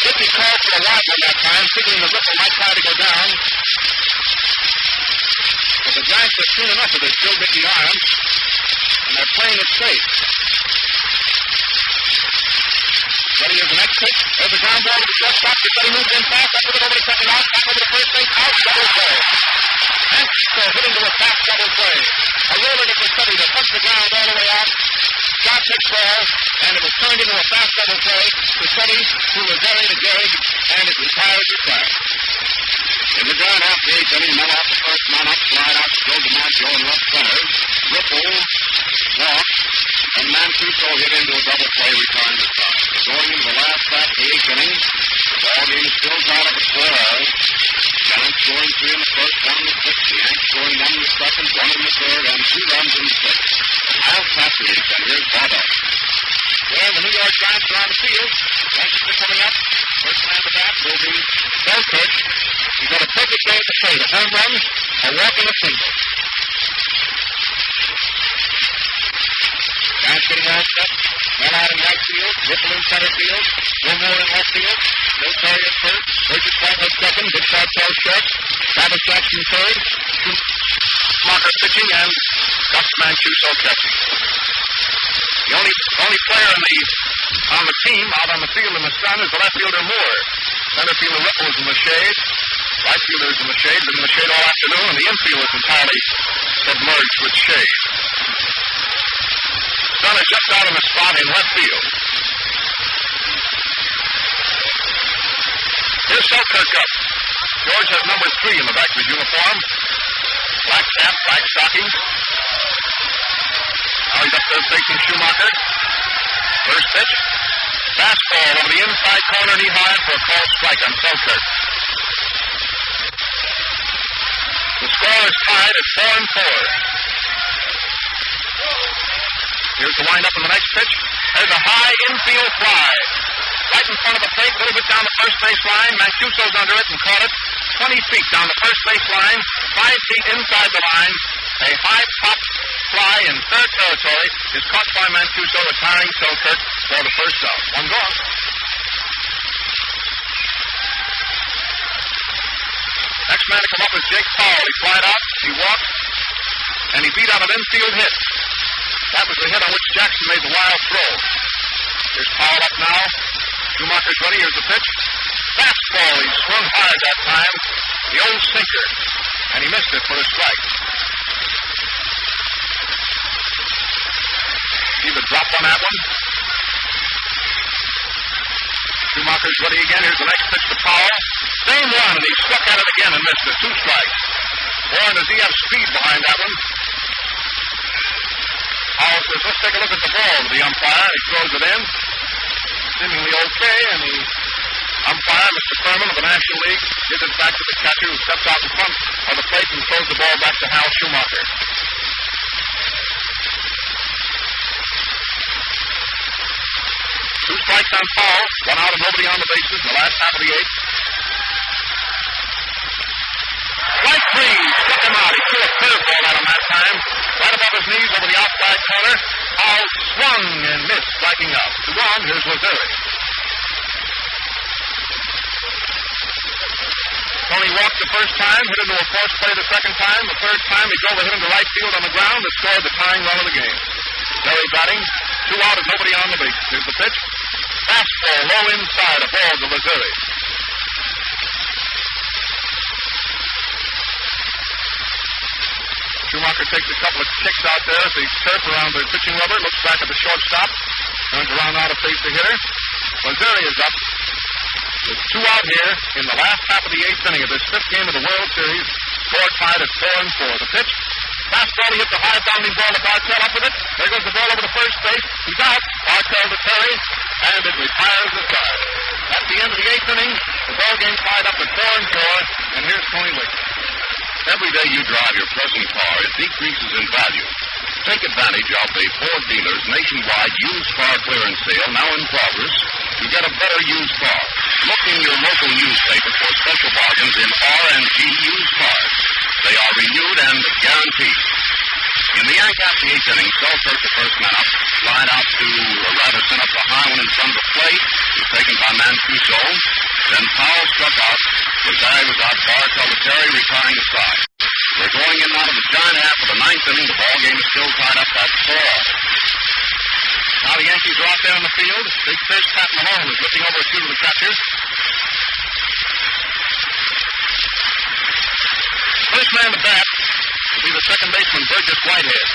Pitchak called for a wide one that time, figuring the Ripple might try to go down. But the Giants have seen enough of this still Mickey arm, and they're playing it safe. Ready is the next pitch. There's a ground ball to the shortstop. He moves in fast. Up with it over to second out. Back over to first base. Out. Double play. Mancuso hit into a fast double play. A roller to Pacelli to punch the ground all the way out. Shot takes ball, and it was turned into a fast double play. Pacelli to Lazeri to Gehrig, and it retires the side. In the ground off the 8th inning, Mel off the first man up, slide out to Joe DiMaggio in left center. Ripple walk, and Mancuso hit into a double play, retiring the side. Going into the last half of the 8th inning, the ball game still tied up at 4 hours. Giants scoring 3 in the first, 1 in the 6th. The Yanks scoring 1 in the second, 1 in the third, and 2 runs in the 6th. Miles past the 8th, and here's Bob up. Well, the New York Giants are on the field. Yankees are coming up. First man to bat will be Selkirk. He's got a perfect day at the plate. A home run, a walk, and a single. Giants getting all set. Mel out in right field. Ripple in center field. Wilmore in left field. Bill Terry at first. Burgess Whitehead second. Big Shot fell short. Travis Jackson third. Schumacher pitching, and Gus Mancuso catching. The only player on the team out on the field in the sun is the left fielder Moore. Center fielder Ripple is in the shade. Right fielder is in the shade. Been in the shade all afternoon, and the infield is entirely submerged with shade. Sun is just out of the spot in left field. Here's Selkirk up. George has number 3 in the back of his uniform. Black cap, black stockings. Now he's up there facing Schumacher. First pitch. Fastball over the inside corner, knee high for a called strike on Selkirk. The score is tied at 4-4. Here's the windup in the next pitch. There's a high infield fly. Right in front of the plate, a little bit down the first base line. Mancuso's under it and caught it 20 feet down the first base line, 5 feet inside the line. A high pop fly in third territory is caught by Mancuso, retiring Selkirk for the first out. One gone. Next man to come up is Jake Powell. He flied out, he walked, and he beat out an infield hit. That was the hit on which Jackson made the wild throw. Here's Powell up now. Schumacher's ready. Here's the pitch. Fastball. He swung hard that time. The old sinker. And he missed it for a strike. See the drop on that one? Schumacher's ready again. Here's the next pitch to Powell. Same one, and he struck at it again and missed it. 2 strikes. Boy, does he have speed behind that one. Powell says, let's take a look at the ball to the umpire. He throws it in. Seemingly okay, and the umpire, Mr. Furman of the National League, gives it back to the catcher who steps out in front of the plate and throws the ball back to Hal Schumacher. 2 strikes on Powell, 1 out and nobody on the bases in the last half of the 8th. Strike 3, struck him out. He threw a curveball at him that time. Right above his knees over the outside corner. Powell swung and missed, striking out. 2 on, here's Lazuri. Tony walked the first time, hit into a force play the second time. The third time, he drove a hit into right field on the ground that scored the tying run of the game. Larry batting, 2 out and nobody on the base. Here's the pitch. Fastball low inside, a ball to Lazuri. Schumacher takes a couple of kicks out there at the turf around the pitching rubber, looks back at the shortstop, turns around now to face the hitter. Lazuri is up. With 2 out here in the last half of the 8th inning of this 5th game of the World Series. Score tied at 4-4. The pitch. Fastball, he hits a high bounding ball to Bartell, up with it. There goes the ball over to first base. He's out. Bartell to Terry, and it retires the side. At the end of the 8th inning, the ball game tied up at 4-4, and here's Tony Wakeman. Every day you drive your present car, it decreases in value. Take advantage of the Ford dealers' nationwide used car clearance sale now in progress to get a better used car. Look in your local newspaper for special bargains in R&G used cars. They are renewed and guaranteed. In the yank after the 8th inning, Selkirk, the first man up, flied out to, or rather sent up the high one in front of the plate. It was taken by Mancuso. Then Powell struck out. Lazari was out. Bartell to Terry, retiring the side. We're going in now to the giant half of the 9th inning. The ball game is still tied up at 4. Now the Yankees are out there on the field. Big fish Pat Malone is looking over a few of the catchers. First man to bat will be the second baseman, Burgess Whitehead.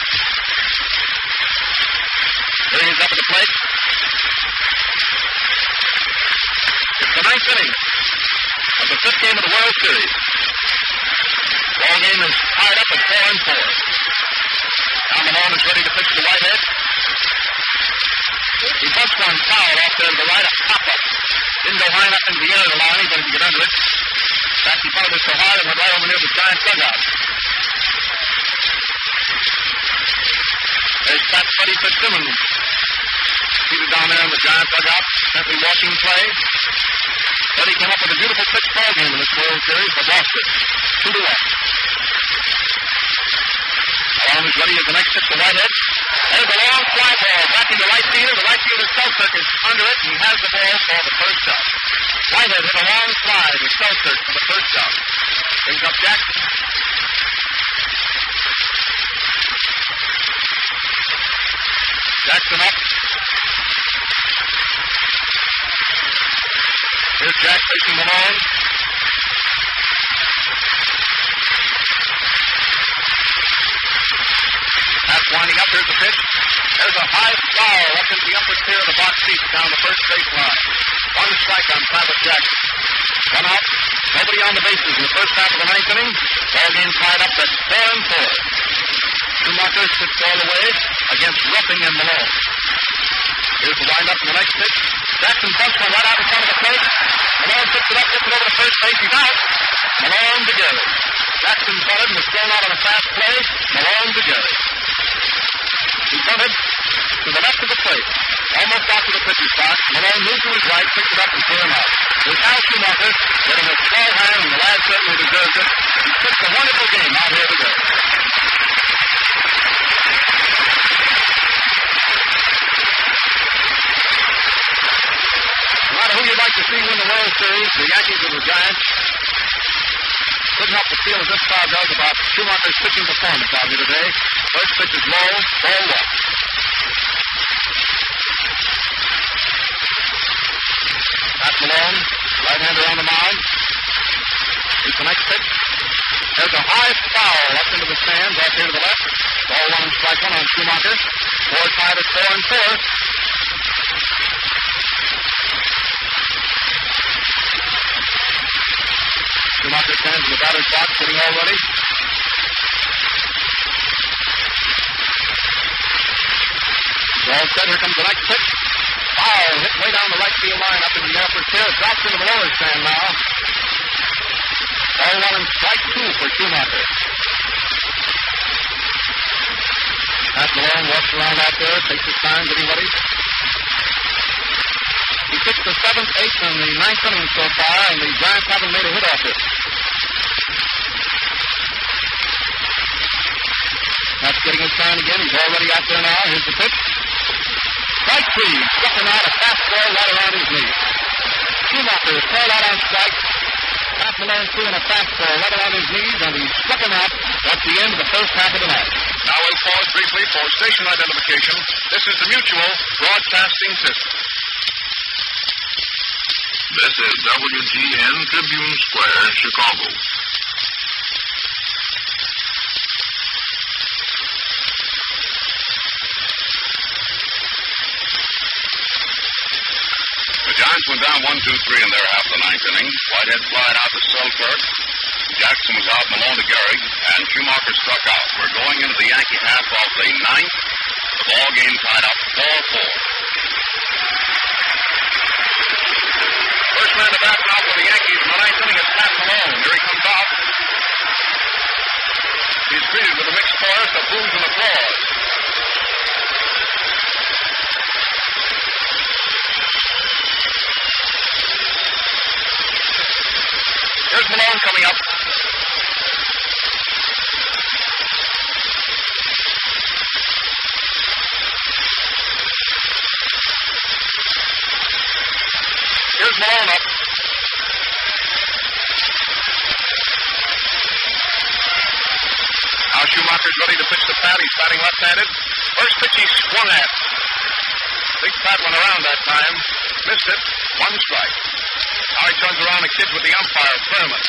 There he is up at the plate. It's the 9th inning of the 5th game of the World Series. Ball game is tied up at 4-4. Now Malone is ready to pitch to Whitehead. He busts one foul off there to the right, a pop-up. Didn't go high enough into the air to allow anybody to get under it. In fact, he followed it so hard and went right over near the giant dugout. There's Pat Buddy Fitzsimmons. Seated down there in the giant dugout, simply watching play. Buddy came up with a beautiful pitch ball game in this World Series, but lost it. 2-1. Malone is ready as the next pitch to Whitehead. There's a long fly ball back into right field. The right fielder Selkirk is under it, and he has the ball for the first out. Whitehead hit a long fly to Selkirk for the first out. Brings up Jackson. Jackson up. Here's Jack facing Malone. That's winding up. Here's the pitch. There's a high foul up into the upper tier of the box seats down the first base line. 1 strike on Travis Jackson. 1 out. Nobody on the bases in the first half of the 9th inning. Ball game tied up at 4-4. Schumacher sits all the way against Ruffing and Malone. Here's the windup in the next pitch. Jackson bunts one right out in front of the plate. Malone picks it up, gets it over to first base. He's out. Malone to Gary. Jackson bunted and was thrown out on a fast play. Malone to Gehrig. He bunted to the left of the plate. Almost out to the pitcher's box. Malone moved to his right, picked it up, and threw him out. Here's Hal Schumacher getting a small hand, and the lad certainly deserves it. He pitched a wonderful game out here today. No matter who you'd like to see win the World Series, the Yankees or the Giants, couldn't help but feel as this crowd does about Schumacher's pitching performance out here today. First pitch is low, ball one. Pat Malone, right-hander on the mound. Here's the next pitch. There's a high foul up into the stands, off here to the left. Ball one and strike one on Schumacher. Four tied at 4-4. Schumacher stands in the batter's box, sitting already. All set, here comes the next pitch. Foul, hit way down the right field line up in the upper tier. It drops into the lower stand now. Ball one and strike two for Schumacher. Pat Malone walks around out there, takes his time, getting ready. He pitched the 7th, 8th, and the 9th inning so far, and the Giants haven't made a hit off it. Pat's getting his time again. He's already out there now. Here's the pitch. Strike three. Struck him out. A fastball right around his knee. Schumacher is called out on strike. Pat Malone threw in a fastball right around his knees, and he struck him out. That's the end of the first half of the match. Now we'll pause briefly for station identification. This is the Mutual Broadcasting System. This is WGN Tribune Square, Chicago. The Giants went down 1-2-3 in their half of the 9th inning. Whitehead flied out to Selkirk. Jackson was out, Malone to Gehrig, and Schumacher struck out. We're going into the Yankee half of the 9th. The ball game tied up 4-4. First man to bat now for the Yankees in the 9th inning is Pat Malone. Here he comes out. He's greeted with a mixed chorus of boos and applause. Here's Malone coming up. Here's Malone up. Now Schumacher's ready to pitch to Pat. He's batting left-handed. First pitch he swung at. Big Pat went around that time. Missed it. One strike. Now he turns around and kids with the umpire, Furman.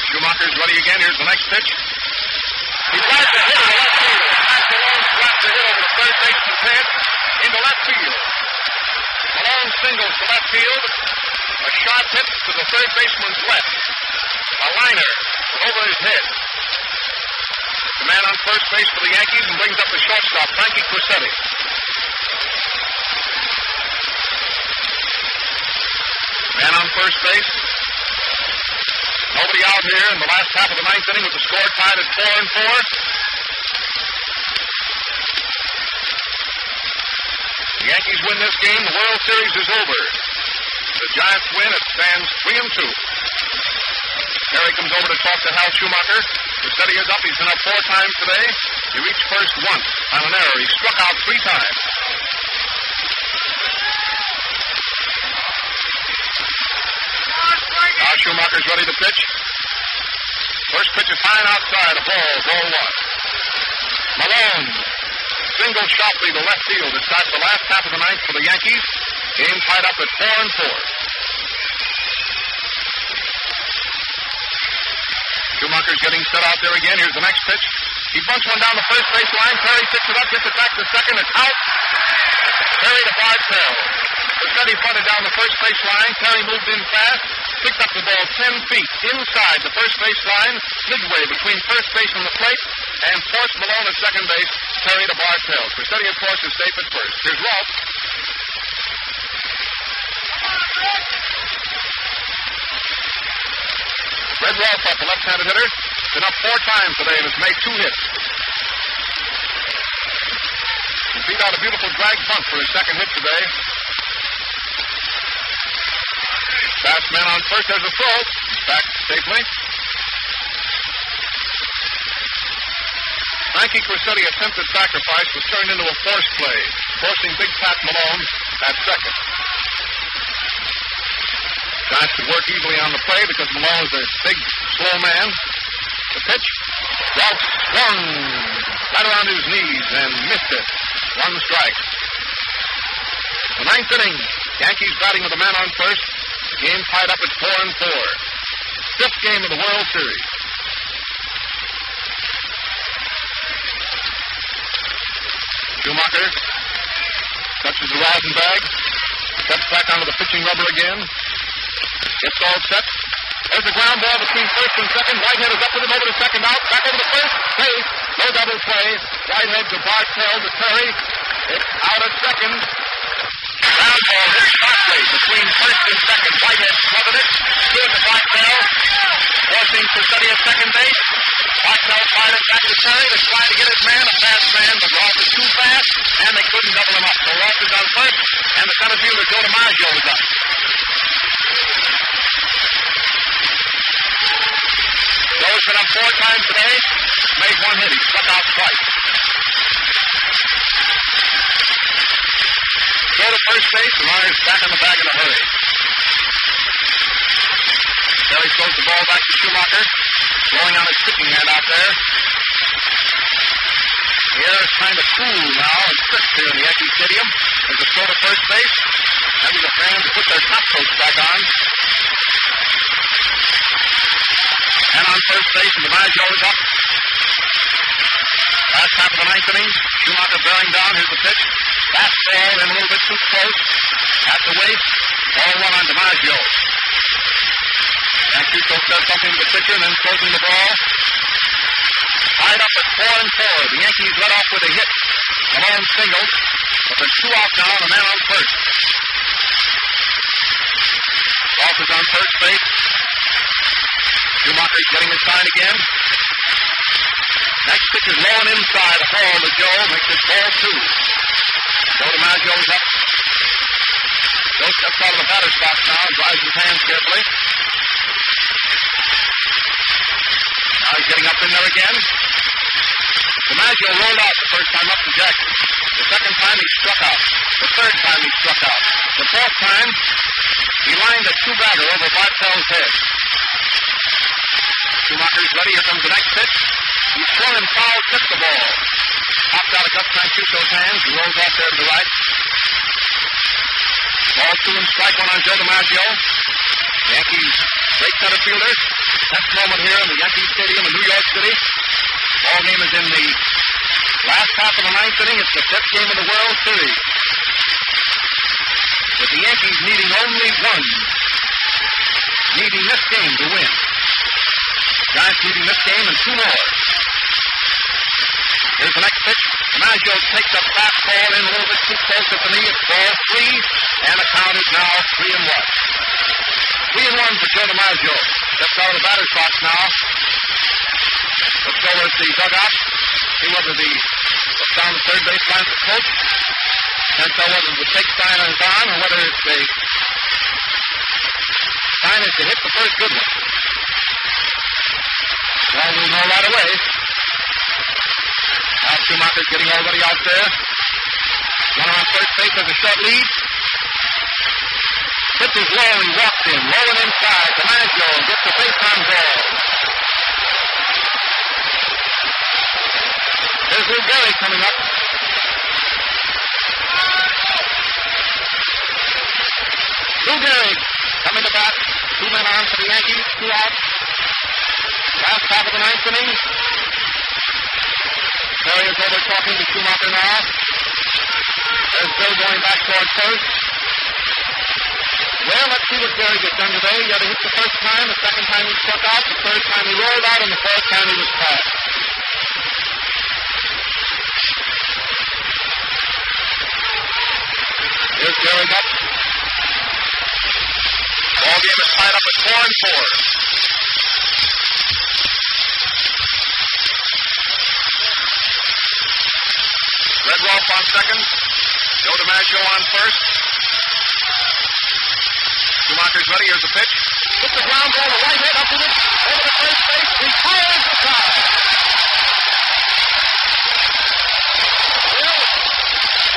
Schumacher's ready again. Here's the next pitch. He flies the hit to the left field. Pat Malone slaps the hit over the third baseman's head into left field. Malone singles to left field. A sharp hit to the third baseman's left. A liner over his head. The man on first base for the Yankees and brings up the shortstop, Frankie Crosetti. Man on first base. Nobody out here in the last half of the 9th inning with the score tied at 4-4. The Yankees win this game. The World Series is over. The Giants win. It stands 3-2. Harry comes over to talk to Hal Schumacher. Crosetti is up. He's been up 4 times today. He reached first once on an error. He struck out 3 times. Now Schumacher's ready to pitch. First pitch is high and outside. A ball 1. Malone singles sharply to left field. It starts the last half of the 9th for the Yankees. Game tied up at 4-4. Schumacher's getting set out there again. Here's the next pitch. He bunts one down the first base line. Terry picks it up, gets it back to second. It's out. Terry to Bartell. Crosetti bunted down the first base line. Terry moved in fast, picked up the ball 10 feet inside the first base line, midway between first base and the plate, and forced Malone at second base. Terry to Bartell. Crosetti, of course, is safe at first. Here's Rolfe. Red Waltop, the left-handed hitter, been up 4 times today and has made 2 hits. He beat out a beautiful drag bunt for his second hit today. Fast man on first. There's a throw. Back safely. Frankie Cressetti's attempted sacrifice was turned into a force play, forcing Big Pat Malone at second. Giants could work easily on the play because Malone is a big, slow man. The pitch. Ralph swung right around his knees and missed it. 1 strike. The 9th inning. Yankees batting with a man on first. The game tied up at 4-4. 5th game of the World Series. Schumacher touches the rosin bag. Steps back onto the pitching rubber again. Gets all set. There's a ground ball between first and second. Whitehead is up with him over to second out. Back over to first. Base. No double play. Whitehead to Bartell to Terry. It's out at second. Ground ball hit sharply between first and second. Whitehead smothered it. Good to Bartell. Forcing Cressetti at second base. Bartell fired it back to Terry to try to get his man. A fast man, but Ross is too fast, and they couldn't double him up. So Ross is on first, and the center fielder Joe DiMaggio is up. Joe's been up 4 times today. Made 1 hit. He struck out twice. Go to first base, and Myers back on the bag in a hurry. Terry throws the ball back to Schumacher, blowing on his pitching hand out there. The air is kind of cool now and crisp here in the Yankee Stadium. There's a throw to first base. Maybe the fans put their top coats back on. And on first base, and DiMaggio is up. Last half of the 9th inning. Schumacher bearing down. Here's the pitch. Fastball in a little bit too close. At the waist. Ball 1 on DiMaggio. Mancuso says something to the pitcher and then throws him the ball. Tied up at 4-4. The Yankees led off with a hit. Malone singled. But there's 2 out now and a man on first. Ross is on first base. Schumacher's getting his sign again. Next pitch is low and inside. A ball to Joe. Makes it ball 2. Joe DiMaggio is up. Joe steps out of the batter's box now and drives his hands carefully. Now he's getting up in there again. DiMaggio rolled out the first time up to Jackson. The second time he struck out. The third time he struck out. The 4th time, he lined a 2-bagger over Bartell's head. Schumacher's ready. Here comes the next pitch. He's thrown and foul, tipped the ball. Popped out of Gus Mancuso's hands and rolls off there to the right. Ball 2 and strike 1 on Joe DiMaggio. Yankees great center fielders. Next moment here in the Yankee Stadium in New York City. Ball game is in the last half of the 9th inning. It's the 5th game of the World Series. With the Yankees needing only 1. Needing this game to win. Giants needing this game and 2 more. Here's the next pitch. DiMaggio takes a fastball in a little bit too close at the knee. It's ball 3, and the count is now 3-1. 3-1 for Joe DiMaggio. Steps out of the batter's box now. Looks over at the dugout. See whether the looks down the third baseline for coach. Can't tell whether the take sign is on or whether it's a sign is to hit the first good one. Well, we'll know right away. Now Schumacher's getting everybody out there. Runner on first base has a short lead. Pitch is low, he walks in. Low and inside. DiMaggio gets the base on ball. There's Lou Gehrig coming up. Lou Gehrig coming to bat. 2 men on for the Yankees. 2 out. Last half of the 9th inning. Terry is over talking to Schumacher now. There's Bill going back toward first. Well, let's see what Gehrig has done today. He had a hit the first time, the second time he struck out, the third time he rolled out, and the 4th time he was passed. Here's Gehrig up. Ball game is tied up at 4-4. Rolfe on second. Joe DiMaggio on first. Schumacher's ready. Here's the pitch. Hits the ground ball to right head up to it. Over to first base. He fires the side.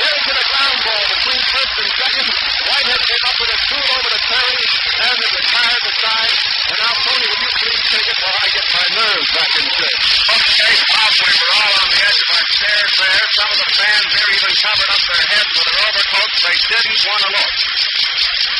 Here's to the ground ball between first and second. Whitehead came up with a threw it over to Terry, and it retired the side. And now, Tony, will you please take it while I get my nerves back in shape? Okay, Bob, we were all on the edge of our chairs there. Some of the fans here even covered up their heads with their overcoats. They didn't want to look.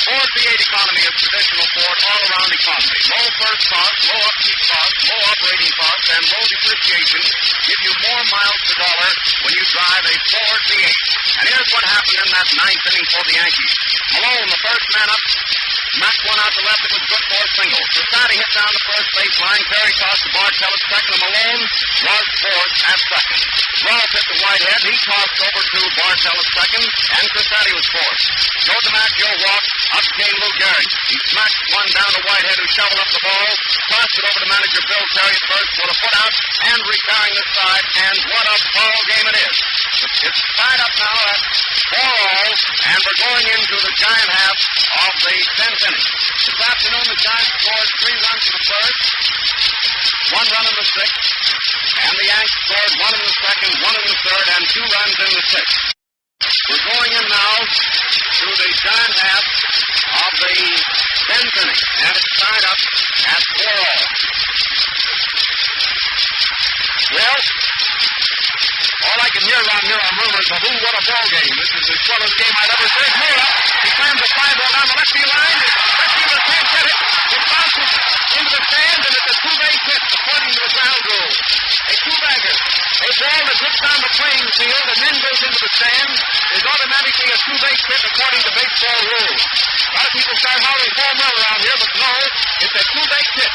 Ford V8 economy is traditional Ford all-around economy. Low first cost, low upkeep cost, low operating cost, and low depreciation give you more miles per dollar when you drive a Ford V8. And here's what happened in that ninth inning for the Yankees. Malone, the first man up, knocked one out to left. It was good for a single. Cincinnati hit down the first baseline. Terry tossed to Bartell at second, and Malone was fourth at second. Rolfe hit to Whitehead. He tossed over to Bartell at second, and Cincinnati was fourth. Joe DiMaggio walked. Up came Lou Gehrig. He smacked one down to Whitehead, who shoveled up the ball, tossed it over to manager Bill Terry at first, with a foot out, and retiring the side. And what a ball game it is! It's tied up now at 4-all, and we're going into the giant half of the 10th inning. This afternoon, the Giants scored 3 runs in the first, 1 run in the sixth, and the Yanks scored 1 in the second, 1 in the third, and 2 runs in the sixth. We're going in now to the giant half of the 10th inning, and it's tied up at 4-all. Well, all I can hear around here are murmurs of, ooh, what a ball game. This is the shortest game I've ever seen. Miller, he slams a fly ball down the left field line. Left fielder can't get it. It bounces into the stand, and it's a two-base hit, according to the ground rules. A two-bagger. A ball that hits down the playing field and then goes into the stand is automatically a two-base hit, according to baseball rules. A lot of people start howling home run around here, but no, it's a two-base hit.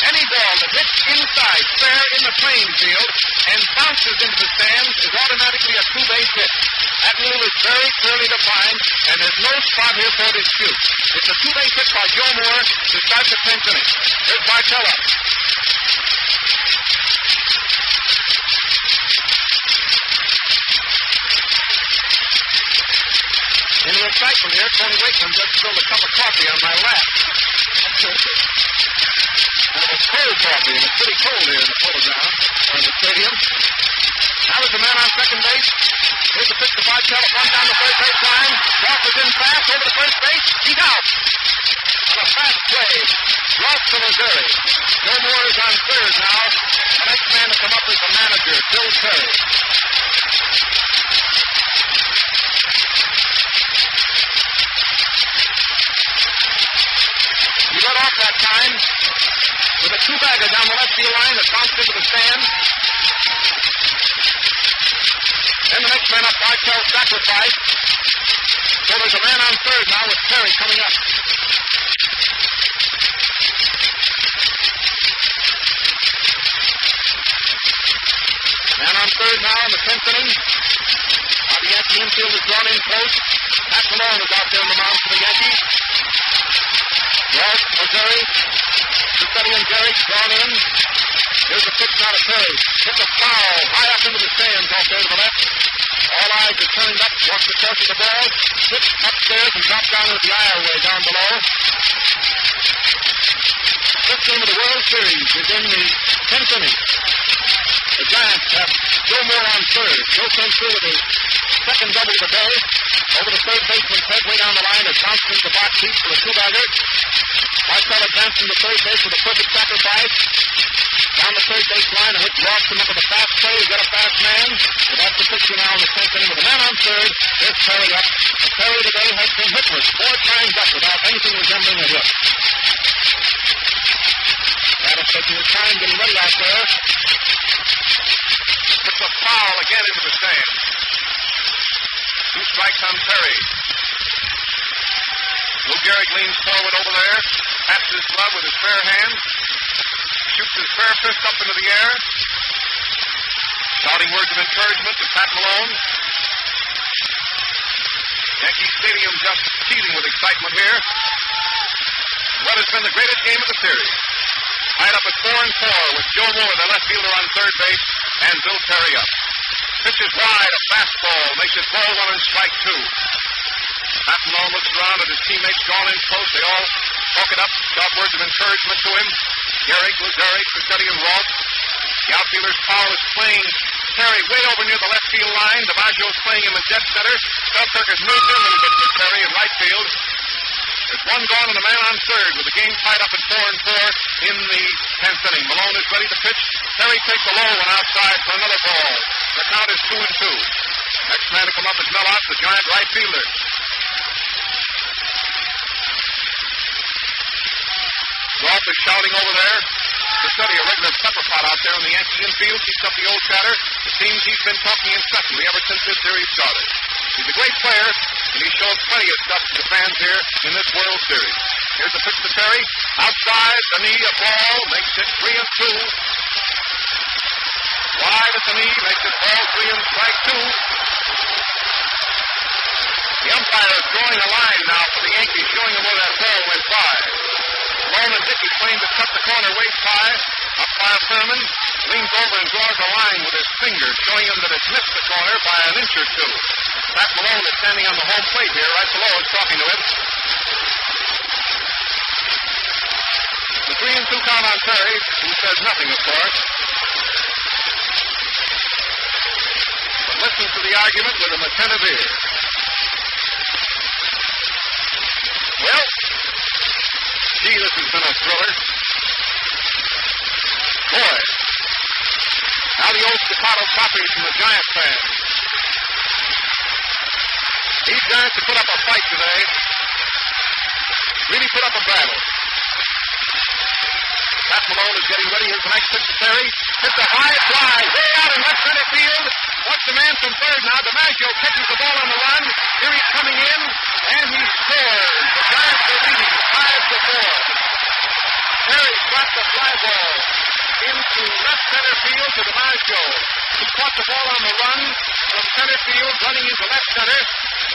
Any ball that hits inside, fair in the playing field, and bounces into the stands is automatically a two-base hit. That rule is very clearly defined, and there's no spot here for dispute. It's a two-base hit by Joe Moore to start the 10th inning. Here's Bartell up. In the excitement here, Tony Wakeman just spilled a cup of coffee on my lap. And it was cold coffee, and it's pretty cold here in the Polo Ground, or in the stadium. Now there's a man on second base. Here's the pitch to Bartell, a run down the third base line. Rolfe is in fast over to first base. He's out. On a fast play, Rolfe to Missouri. Joe Moore is on third now. The next man to come up is the manager, Bill Terry. He led off that time with a two-bagger down the left field line that bounced into the stand. Then the next man up, Bartell, sacrificed. So there's a man on third now with Terry coming up. Man on third now in the 10th inning. Now the Yankee infield is drawn in close. Pat Malone is out there on the mound for the Yankees. Rolfe, Missouri. Cincinnati and Gehrig drawn in. Here's the pitch now to Terry. Hits a foul high up into the stands off there to the left. All eyes are turned up. Watch the course of the ball. Hit upstairs and drop down into the aisleway down below. This game of the World Series is in the 10th inning. The Giants have Joe Moore on third. Joe came through with his second double of the day. Over the third baseman's head, way down the line, it bounced into the box seat for a two-bagger. Bartell advanced from the third base with a perfect sacrifice. Down the third base line, and Hicks walks him up with a fast play. He's got a fast man. So that's the picture now in the 10th inning with a man on third. There's Terry up. And Terry today has been hitless 4 times up without anything resembling a hit. Travis taking his time, getting ready out there. It's a foul again into the stand. 2 strikes on Terry. Lou Gehrig leans forward over there, pats his glove with his fair hand, shoots his fair fist up into the air, shouting words of encouragement to Pat Malone. Yankee Stadium just teeming with excitement here. What has been the greatest game of the series? Tied up at 4-4 with Joe Moore, the left fielder, on third base, and Bill Terry up. Pitches wide, a fastball, makes it ball 1 and strike 2. Pat Malone looks around at his teammates gone in close. They all talk it up, shout words of encouragement to him. Gehrig, Lazari, Crissetti, and Roth. The outfielder's Powell is playing Terry way over near the left field line. DiMaggio's playing him in dead center. Selkirk has moved in a little bit to Terry in right field. There's one gone and a man on third with the game tied up at 4-4 in the 10th inning. Malone is ready to pitch. Terry takes a low one outside for another ball. The count is 2-2. Next man to come up is Melot, the giant right fielder. Roth is shouting over there. Crissetti, a regular pepper pot out there in the Yankee infield, keeps up the old chatter. It seems he's been talking incessantly ever since this series started. He's a great player, and he shows plenty of stuff to the fans here in this World Series. Here's the pitch to Terry. Outside, the knee, a ball, makes it 3-2. Wide at the knee, makes it ball 3 and strike 2. The umpire is drawing a line now for the Yankees, showing him where that ball went by. Malone and Dickey claim to cut the corner waist high. Umpire Thurman leans over and draws a line with his finger, showing him that it's missed the corner by an inch or two. Pat Malone is standing on the home plate here, right below us, talking to him. The 3-2 count on Terry, who says nothing, of course. But listens to the argument with an attentive ear. Well, gee, this has been a thriller. Boy. Now the old staccato clapping from the Giant fans. These Giants have put up a fight today. Really put up a battle. Pat Malone is getting ready. Here's the next pitch to Terry. Hits a high fly way out in left center field. Watch the man from third now. DiMaggio catches the ball on the run. Here he's coming in, and he scores. The Giants are leading 5-4. Terry dropped the fly ball into left center field to DiMaggio. He caught the ball on the run from center field, running into left center,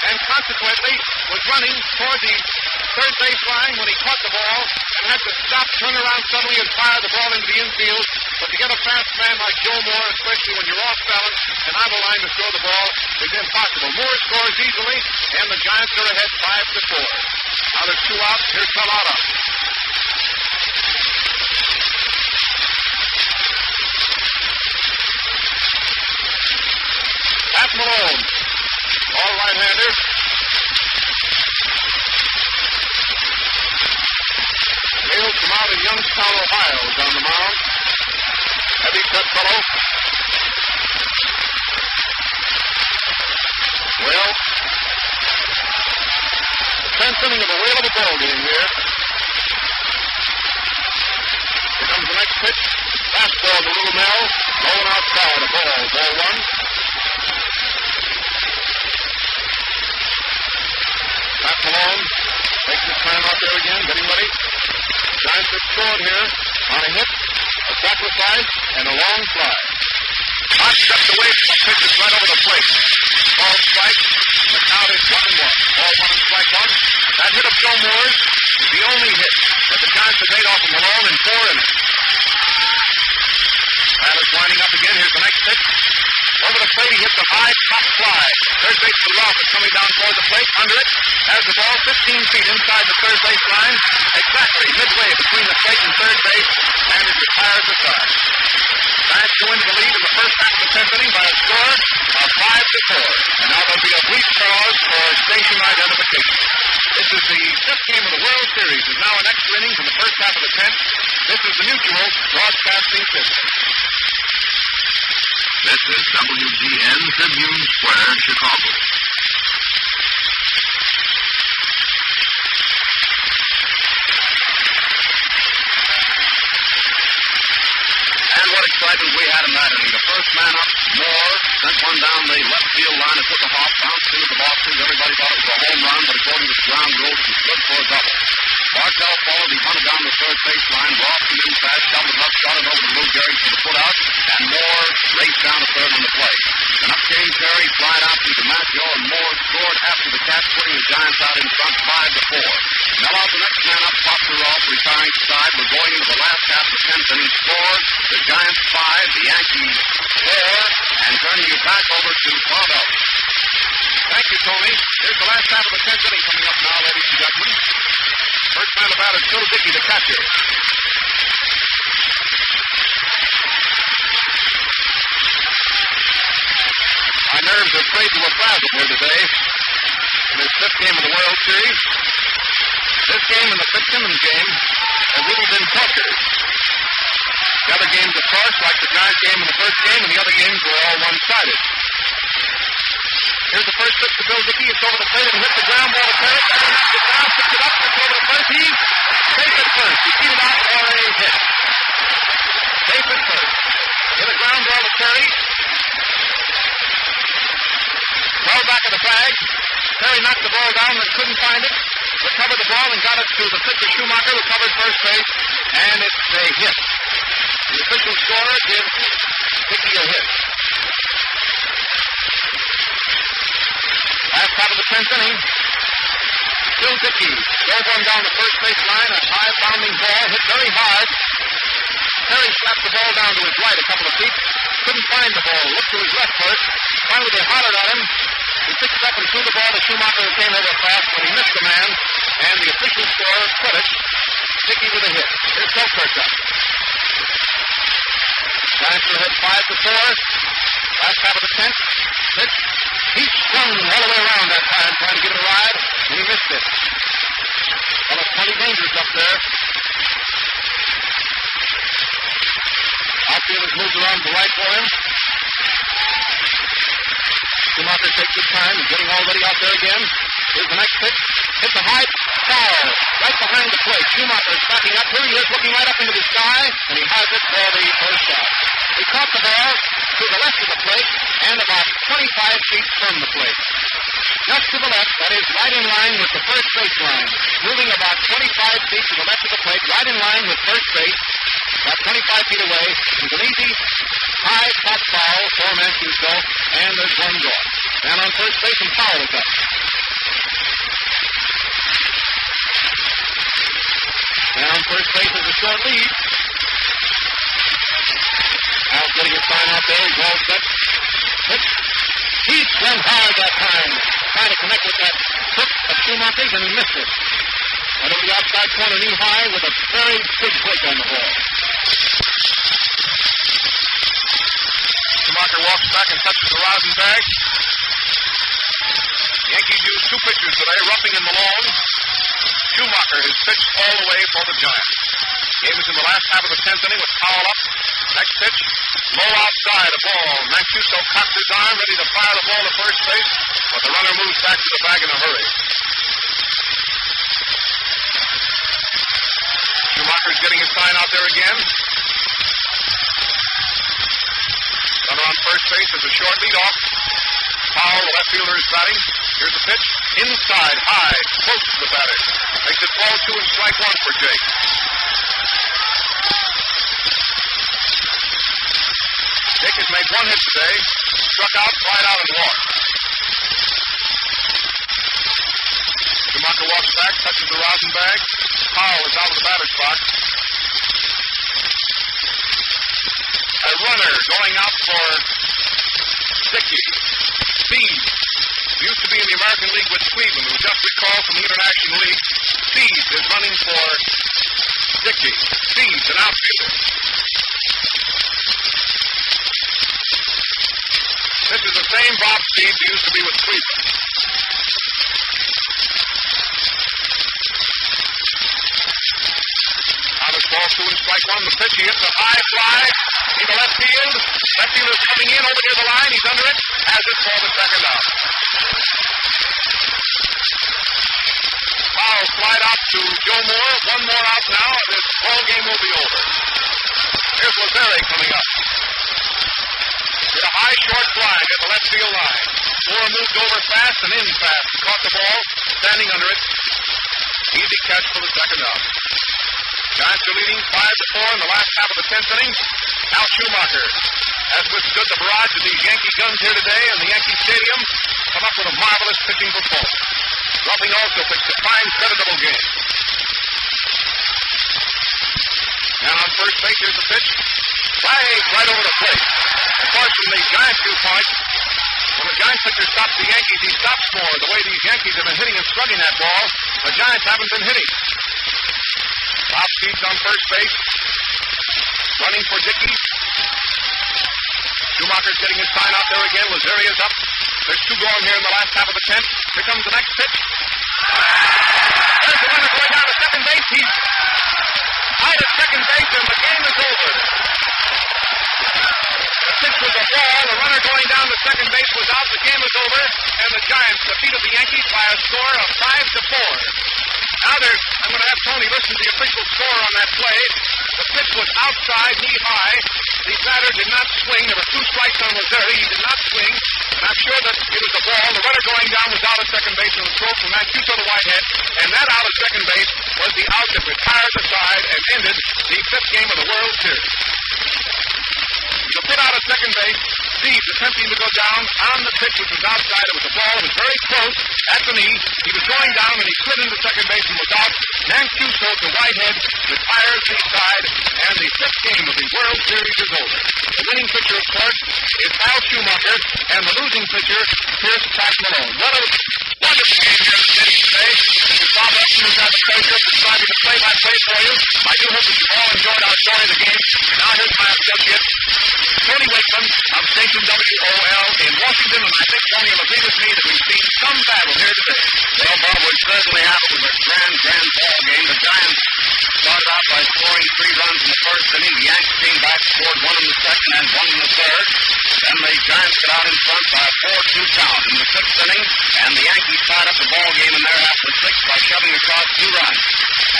and consequently was running toward the third baseline when he caught the ball and had to stop, turn around suddenly, and fire the ball into the infield. But to get a fast man like Joe Moore, especially when you're off balance and on the line to throw the ball, is impossible. Moore scores easily, and the Giants are ahead 5-4. Now there's 2 outs. Here's Salata. Pat Malone, all right-hander. Hails from out of Youngstown, Ohio, is on the mound. Heavy-set fellow. Well, the 10th inning of a whale of a ball game here. Here comes the next pitch. Fastball to Little Mel. Low and outside. A ball 1. Pat Malone takes his time out there again, getting ready. Giants have scored here on a hit, a sacrifice, and a long fly. Hot steps away from the pitches right over the plate. Ball strike. The count is 1-1. Ball 1 and strike 1. That hit of Joe Moore's is the only hit that the Giants have made off of Malone in 4 innings. Pat is winding up again. Here's the next pitch. Over the plate, he hits a high top fly. Third baseman Ralph is coming down toward the plate. Under it, has the ball 15 feet inside the third base line, exactly midway between the plate and third base, and it retires the side. Giants go into the lead in the first half of the 10th inning by a score of 5-4. And now there'll be a brief pause for station identification. This is the 5th game of the World Series. There's now an extra innings in the first half of the 10th. This is the Mutual Broadcasting System. This is WGN Tribune Square, Chicago. And what excitement we had in that inning. The first man up, Moore, sent one down the left field line and took a hop, bounced into the boxes. Everybody thought it was a home run, but according to the ground rules, it was good for a double. Bartell followed. He hunted down the third baseline. Ross came in fast, shoved it up, shot it over to Lou Gehrig for the put out, and Moore raced down to third on the play. And up came Terry, flied out to DiMaggio, and Moore scored after the catch, putting the Giants out in front 5-4. Mello, the next man up, Foster off, retiring side. We're going into the last half of the 10th inning. Score, the Giants 5, the Yankees 4, and turning you back over to Bob Ellis. Thank you, Tony. Here's the last half of the 10th inning coming up now, ladies and gentlemen. First man to bat is Phil Dickey, the catcher. My nerves are afraid to a frazzle here today. In this fifth game of the World Series, this game and the Fitzsimmons game have really been tortures. The other games, of course, like the Giants game in the first game, and the other games were all one-sided. Here's the first pitch to Bill Dickey. It's over the plate and hits the ground ball to Perry. Perry knocks it down, picks it up, it's over the first. He's safe at first. He beat it out for a hit. Safe at first. Hit a ground ball to Perry. Well back of the flag. Perry knocked the ball down and couldn't find it. Recovered the ball and got it to the pitcher Schumacher, who covered first base, and it's a hit. The official scorer gives Dickey a hit. Last half of the 10th inning. Bill Dickey drove one down the first base line, a high bounding ball, hit very hard. Perry slapped the ball down to his right a couple of feet. Couldn't find the ball. Looked to his left first. Finally, they hollered at him. He picked it up and threw the ball to Schumacher, who came over fast, but he missed the man, and the official scorer credit Dickey with a hit. Here's Selkirk up. Giants are ahead 5-4. Last half of the 10th. Pitch. He swung all the way around that time, trying to get it a ride, and he missed it. Well, it's plenty dangerous up there. Outfielders moved around to the right for him. Schumacher takes his time and getting all ready out there again. Here's the next pitch. Hits a high foul right behind the plate. Schumacher is backing up. Here he is looking right up into the sky, and he has it for the first out. He caught the ball to the left of the plate and about 25 feet from the plate. Just to the left, that is right in line with the first base line. Moving about 25 feet to the left of the plate, right in line with first base, about 25 feet away. It's an easy high pop foul for Mancuso, and there's one gone. Down on first base, and Powell is up. Down on first base is a short lead. Powell's getting his sign out there. He's all set. Pitch. He swung hard that time, trying to connect with that hook of Schumacher's, and he missed it. Right over the outside corner, knee high, with a very big break on the ball. Schumacher walks back and touches the rosin bag. Yankees used two pitchers today, roughing in the long. Schumacher has pitched all the way for the Giants. Game is in the last half of the 10th inning with Powell up. Next pitch, low outside, a ball. Mancuso cocks his arm, ready to fire the ball to first base, but the runner moves back to the bag in a hurry. Schumacher's getting his sign out there again. Runner on first base is a short leadoff. Powell, the left fielder, is batting. Here's the pitch. Inside, high, close to the batter. Makes it 2 and strike one for Jake. Jake has made one hit today. Struck out, fried out, and walked. Schumacher walks back, touches the rosin bag. Powell is out of the batter's box. A runner going out for Dickey. Speed. Used to be in the American League with Cleveland, who just recalled from the International League. Speed is running for Dickey. Speed, an outfielder. This is the same Bob Speed who used to be with Cleveland. Out of ball 2 and strike one. The pitch, he hits a high fly into left field. Left fielder is coming in over near the line. He's under it. Has it for the second out. Foul slide out to Joe Moore. One more out now. This ball game will be over. Here's Lazare coming up. Hit a high short fly at the left field line. Moore moved over fast and in fast. He caught the ball, standing under it. Easy catch for the second out. Giants are leading 5-4 in the last half of the 10th inning. Now Schumacher has withstood the barrage of these Yankee guns here today in the Yankee Stadium. Come up with a marvelous pitching performance. Ruffing also pitched a fine, creditable game. And on first base, here's the pitch. Right over the plate. Of course, from the Giants' viewpoint, when the Giants pitcher stops the Yankees, he stops more. The way these Yankees have been hitting and slugging that ball, the Giants haven't been hitting. Top speeds on first base. Running for Dickey. Schumacher's getting his sign out there again. Lazaria's up. There's two going here in the last half of the 10th. Here comes the next pitch. There's the runner going down to second base. He's out at second base, and the game is over. The pitch was a ball. The runner going down to second base was out. The game is over, and the Giants defeated the Yankees by a score of 5-4. Now I'm going to have Tony listen to the official score on that play. The pitch was outside, knee-high. The batter did not swing. There were two strikes on Lazari. He did not swing. And I'm sure that it was a ball. The runner going down was out at second base and was thrown from Mancuso to Whitehead. And that out at second base was the out that retired the side and ended the fifth game of the World Series. The put out at second base, Steve's attempting to go down on the pitch, which was outside. It was a ball. It was very close at the knee. He was going down, and he slid into second base and was out. Mancuso to Whitehead retires the side, and the fifth game of the World Series is over. The winning pitcher, of course, is Al Schumacher, and the losing pitcher, Pierce Pat Malone. What a wonderful game here in the city today. This is Bob Upton, who's had the pleasure of describing the play-by-play for you. I do hope that you all enjoyed our story of the game. Now here's my associate, Tony Wakeman of Station WOL in Washington, and I think Tony will agree with me that we've seen some battle here today. Well, Bob, we certainly have. It was a grand ball game. The Giants started out by scoring 3 runs in the first inning. The Yankees came back, scored 1 in the second and 1 in the third. Then the Giants got out in front by a 4-2 count in the sixth inning, and the Yankees tied up the ball game in their half of the sixth by shoving across 2 runs.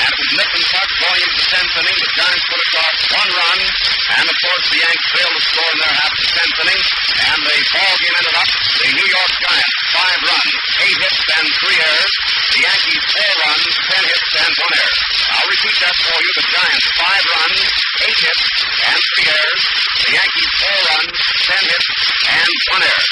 And it was nip and tuck going into the 10th inning. The Giants put across 1 run, and of course the Yankees failed to score in their half of the 10th inning, and the ball game ended up the New York Giants 5 runs, 8 hits and 3 errors. The Yankees 4 runs, 10 hits and 1 error. I'll repeat that for you. The Giants 5 runs, 8 hits and 3 errors. The Yankees 4 runs, 10 hits and 1 error.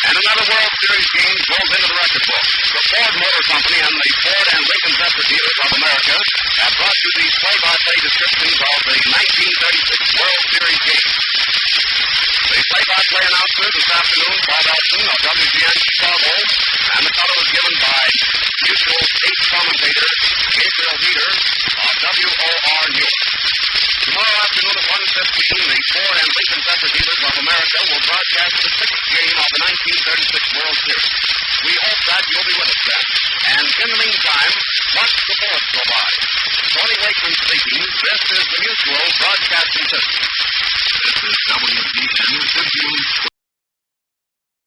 And another World Series game goes into the record book. The Ford Motor Company and the Ford and Lincoln Zephyr dealers of America have brought you these play-by-play descriptions of the 1936 World Series game. The play-by-play announcer this afternoon, Bob Elton of WGN Chicago, and the color was given by mutual state commentator Gabriel Heater of WOR News. Tomorrow afternoon at 1:15, the Ford and Lincoln Zephyr dealers of America will broadcast the 6th game of the 1936 World Series. We hope that you'll be with us then. And in the meantime, watch the bullets go by. Tony Wakeman speaking. This is the Mutual Broadcasting System. This is WGN.